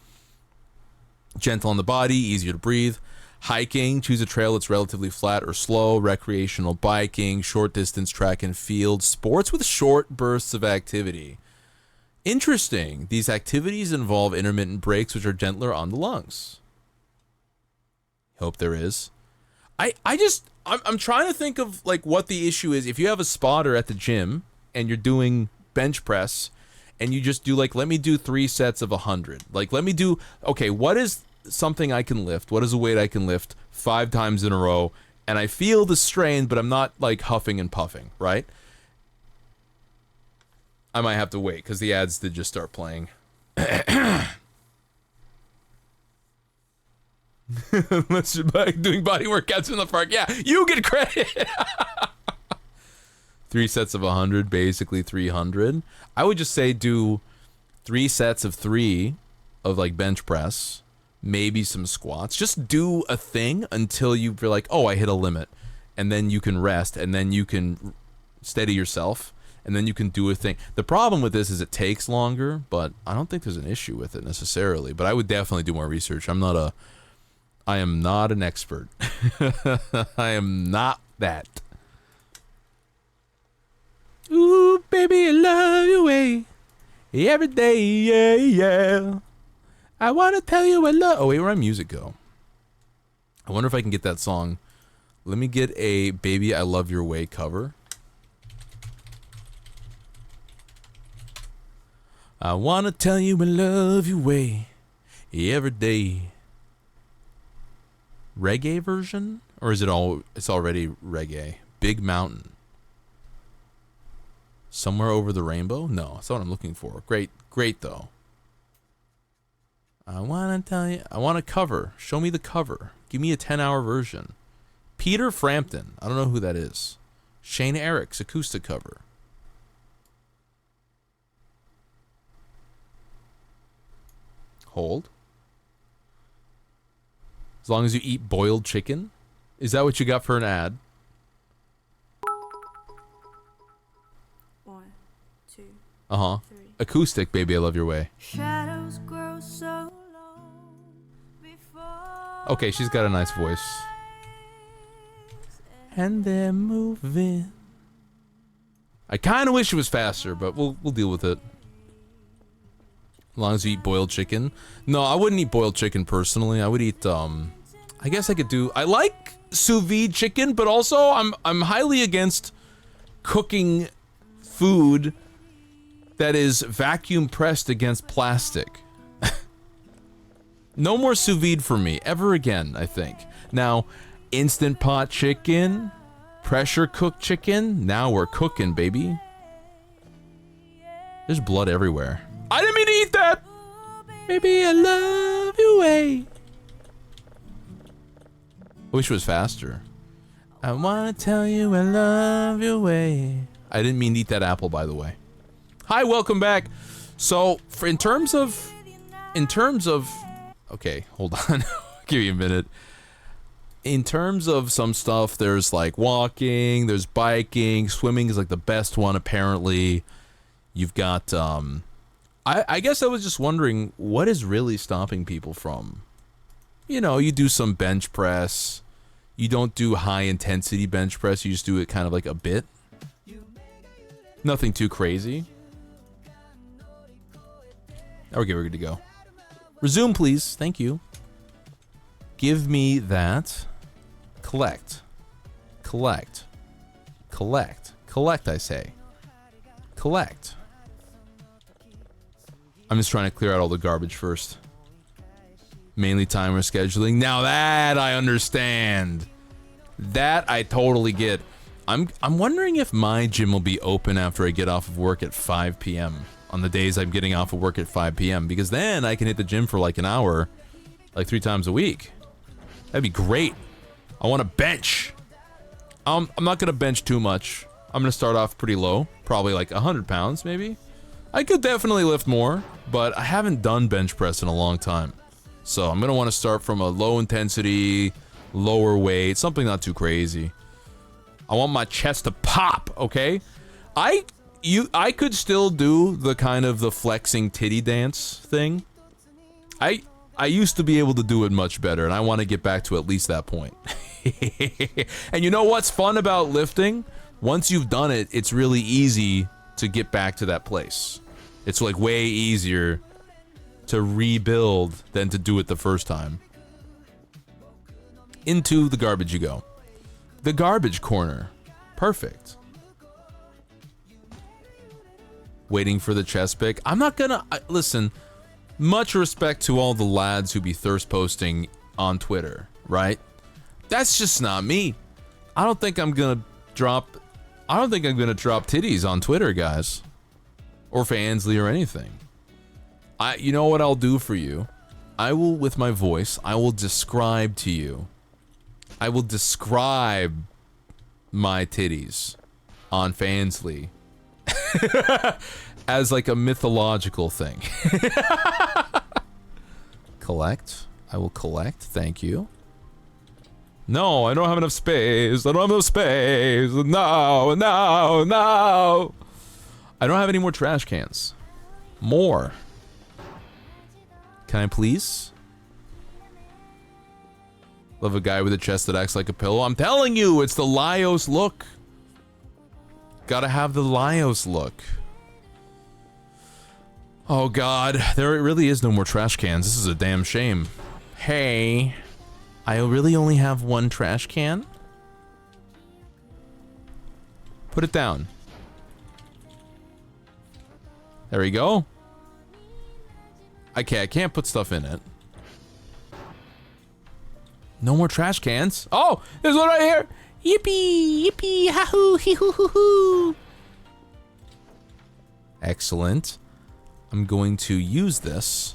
Gentle on the body, easier to breathe. Hiking. Choose a trail that's relatively flat or slow. Recreational biking. Short-distance track and field. Sports with short bursts of activity. Interesting. These activities involve intermittent breaks, which are gentler on the lungs. Hope there is. I'm trying to think of like what the issue is. If you have a spotter at the gym and you're doing bench press and you just do like, let me do 3 sets of 100. Like, let me do, okay, what is something I can lift? What is a weight I can lift 5 times in a row? And I feel the strain, but I'm not like huffing and puffing, right? I might have to wait because the ads did just start playing. Unless you're doing body workouts in the park. Yeah, you get credit. 3 sets of 100, basically 300. I would just say do 3 sets of 3 of like bench press, maybe some squats. Just do a thing until you feel like, oh, I hit a limit. And then you can rest, and then you can steady yourself. And then you can do a thing. The problem with this is it takes longer, but I don't think there's an issue with it necessarily. But I would definitely do more research. I am not an expert. I am not that. Ooh, baby, I love you way. Every day, yeah, yeah. I want to tell you I love... Oh, wait, where'd my music go? I wonder if I can get that song. Let me get a Baby I Love Your Way cover. I want to tell you I love you way every day. Reggae version? Or is it all, it's already reggae? Big Mountain. Somewhere Over the Rainbow? No, that's not what I'm looking for. Great though. I want to tell you, I want a cover. Show me the cover. Give me a 10-hour version. Peter Frampton. I don't know who that is. Shane Eric's acoustic cover. Hold. As long as you eat boiled chicken? Is that what you got for an ad? 1, 2, Uh-huh. 3. Acoustic, Baby, I Love Your Way. Shadows grow so long before Okay, she's got a nice voice. And they're moving. I kind of wish it was faster, but we'll deal with it. As long as you eat boiled chicken. No, I wouldn't eat boiled chicken personally. I would eat, I guess I could do... I like sous vide chicken, but also I'm highly against cooking food that is vacuum pressed against plastic. No more sous vide for me, ever again, I think. Now, Instant Pot chicken, pressure cooked chicken, now we're cooking, baby. There's blood everywhere. I didn't mean to eat that! Baby, I love you, way. I wish it was faster. I wanna tell you I love you, way. I didn't mean to eat that apple, by the way. Hi, welcome back. So, in terms of, okay, hold on. Give me a minute. In terms of some stuff, there's like walking, there's biking, swimming is like the best one apparently. You've got, I guess I was just wondering what is really stopping people from, you know, you do some bench press, you don't do high intensity bench press, you just do it kind of like a bit. Nothing too crazy. Okay, we're good to go. Resume, please. Thank you. Give me that. Collect. Collect. Collect. Collect, I say. Collect. I'm just trying to clear out all the garbage first. Mainly timer scheduling. Now that I understand. That I totally get. I'm wondering if my gym will be open after I get off of work at 5 p.m. on the days I'm getting off of work at 5 p.m. because then I can hit the gym for like an hour, like 3 times a week. That'd be great. I want to bench. I'm not gonna bench too much. I'm gonna start off pretty low, probably like 100 pounds maybe. I could definitely lift more, but I haven't done bench press in a long time. So I'm gonna want to start from a low intensity, lower weight, something not too crazy. I want my chest to pop, okay? I could still do the kind of the flexing titty dance thing. I used to be able to do it much better, and I want to get back to at least that point. And you know what's fun about lifting? Once you've done it, it's really easy to get back to that place. It's like way easier to rebuild than to do it the first time. Into the garbage you go. The garbage corner. Perfect. Waiting for the chest pick. I'm not gonna... listen, much respect to all the lads who be thirst posting on Twitter, right? That's just not me. I don't think I'm gonna drop titties on Twitter, guys. Or Fansly or anything. You know what I'll do for you? I will, with my voice, I will describe to you. I will describe my titties on Fansly as like a mythological thing. Collect. I will collect. Thank you. No, I don't have enough space. I don't have enough space. No, no, no. I don't have any more trash cans. More. Can I please? Love a guy with a chest that acts like a pillow. I'm telling you, it's the Laios look. Gotta have the Laios look. Oh god, there really is no more trash cans. This is a damn shame. Hey, I really only have one trash can? Put it down. There we go. Okay, I can't put stuff in it. No more trash cans. Oh, there's one right here. Yippee, yippee, ha hoo, hee hoo hoo hoo. Excellent. I'm going to use this.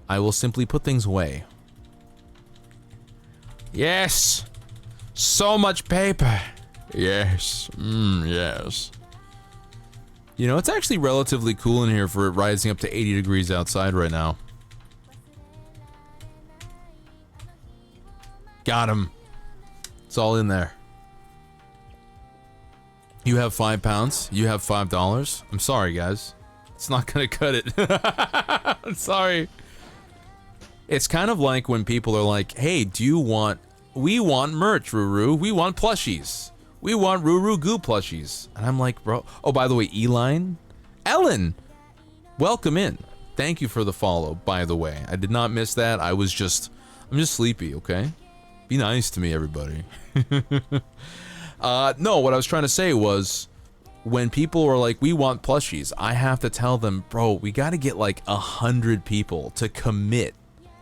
I will simply put things away. Yes! So much paper! Yes. Yes. You know, it's actually relatively cool in here for it rising up to 80 degrees outside right now. Got him. It's all in there. You have £5. You have $5. I'm sorry, guys. It's not gonna cut it. I'm sorry. It's kind of like when people are like, hey, we want merch, Ruru. We want plushies. We want Ruru Goo plushies. And I'm like, bro. Oh, by the way, Ellen, welcome in. Thank you for the follow, by the way. I did not miss that. I'm just sleepy, okay? Be nice to me, everybody. No, what I was trying to say was, when people are like, we want plushies, I have to tell them, bro, we got to get like 100 people to commit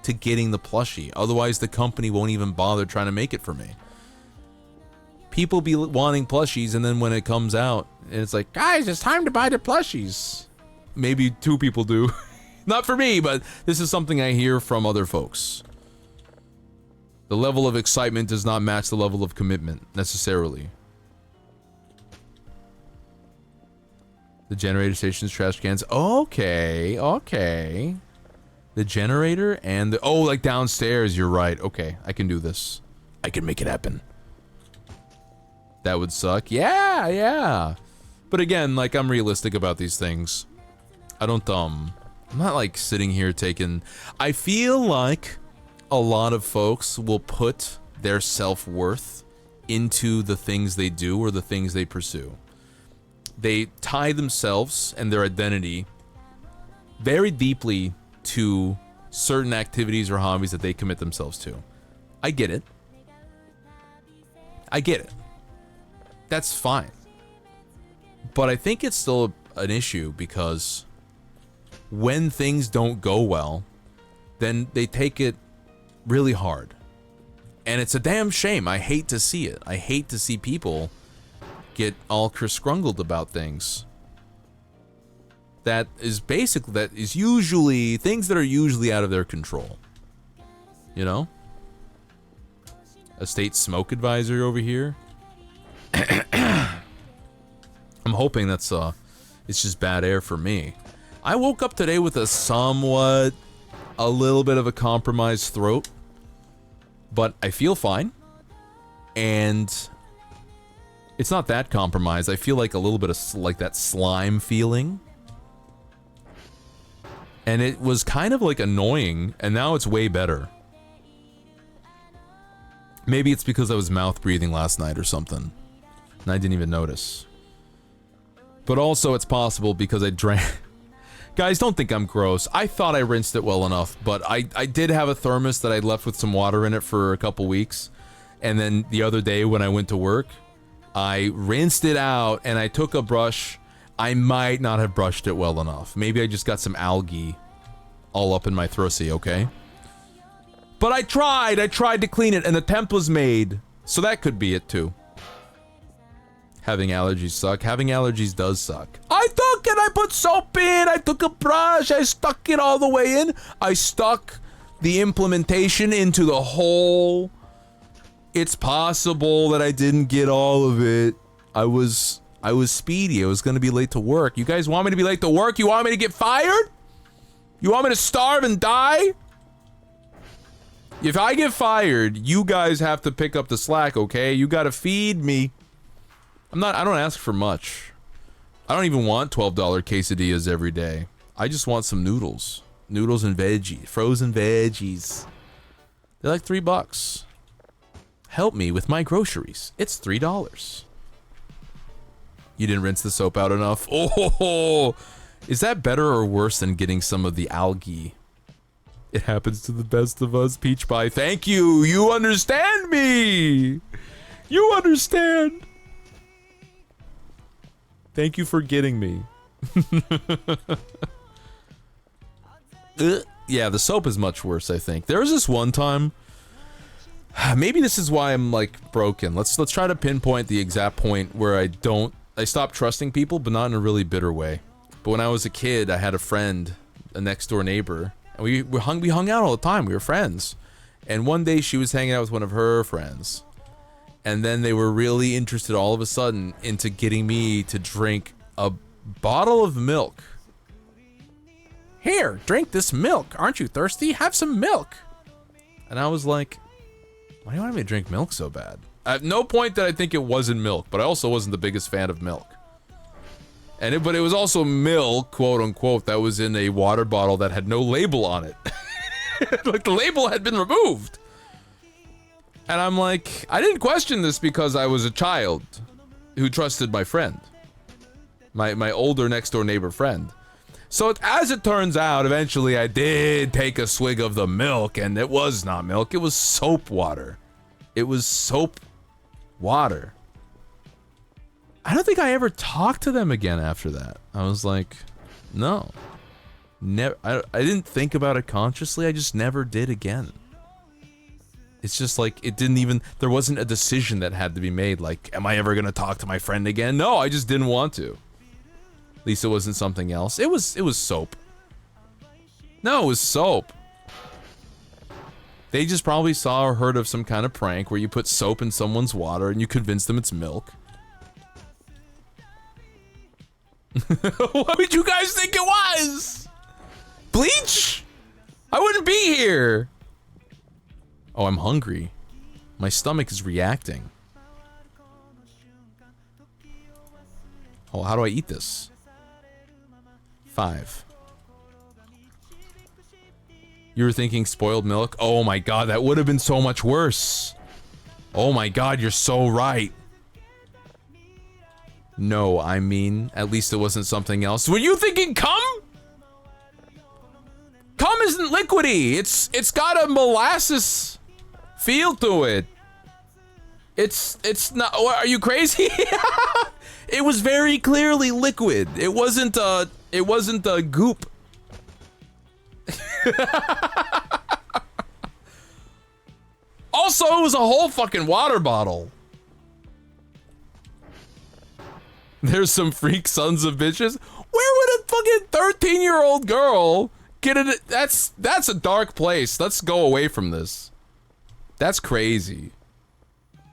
to getting the plushie. Otherwise, the company won't even bother trying to make it for me. People be wanting plushies, and then when it comes out, it's like, guys, it's time to buy the plushies. Maybe 2 people do. Not for me, but this is something I hear from other folks. The level of excitement does not match the level of commitment, necessarily. The generator station's trash cans. Okay, okay. The generator and the... Oh, like downstairs, you're right. Okay, I can do this. I can make it happen. That would suck. Yeah, yeah. But again, like, I'm realistic about these things. I don't, I'm not, like, sitting here taking... I feel like a lot of folks will put their self-worth into the things they do or the things they pursue. They tie themselves and their identity very deeply to certain activities or hobbies that they commit themselves to. I get it. I get it. That's fine. But I think it's still an issue because when things don't go well, then they take it really hard. And it's a damn shame. I hate to see it. I hate to see people get all cruskrungled about things. That is usually things that are usually out of their control. You know? A state smoke advisor over here. I'm hoping that's it's just bad air for me. I woke up today with a little bit of a compromised throat, but I feel fine. And it's not that compromised. I feel like a little bit of like that slime feeling. And it was kind of like annoying, and now it's way better. Maybe it's because I was mouth breathing last night or something, and I didn't even notice. But also it's possible because I drank... Guys, don't think I'm gross. I thought I rinsed it well enough, but I did have a thermos that I left with some water in it for a couple weeks. And then the other day when I went to work, I rinsed it out and I took a brush. I might not have brushed it well enough. Maybe I just got some algae all up in my throaty, okay? But I tried to clean it and the attempt was made. So that could be it too. Having allergies suck. Having allergies does suck. I took it, I put soap in, I took a brush, I stuck it all the way in. I stuck the implementation into the hole. It's possible that I didn't get all of it. I was speedy. I was gonna be late to work. You guys want me to be late to work? You want me to get fired? You want me to starve and die? If I get fired, you guys have to pick up the slack, okay? You gotta feed me. I don't ask for much. I don't even want $12 quesadillas every day. I just want some noodles. Noodles and veggies. Frozen veggies. They're like $3. Help me with my groceries. It's $3. You didn't rinse the soap out enough? Oh, is that better or worse than getting some of the algae? It happens to the best of us, Peach Pie. Thank you. You understand me. You understand. Thank you for getting me. Yeah, the soap is much worse, I think. There was this one time. Maybe this is why I'm like broken. Let's try to pinpoint the exact point where I stopped trusting people, but not in a really bitter way. But when I was a kid, I had a friend, a next door neighbor, and we hung out all the time. We were friends. And one day she was hanging out with one of her friends. And then they were really interested all of a sudden into getting me to drink a bottle of milk. Here, drink this milk. Aren't you thirsty? Have some milk. And I was like, why do you want me to drink milk so bad? At no point did I think it wasn't milk, but I also wasn't the biggest fan of milk. But it was also milk, quote unquote, that was in a water bottle that had no label on it. Like the label had been removed. And I'm like, I didn't question this because I was a child who trusted my friend. My older next door neighbor friend. So as it turns out, eventually I did take a swig of the milk, and it was not milk, it was soap water. It was soap water. I don't think I ever talked to them again after that. I was like, no. Never. I didn't think about it consciously, I just never did again. It's just like, it didn't even, there wasn't a decision that had to be made, like, am I ever gonna talk to my friend again? No, I just didn't want to. At least it wasn't something else. It was soap. No, it was soap. They just probably saw or heard of some kind of prank where you put soap in someone's water and you convince them it's milk. What would you guys think it was? Bleach? I wouldn't be here. Oh, I'm hungry. My stomach is reacting. Oh, how do I eat this? 5. You were thinking spoiled milk? Oh my god, that would have been so much worse. Oh my god, you're so right. No, I mean, at least it wasn't something else. Were you thinking cum? Cum isn't liquidy. It's got a molasses feel to it. It's not. What, are you crazy? It was very clearly liquid. It wasn't a goop. Also, it was a whole fucking water bottle. There's some freak sons of bitches. Where would a fucking 13-year-old girl get it? That's a dark place. Let's go away from this. That's crazy.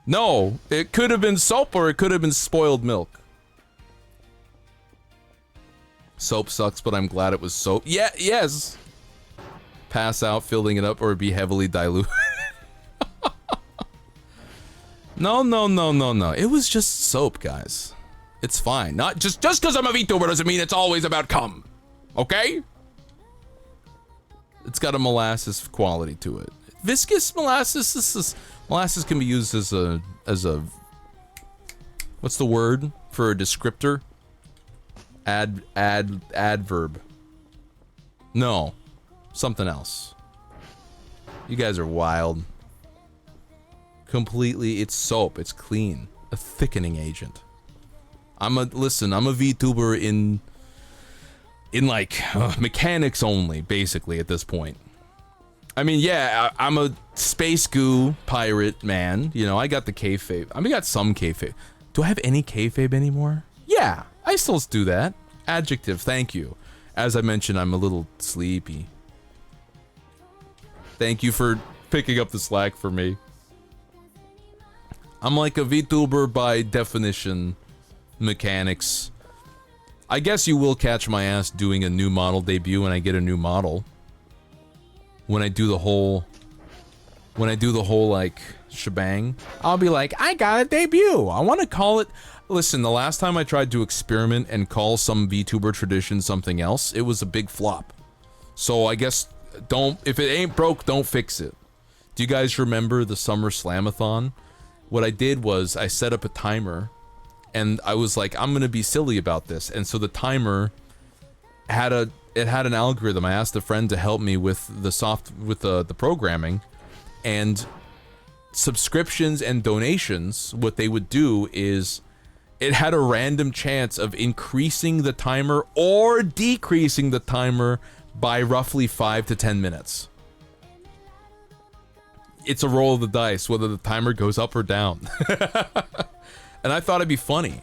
No, it could have been soap or it could have been spoiled milk. Soap sucks, but I'm glad it was soap. Yeah, yes. Pass out filling it up or be heavily diluted. No. It was just soap, guys. It's fine. Not just because I'm a VTuber doesn't mean it's always about cum. Okay? It's got a molasses quality to it. Viscous molasses. Molasses can be used as a what's the word for a descriptor? Adverb. No. Something else. You guys are wild. Completely, it's soap. It's clean. A thickening agent. I'm a VTuber in like mechanics only, basically at this point. I mean, yeah, I'm a space goo pirate man. You know, I got the kayfabe. I mean, I got some kayfabe. Do I have any kayfabe anymore? Yeah, I still do that. Adjective, thank you. As I mentioned, I'm a little sleepy. Thank you for picking up the slack for me. I'm like a VTuber by definition, mechanics. I guess you will catch my ass doing a new model debut when I get a new model. When I do the whole like shebang, I'll be like, I got a debut. I want to call it. Listen, the last time I tried to experiment and call some VTuber tradition something else, it was a big flop. So I guess if it ain't broke, don't fix it. Do you guys remember the Summer Slamathon? What I did was I set up a timer and I was like, I'm gonna be silly about this. And so the timer had an algorithm. I asked a friend to help me with the programming, and subscriptions and donations, what they would do is it had a random chance of increasing the timer or decreasing the timer by roughly 5 to 10 minutes. It's a roll of the dice whether the timer goes up or down. And I thought it'd be funny.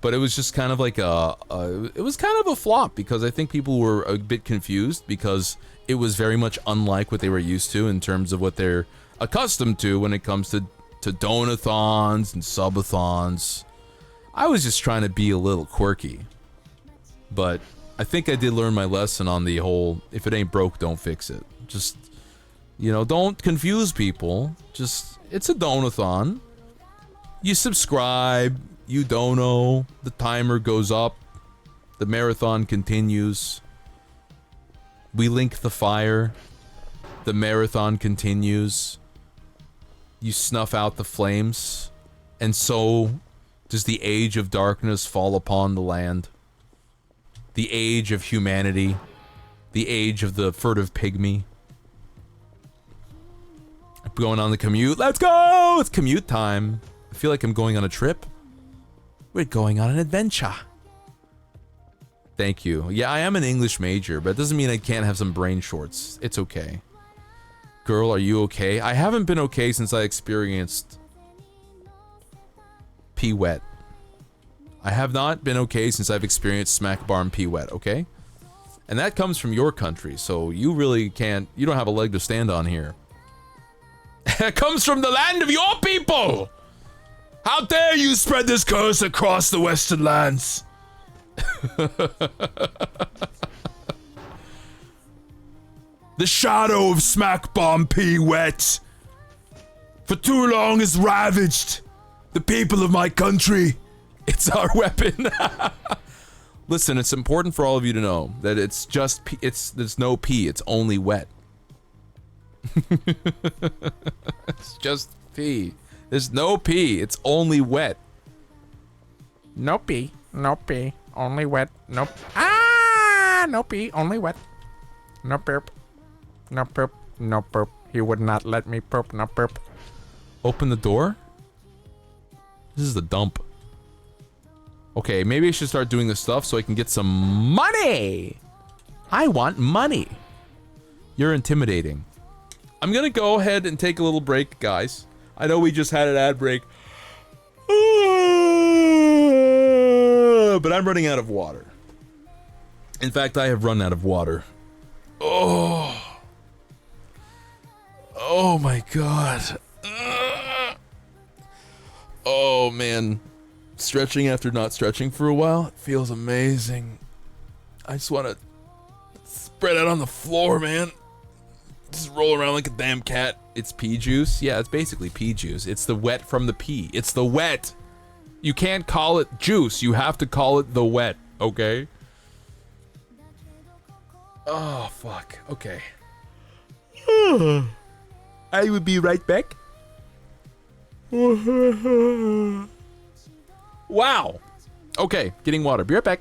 But it was just kind of like it was kind of a flop because I think people were a bit confused because it was very much unlike what they were used to in terms of what they're accustomed to when it comes to donathons and subathons. I was just trying to be a little quirky. But I think I did learn my lesson on the whole, if it ain't broke, don't fix it. Just, you know, don't confuse people. Just, it's a donathon. You subscribe, you dono, the timer goes up, the marathon continues. We link the fire, the marathon continues. You snuff out the flames, and so does the age of darkness fall upon the land. The age of humanity, the age of the furtive pygmy. I'm going on the commute. Let's go! It's commute time. I feel like I'm going on a trip. We're going on an adventure. Thank you. Yeah, I am an English major, but it doesn't mean I can't have some brain shorts. It's okay. Girl, are you okay? I haven't been okay since I experienced pee wet. I have not been okay since I've experienced smack barn pee wet, okay? And that comes from your country, so you really can't, you don't have a leg to stand on here. It comes from the land of your people! How dare you spread this curse across the Western lands? The shadow of smack bomb pee wet for too long has ravaged the people of my country. It's our weapon. Listen, it's important for all of you to know that it's just pee, there's no pee, it's only wet. It's just pee. There's no pee, it's only wet. No pee, no pee, only wet. Nope. Ah, no pee, only wet. No poop, no poop, no poop. He would not let me poop, no poop. Open the door? This is the dump. Okay, maybe I should start doing this stuff so I can get some money. I want money. You're intimidating. I'm gonna go ahead and take a little break, guys. I know we just had an ad break. But I'm running out of water. In fact, I have run out of water. Oh. Oh my god. Oh man. Stretching after not stretching for a while, it feels amazing. I just want to spread out on the floor, man. Just roll around like a damn cat. It's pea juice? Yeah, it's basically pea juice. It's the wet from the pea. It's the wet. You can't call it juice. You have to call it the wet, okay? Oh, fuck. Okay. I will be right back. Wow. Okay, getting water. Be right back.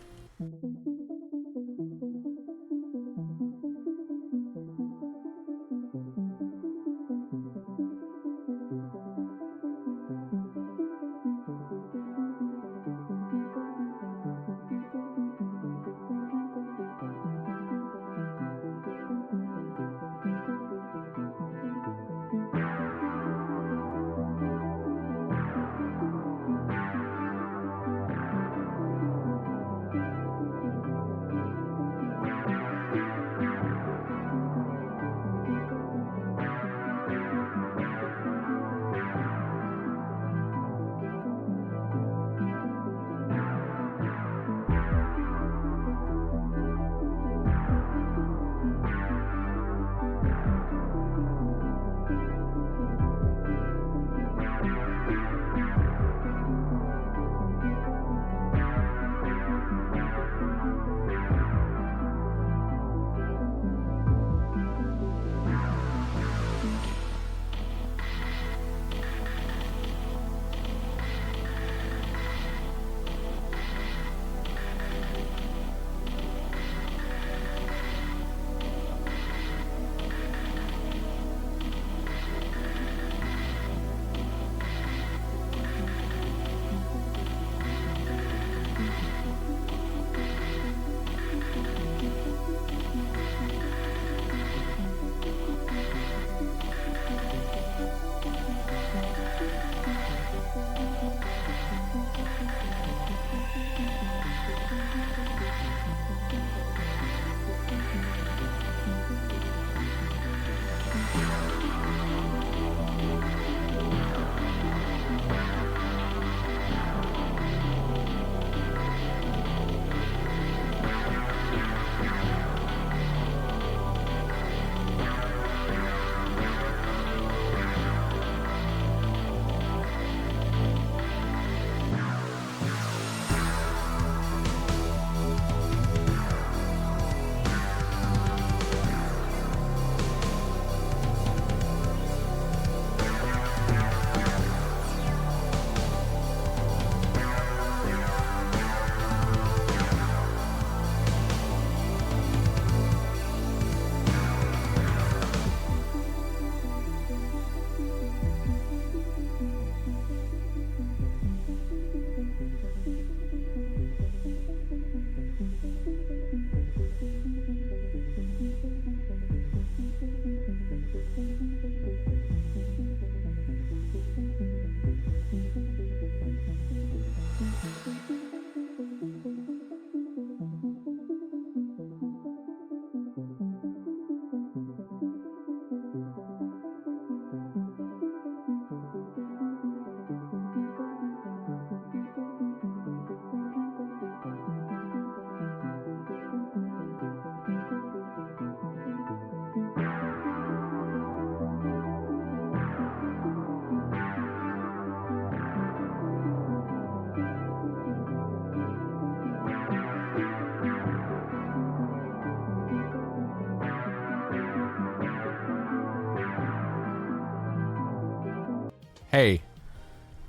Hey,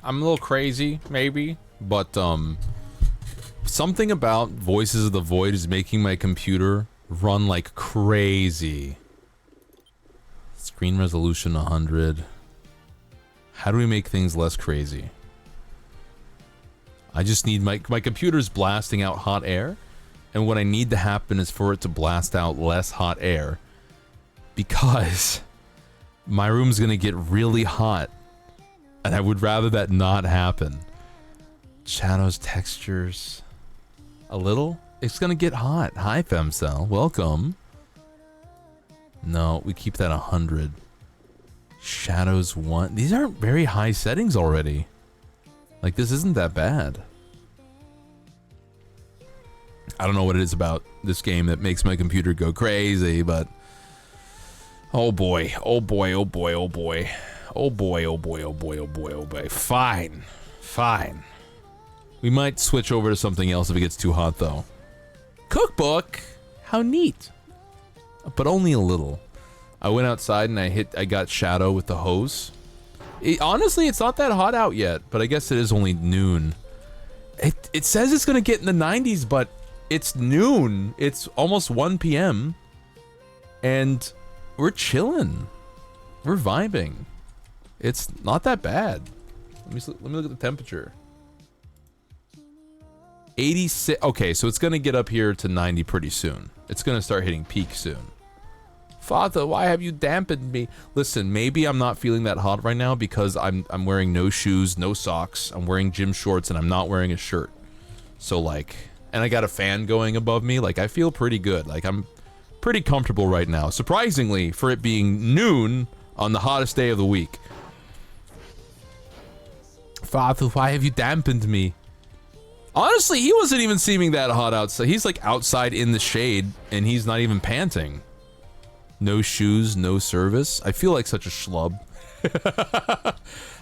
I'm a little crazy, maybe, but something about Voices of the Void is making my computer run like crazy. Screen resolution 100. How do we make things less crazy? I just need my computer's blasting out hot air, and what I need to happen is for it to blast out less hot air, because my room's gonna get really hot, and I would rather that not happen. Shadows, textures, a little. It's gonna get hot. Hi, Femcell, welcome. No, we keep that 100. Shadows 1. These aren't very high settings already. Like, this isn't that bad. I don't know what it is about this game that makes my computer go crazy, but... Oh boy, oh boy, oh boy, oh boy. Oh boy, oh boy, oh boy, oh boy, oh boy. Fine. Fine. We might switch over to something else if it gets too hot, though. Cookbook? How neat. But only a little. I went outside and I got Shadow with the hose. Honestly, it's not that hot out yet, but I guess it is only noon. It says it's gonna get in the 90s, but it's noon. It's almost 1 p.m. And we're chilling. We're vibing. It's not that bad. Let me look at the temperature. 86. Okay, so it's gonna get up here to 90 pretty soon. It's gonna start hitting peak soon. Father, why have you dampened me? Listen, maybe I'm not feeling that hot right now because I'm wearing no shoes, no socks. I'm wearing gym shorts and I'm not wearing a shirt. So like, and I got a fan going above me. Like, I feel pretty good. Like, I'm pretty comfortable right now. Surprisingly, for it being noon on the hottest day of the week. Father, why have you dampened me? Honestly, he wasn't even seeming that hot outside. He's like outside in the shade and he's not even panting. No shoes, no service. I feel like such a schlub.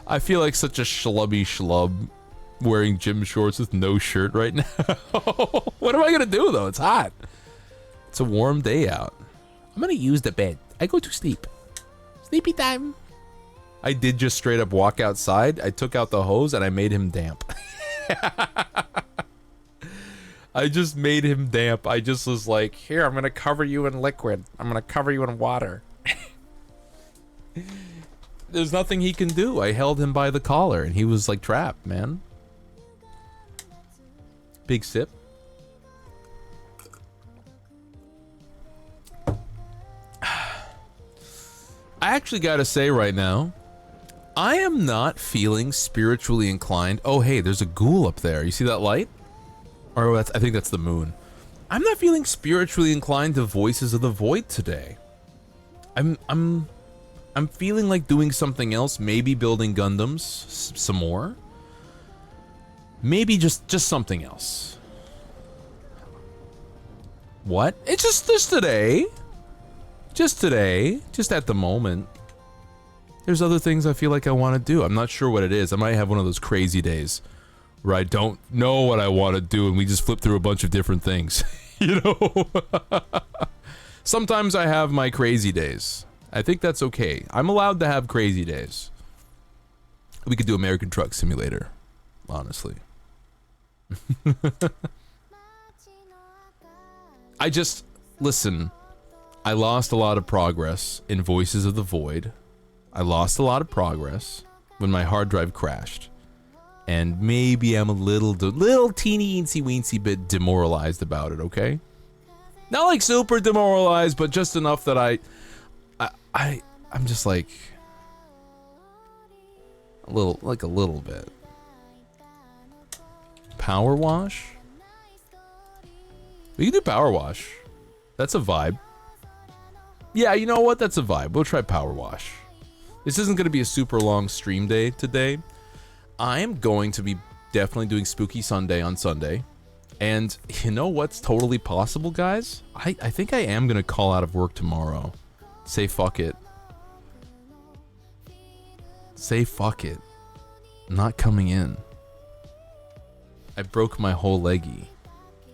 I feel like such a schlubby schlub wearing gym shorts with no shirt right now. What am I gonna do though? It's hot. It's a warm day out. I'm gonna use the bed. I go to sleep. Sleepy time. I did just straight up walk outside. I took out the hose and I made him damp. I just made him damp. I just was like, Here, I'm gonna cover you in liquid. I'm gonna cover you in water. there's nothing he can do. I held him by the collar and he was like trapped, man. Big sip. I actually gotta say right now, I am not feeling spiritually inclined. Oh, hey, there's a ghoul up there. You see that light? Or I think that's the moon. I'm not feeling spiritually inclined to Voices of the Void today. I'm feeling like doing something else. Maybe building Gundams some more. Maybe just something else. What? It's just today. Just today. Just at the moment. There's other things I feel like I want to do. I'm not sure what it is. I might have one of those crazy days where I don't know what I want to do and we just flip through a bunch of different things. You know? Sometimes I have my crazy days. I think that's okay. I'm allowed to have crazy days. We could do American Truck Simulator, honestly. Listen, I lost a lot of progress in Voices of the Void. I lost a lot of progress when my hard drive crashed. And maybe I'm a little teeny weensy bit demoralized about it, okay? Not like super demoralized, but just enough that I'm just like a little bit. Power wash? We can do power wash. That's a vibe. Yeah, you know what? That's a vibe. We'll try power wash. This isn't going to be a super long stream day today. I am going to be definitely doing Spooky Sunday on Sunday. And you know what's totally possible, guys? I think I am going to call out of work tomorrow. Say fuck it. Say fuck it. I'm not coming in. I broke my whole leggy.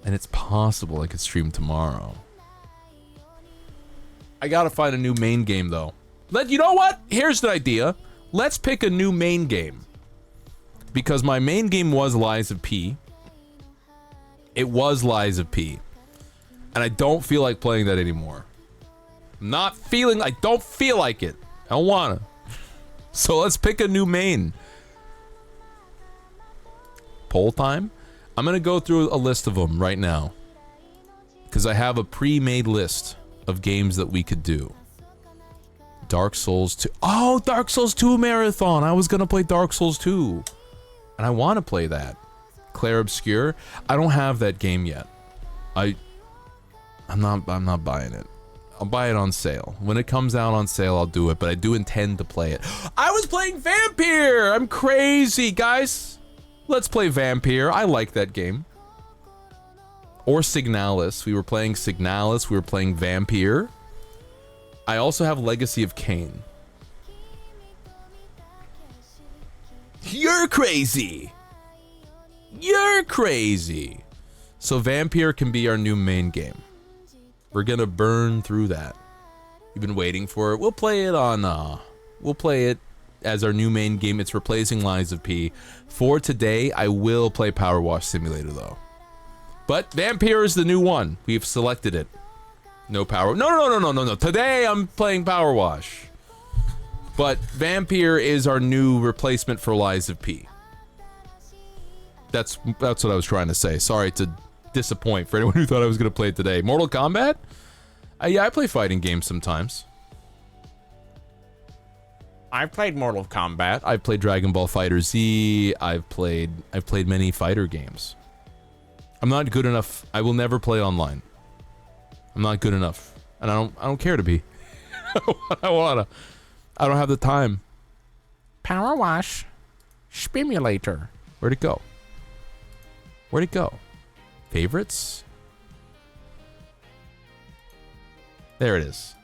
And it's possible I could stream tomorrow. I gotta find a new main game though. You know what? Here's the idea. let's pick a new main game. Because my main game was Lies of P. It was Lies of P. And I don't feel like playing that anymore. I don't feel like it. I don't wanna. So let's pick a new main. Poll time? I'm gonna go through a list of them right now. Because I have a pre-made list of games that we could do. Dark Souls 2. Oh, Dark Souls 2 Marathon! I was gonna play Dark Souls 2. And I want to play that. Clair Obscur. I don't have that game yet. I'm not buying it. I'll buy it on sale. When it comes out on sale, I'll do it, but I do intend to play it. I was playing Vampire! I'm crazy, guys! Let's play Vampire. I like that game. Or Signalis. We were playing Signalis. We were playing Vampire. I also have Legacy of Kain. You're crazy! You're crazy! So Vampire can be our new main game. We're gonna burn through that. You've been waiting for it. We'll play it on, we'll play it as our new main game. It's replacing Lies of P. For today, I will play Power Wash Simulator, though. But Vampire is the new one. We've selected it. No Power... No. Today, I'm playing Power Wash. But Vampire is our new replacement for Lies of P. That's what I was trying to say. Sorry to disappoint for anyone who thought I was going to play it today. Mortal Kombat? Yeah, I play fighting games sometimes. I've played Mortal Kombat. I've played Dragon Ball FighterZ. I've played many fighter games. I'm not good enough. I will never play online. I'm not good enough, and I don't care to be. I don't have the time. Power Wash Simulator. Where'd it go? Where'd it go? Favorites? There it is.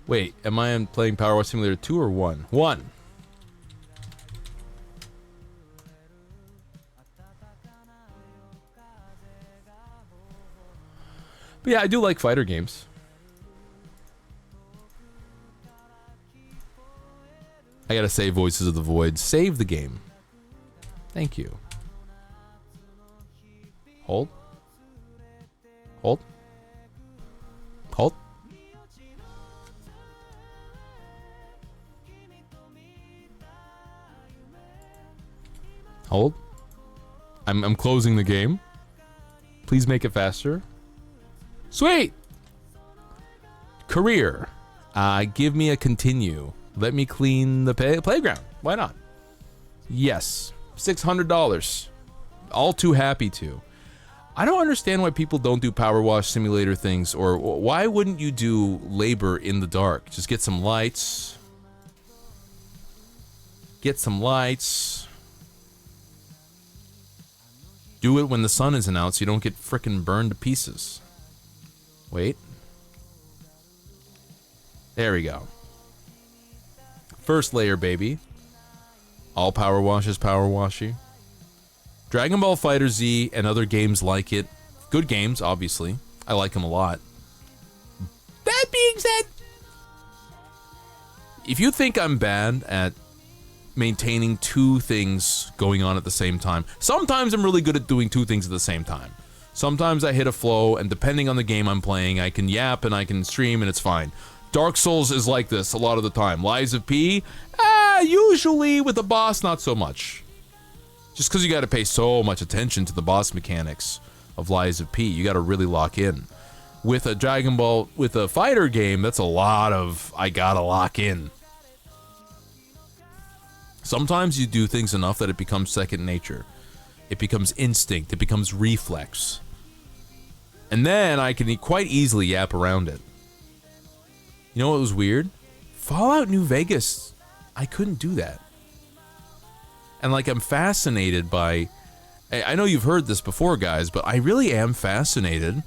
Wait, am I playing Power Wash Simulator 2 or 1? 1. But yeah, I do like fighter games. I gotta save Voices of the Void. Save the game. Thank you. Hold. Hold. Hold. Hold. I'm closing the game. Please make it faster. Sweet! Career. Give me a continue. Let me clean the playground. Why not? Yes. $600. All too happy to. I don't understand why people don't do Power Wash Simulator things, or why wouldn't you do labor in the dark? Just get some lights. Get some lights. Do it when the sun isn't out so you don't get frickin' burned to pieces. Wait. There we go. First layer, baby. All Power Wash is Power Washy. Dragon Ball FighterZ and other games like it. Good games, obviously. I like them a lot. That being said, if you think I'm bad at maintaining two things going on at the same time, sometimes I'm really good at doing two things at the same time. Sometimes I hit a flow, and depending on the game I'm playing, I can yap and I can stream and it's fine. Dark Souls is like this a lot of the time. Lies of P, usually with the boss, not so much. Just because you got to pay so much attention to the boss mechanics of Lies of P, you got to really lock in. With a Dragon Ball, with a fighter game, that's a lot of, I gotta lock in. Sometimes you do things enough that it becomes second nature. It becomes instinct, it becomes reflex. And then I can quite easily yap around it. You know what was weird? Fallout New Vegas, I couldn't do that. And like, I'm fascinated by, I know you've heard this before, guys, but I really am fascinated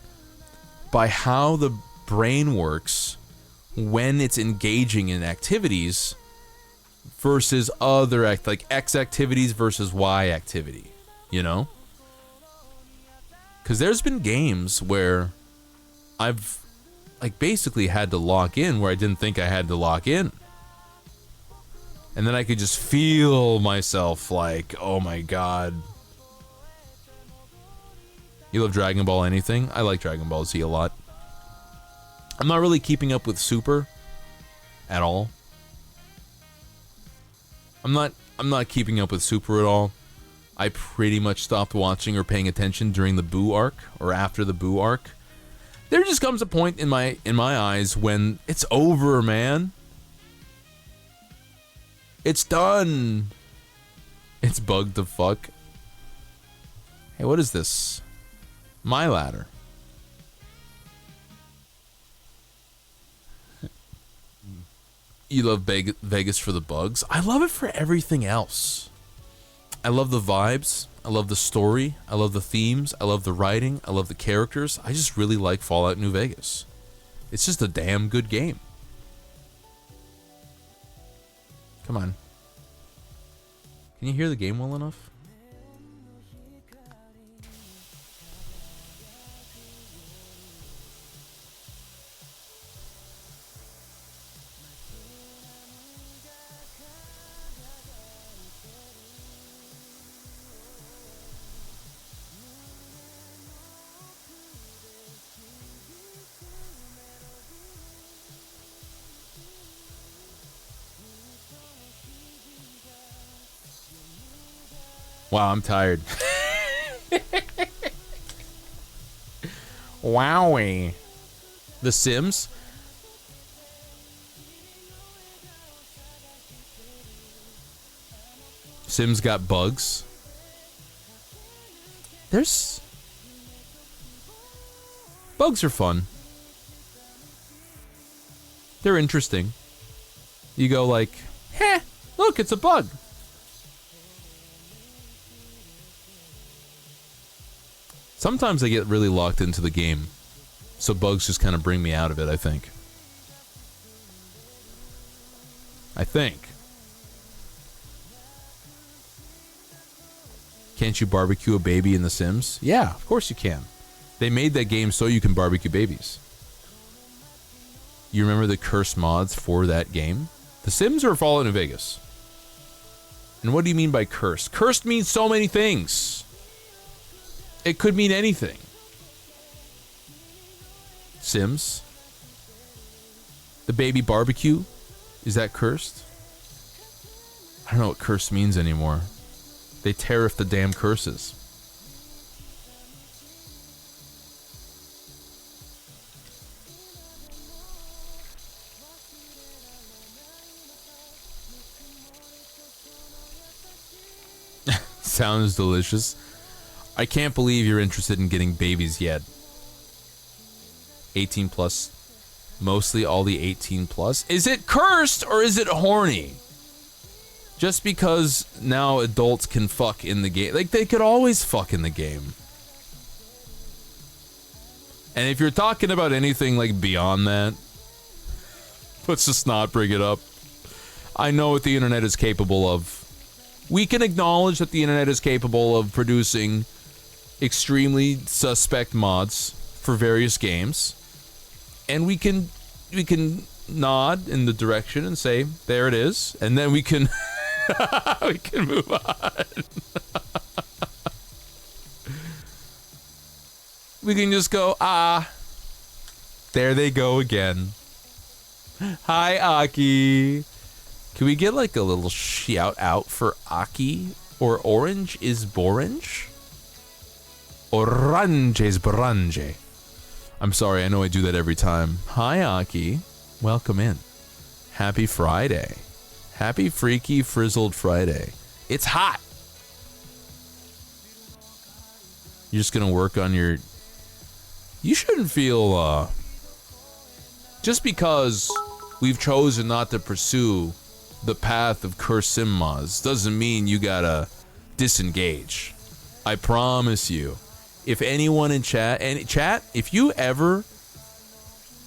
by how the brain works when it's engaging in activities versus other like X activities versus Y activity, you know? Because there's been games where I've like basically had to lock in where I didn't think I had to lock in. And then I could just feel myself like, oh my god. You love Dragon Ball anything? I like Dragon Ball Z a lot. I'm not really keeping up with Super at all. I'm not keeping up with Super at all. I pretty much stopped watching or paying attention during the Boo arc or after the Boo arc. There just comes a point in my eyes when it's over, man. It's done. It's bugged the fuck. Hey, what is this? My ladder. You love Vegas for the bugs. I love it for everything else. I love the vibes. I love the story. I love the themes. I love the writing. I love the characters. I just really like Fallout New Vegas. It's just a damn good game. Come on. Can you hear the game well enough? Wow, I'm tired. Wowie. The Sims? Sims got bugs. There's... Bugs are fun. They're interesting. You go like, heh, look, it's a bug. Sometimes I get really locked into the game, so bugs just kind of bring me out of it, I think. Can't you barbecue a baby in The Sims? Yeah, of course you can. They made that game so you can barbecue babies. You remember the curse mods for that game? The Sims or Fallout New Vegas? And what do you mean by cursed? Cursed means so many things. It could mean anything. Sims? The baby barbecue? Is that cursed? I don't know what cursed means anymore. They tariff the damn curses. Sounds delicious. I can't believe you're interested in getting babies yet. 18 plus. Mostly all the 18 plus. Is it cursed or is it horny? Just because now adults can fuck in the game. Like, they could always fuck in the game. And if you're talking about anything, like, beyond that, let's just not bring it up. I know what the internet is capable of. We can acknowledge that the internet is capable of producing extremely suspect mods for various games. And we can nod in the direction and say, there it is. And then we can... we can move on. We can just go, there they go again. Hi, Aki. Can we get like a little shout out for Aki? Or orange is borange? Orange is borange. I'm sorry, I know I do that every time. Hi, Aki. Welcome in. Happy Friday. Happy Freaky Frizzled Friday. It's hot. You're just gonna work on your... You shouldn't feel, just because we've chosen not to pursue the path of cursed sim mods doesn't mean you gotta disengage. I promise you. If anyone in chat, if you ever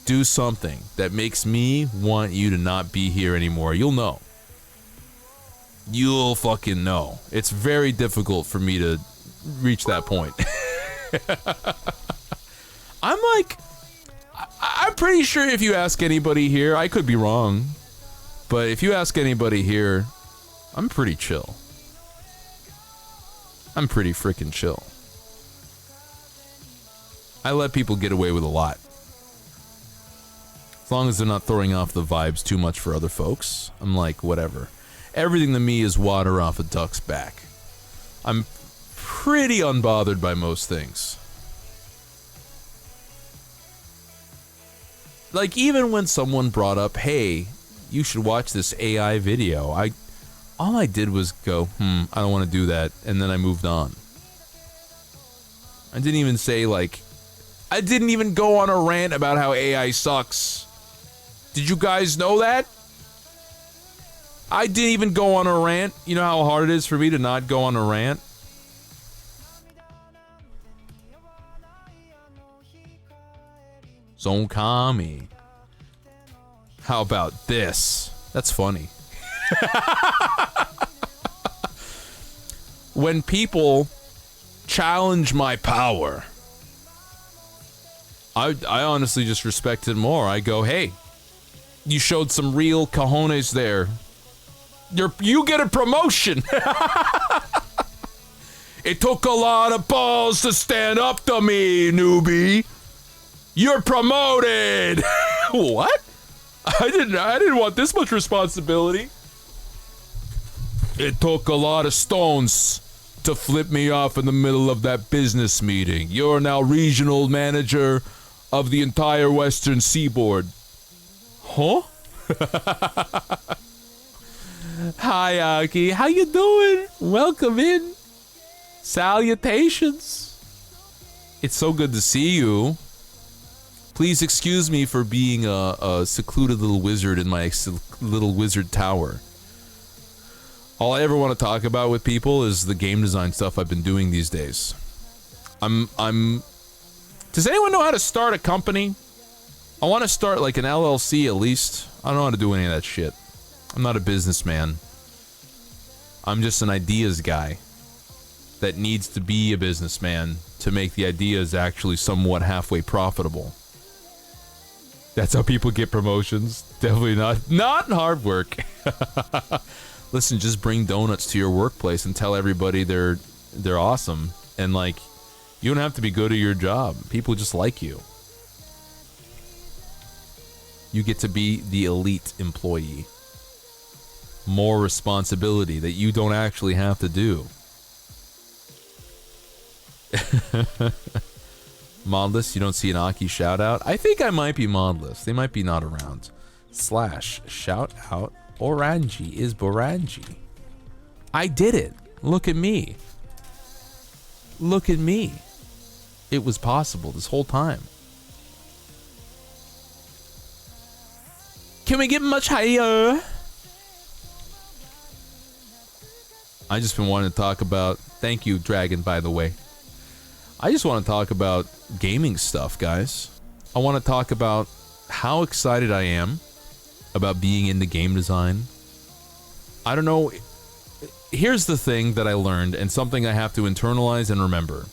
do something that makes me want you to not be here anymore, you'll know. You'll fucking know. It's very difficult for me to reach that point. I'm like, pretty sure if you ask anybody here, I could be wrong, but if you ask anybody here, I'm pretty chill. I'm pretty freaking chill. I let people get away with a lot. As long as they're not throwing off the vibes too much for other folks, I'm like, whatever. Everything to me is water off a duck's back. I'm pretty unbothered by most things. Like, even when someone brought up, hey, you should watch this AI video, all I did was go, I don't want to do that, and then I moved on. I didn't even say, like, I didn't even go on a rant about how AI sucks. Did you guys know that? I didn't even go on a rant. You know how hard it is for me to not go on a rant? Zonkami. How about this? That's funny. When people challenge my power, I honestly just respect it more. I go, hey, you showed some real cojones there. You get a promotion. It took a lot of balls to stand up to me, newbie. You're promoted. What? I didn't want this much responsibility. It took a lot of stones to flip me off in the middle of that business meeting. You're now regional manager of the entire Western Seaboard. Huh? Hi, Aki. How you doing? Welcome in. Salutations. It's so good to see you. Please excuse me for being a secluded little wizard in my little wizard tower. All I ever want to talk about with people is the game design stuff I've been doing these days. Does anyone know how to start a company? I want to start like an LLC at least. I don't know how to do any of that shit. I'm not a businessman. I'm just an ideas guy that needs to be a businessman to make the ideas actually somewhat halfway profitable. That's how people get promotions. Definitely not hard work. Listen, just bring donuts to your workplace and tell everybody they're awesome. And like, you don't have to be good at your job. People just like you. You get to be the elite employee. More responsibility that you don't actually have to do. Modless, you don't see an Aki shout out? I think I might be Modless. They might be not around. / shout out Orangi is Borangi. I did it. Look at me. Look at me. It was possible this whole time. Can we get much higher? I just been wanting to talk about... Thank you, Dragon, by the way. I just want to talk about gaming stuff, guys. I want to talk about how excited I am about being into game design. I don't know. Here's the thing that I learned, and something I have to internalize and remember,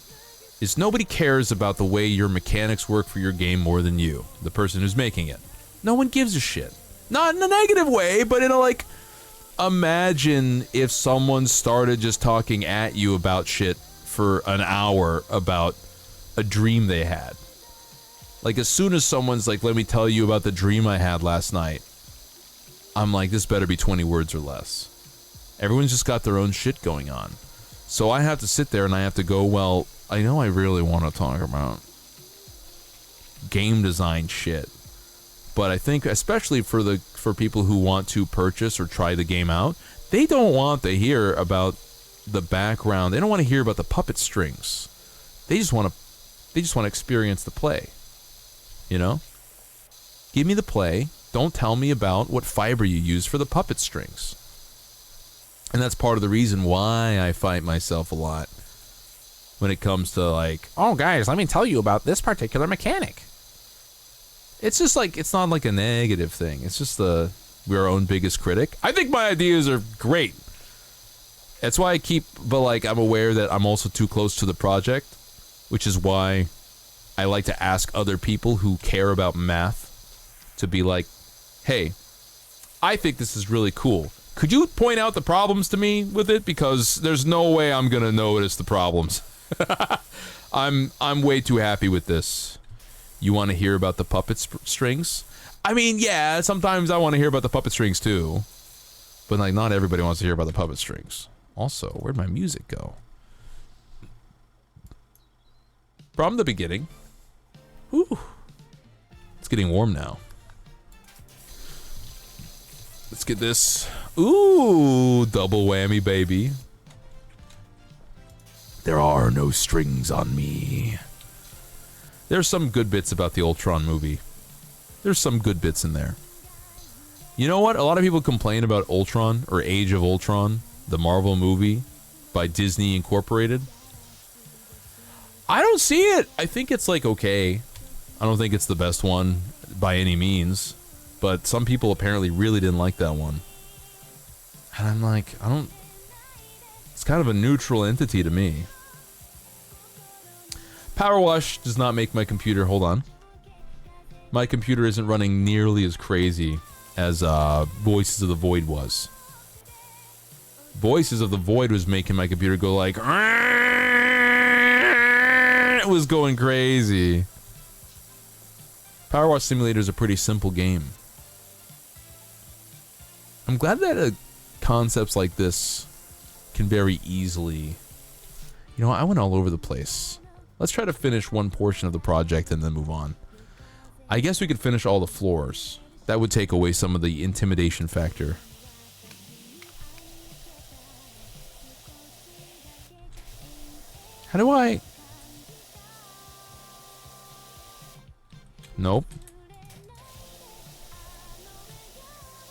is nobody cares about the way your mechanics work for your game more than you, the person who's making it. No one gives a shit. Not in a negative way, but in a like... Imagine if someone started just talking at you about shit for an hour about a dream they had. Like, as soon as someone's like, let me tell you about the dream I had last night, I'm like, this better be 20 words or less. Everyone's just got their own shit going on. So I have to sit there and I have to go, well, I know I really want to talk about game design shit. But I think, especially for people who want to purchase or try the game out, they don't want to hear about the background. They don't want to hear about the puppet strings. They just want to experience the play. You know? Give me the play. Don't tell me about what fiber you use for the puppet strings. And that's part of the reason why I fight myself a lot when it comes to like, oh guys, let me tell you about this particular mechanic. It's just like, it's not like a negative thing. It's just we're our own biggest critic. I think my ideas are great. That's why but like, I'm aware that I'm also too close to the project, which is why I like to ask other people who care about math to be like, hey, I think this is really cool. Could you point out the problems to me with it? Because there's no way I'm gonna notice the problems. I'm way too happy with this. You want to hear about the puppet strings? I mean, yeah, sometimes I want to hear about the puppet strings too. But like, not everybody wants to hear about the puppet strings. Also, where'd my music go? From the beginning. Ooh. It's getting warm now. Let's get this. Ooh, double whammy, baby. There are no strings on me. There's some good bits about the Ultron movie. There's some good bits in there. You know what? A lot of people complain about Ultron, or Age of Ultron, the Marvel movie by Disney Incorporated. I don't see it. I think it's like okay. I don't think it's the best one by any means. But some people apparently really didn't like that one. And I'm like, I don't... It's kind of a neutral entity to me. Power wash does not make my computer... Hold on. My computer isn't running nearly as crazy as Voices of the Void was. Voices of the Void was making my computer go like... It was going crazy. Power Wash Simulator is a pretty simple game. I'm glad that concepts like this can very easily... You know, I went all over the place. Let's try to finish one portion of the project and then move on. I guess we could finish all the floors. That would take away some of the intimidation factor. How do I... Nope.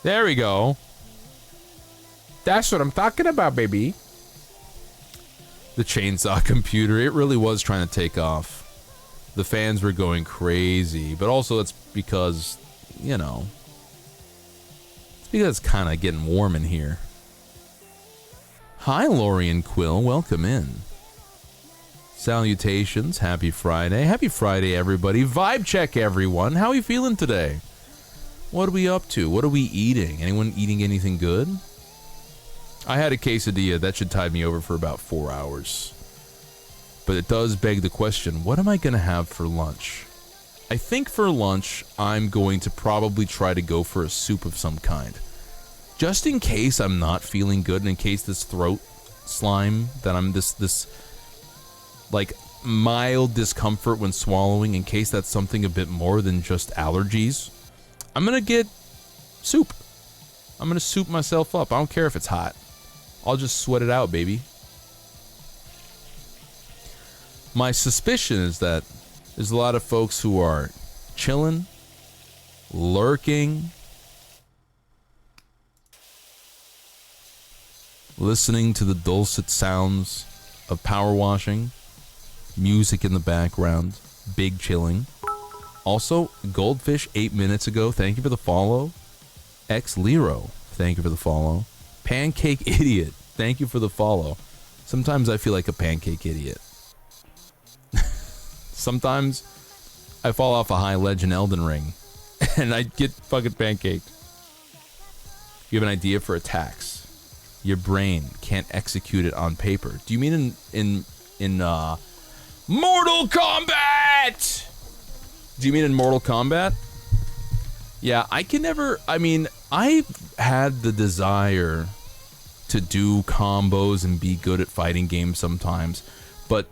There we go. That's what I'm talking about, baby. The chainsaw computer, it really was trying to take off. The fans were going crazy, but also it's because, you know, it's because it's kind of getting warm in here. Hi, Lorian Quill, welcome in. Salutations, happy Friday. Happy Friday, everybody. Vibe check, everyone. How are you feeling today? What are we up to? What are we eating? Anyone eating anything good? I had a quesadilla. That should tide me over for about 4 hours. But it does beg the question, what am I going to have for lunch? I think for lunch, I'm going to probably try to go for a soup of some kind. Just in case I'm not feeling good, and in case this throat slime, that I'm this like, mild discomfort when swallowing, in case that's something a bit more than just allergies, I'm going to get soup. I'm going to soup myself up. I don't care if it's hot. I'll just sweat it out, baby. My suspicion is that there's a lot of folks who are chilling, lurking, listening to the dulcet sounds of power washing, music in the background, big chilling. Also, Goldfish 8 minutes ago, thank you for the follow. X Lero, thank you for the follow. Pancake Idiot, thank you for the follow. Sometimes I feel like a pancake idiot. Sometimes I fall off a high ledge in Elden Ring and I get fucking pancaked. You have an idea for attacks. Your brain can't execute it on paper. Do you mean in Mortal Kombat? Do you mean in Mortal Kombat? Yeah, I can never... I mean, I've had the desire to do combos and be good at fighting games sometimes, but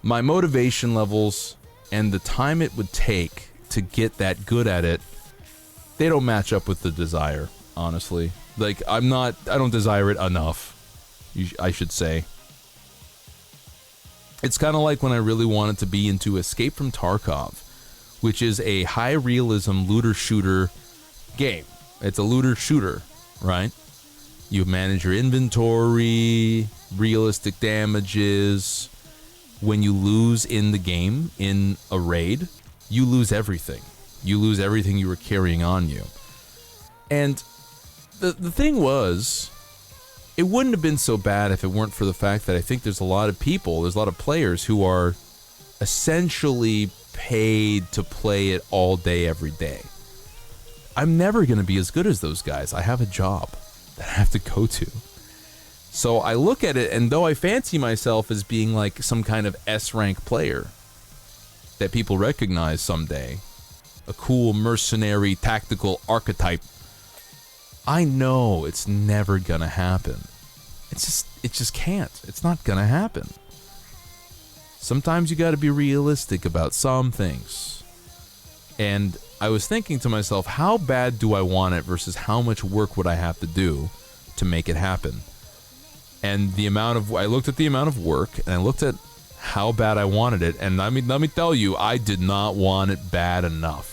my motivation levels and the time it would take to get that good at it, they don't match up with the desire, honestly. Like, I don't desire it enough, I should say. It's kind of like when I really wanted to be into Escape from Tarkov, which is a high realism looter shooter game. It's a looter shooter, right? You manage your inventory, realistic damages. When you lose in the game, in a raid, you lose everything. You lose everything you were carrying on you. And the thing was, it wouldn't have been so bad if it weren't for the fact that I think there's a lot of people, there's a lot of players who are essentially paid to play it all day, every day. I'm never going to be as good as those guys. I have a job that I have to go to. So I look at it, and though I fancy myself as being like some kind of S-rank player that people recognize someday, a cool mercenary tactical archetype, I know it's never going to happen. It just can't. It's not going to happen. Sometimes you got to be realistic about some things. And I was thinking to myself, how bad do I want it versus how much work would I have to do to make it happen? And I looked at the amount of work, and I looked at how bad I wanted it, and let me tell you, I did not want it bad enough.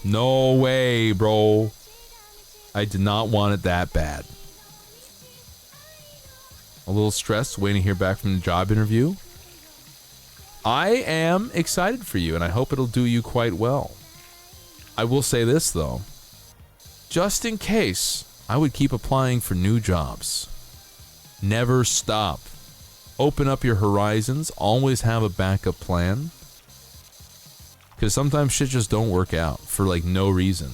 No way, bro. I did not want it that bad. A little stressed, waiting to hear back from the job interview. I am excited for you, and I hope it'll do you quite well. I will say this, though. Just in case, I would keep applying for new jobs. Never stop. Open up your horizons. Always have a backup plan. Because sometimes shit just don't work out for, like, no reason.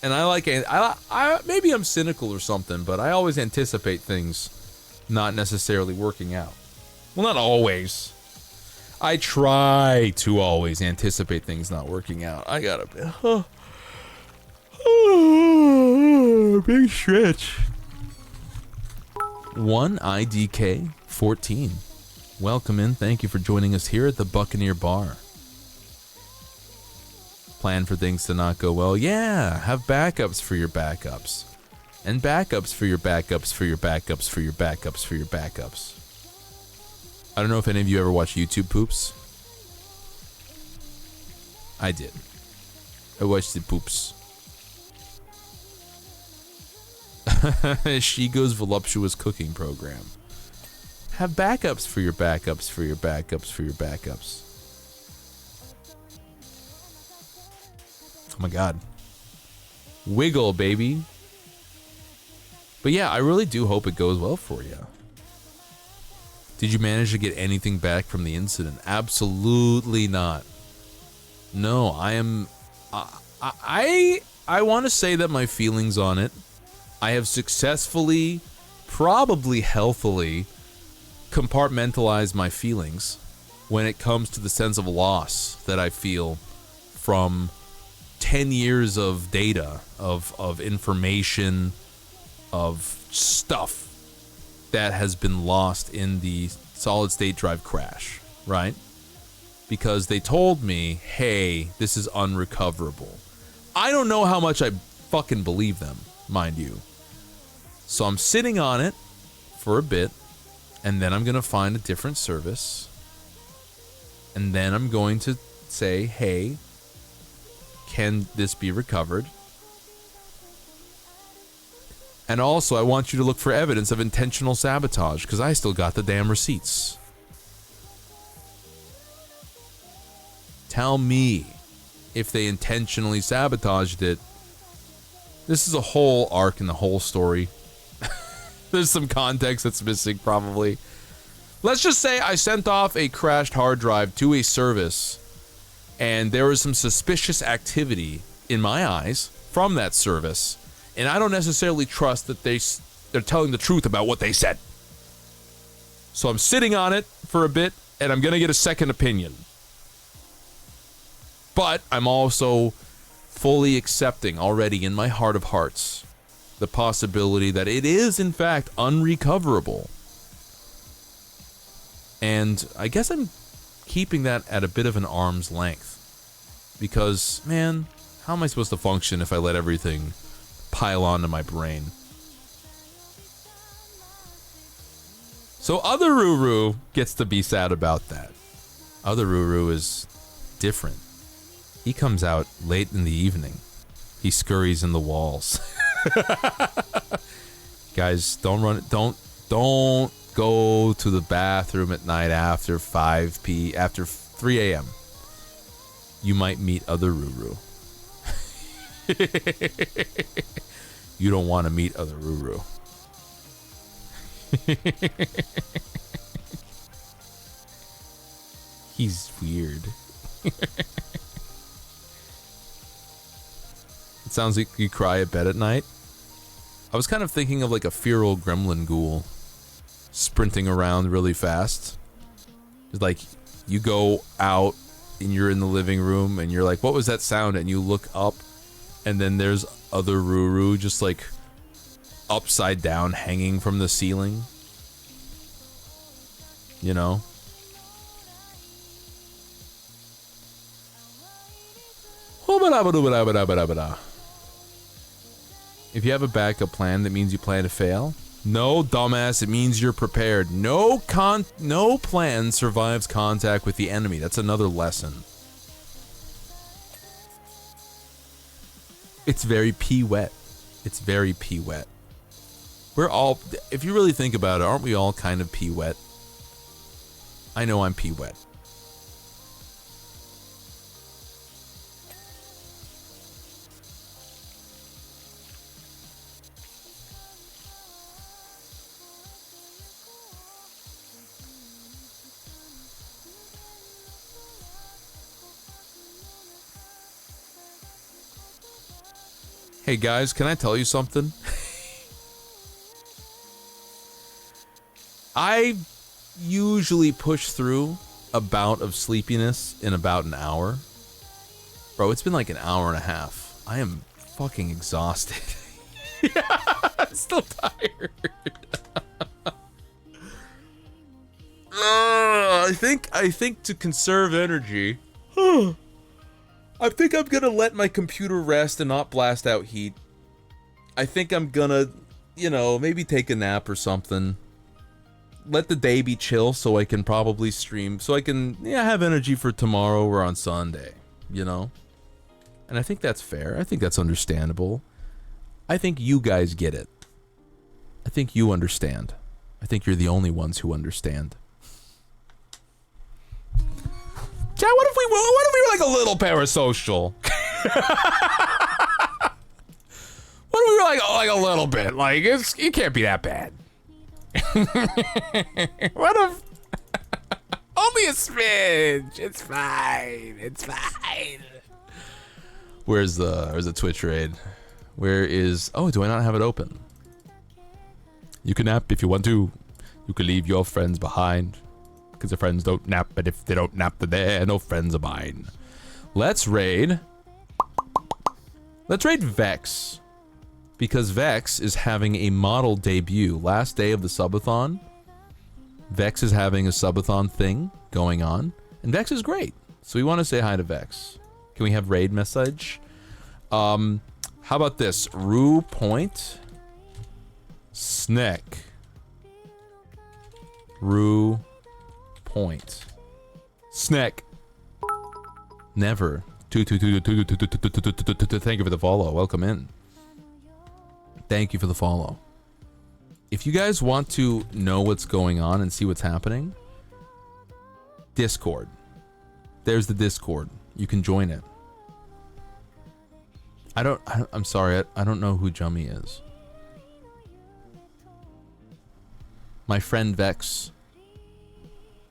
And I maybe I'm cynical or something, but I always anticipate things not necessarily working out. Well, not always. I try to always anticipate things not working out. I got a big stretch. 1IDK14. Welcome in. Thank you for joining us here at the Buccaneer Bar. Plan for things to not go well. Yeah, have backups for your backups. And backups for your backups for your backups for your backups for your backups. I don't know if any of you ever watch YouTube poops. I did. I watched the poops. Shigo's voluptuous cooking program. Have backups for your backups for your backups for your backups. Oh my god. Wiggle, baby. But yeah, I really do hope it goes well for you. Did you manage to get anything back from the incident? Absolutely not. No, I am... I want to say that my feelings on it, I have successfully, probably healthily, compartmentalized my feelings when it comes to the sense of loss that I feel from 10 years of data, of information, of stuff that has been lost in the solid state drive crash, right? Because they told me, hey, this is unrecoverable. I don't know how much I fucking believe them, mind you. So I'm sitting on it for a bit, and then I'm going to find a different service. And then I'm going to say, hey, can this be recovered? And also, I want you to look for evidence of intentional sabotage, because I still got the damn receipts. Tell me if they intentionally sabotaged it. This is a whole arc in the whole story. There's some context that's missing, probably. Let's just say I sent off a crashed hard drive to a service, and there was some suspicious activity, in my eyes, from that service. And I don't necessarily trust that they're telling the truth about what they said. So I'm sitting on it for a bit, and I'm going to get a second opinion. But I'm also fully accepting already in my heart of hearts the possibility that it is, in fact, unrecoverable. And I guess I'm keeping that at a bit of an arm's length. Because, man, how am I supposed to function if I let everything pile onto my brain? So Other Ruru gets to be sad about that. Other Ruru is different. He comes out late in the evening. He scurries in the walls. Guys, don't run. Don't go to the bathroom at night after 3 a.m. You might meet Other Ruru. You don't want to meet Other Ruru. He's weird. It sounds like you cry at bed at night. I was kind of thinking of like a feral gremlin ghoul sprinting around really fast. It's like you go out and you're in the living room and you're like, what was that sound? And you look up and then there's other Ruru just like upside down hanging from the ceiling. You know? If you have a backup plan, that means you plan to fail? No, dumbass, it means you're prepared. No plan survives contact with the enemy. That's another lesson. It's very pee-wet. It's very pee-wet. We're all, if you really think about it, aren't we all kind of pee-wet? I know I'm pee-wet. Hey guys, can I tell you something? I usually push through a bout of sleepiness in about an hour. Bro, it's been like an hour and a half. I am fucking exhausted. Yeah, I'm still tired. I think to conserve energy, I think I'm gonna let my computer rest and not blast out heat. I think I'm gonna, you know, maybe take a nap or something. Let the day be chill so I can probably stream, so I can, yeah, have energy for tomorrow or on Sunday, you know? And I think that's fair. I think that's understandable. I think you guys get it. I think you understand. I think you're the only ones who understand. Chat, what if we were like a little parasocial? What if we were like a little bit? Like, it can't be that bad. What if only a smidge? It's fine. It's fine. Where's the Twitch raid? Where is? Oh, do I not have it open? You can nap if you want to. You can leave your friends behind. Because the friends don't nap, but if they don't nap, then there no friends of mine. Let's raid Vex. Because Vex is having a model debut. Last day of the subathon. Vex is having a subathon thing going on. And Vex is great. So we want to say hi to Vex. Can we have raid message? How about this? Rue Point. Sneck. Rue Point. Snack. Never. Thank you for the follow. Welcome in. Thank you for the follow. If you guys want to know what's going on and see what's happening, Discord. There's the Discord. You can join it. I'm sorry. I don't know who Jummy is. My friend Vex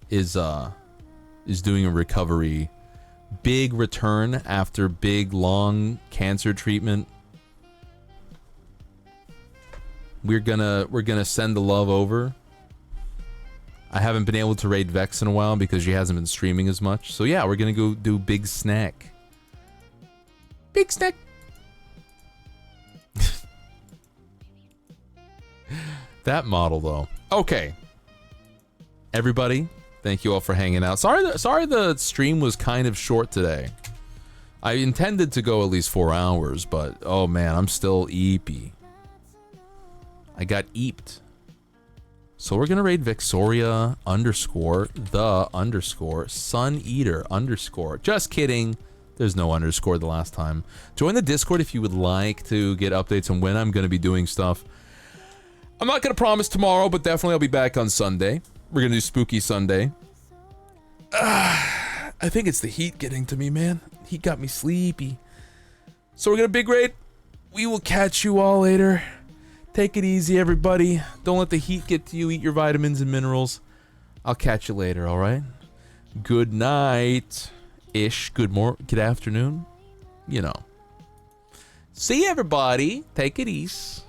is doing a recovery, big return after big long cancer treatment. We're gonna send the love over. I haven't been able to raid Vex in a while because she hasn't been streaming as much. So yeah, we're gonna go do Big Snack. Big Snack. That model though. Okay. Everybody, thank you all for hanging out. Sorry the stream was kind of short today. I intended to go at least 4 hours, but oh man, I'm still eepy. I got eeped. So we're gonna raid Vexoria _the_ Sun Eater _ Just kidding. There's no underscore the last time. Join the Discord if you would like to get updates on when I'm gonna be doing stuff. I'm not gonna promise tomorrow, but definitely I'll be back on Sunday. We're gonna do Spooky Sunday. I think it's the heat getting to me, man. Heat got me sleepy. So we're gonna big raid. We will catch you all later. Take it easy, everybody. Don't let the heat get to you. Eat your vitamins and minerals. I'll catch you later, alright? good night ish. Good afternoon. You know. See everybody. Take it easy.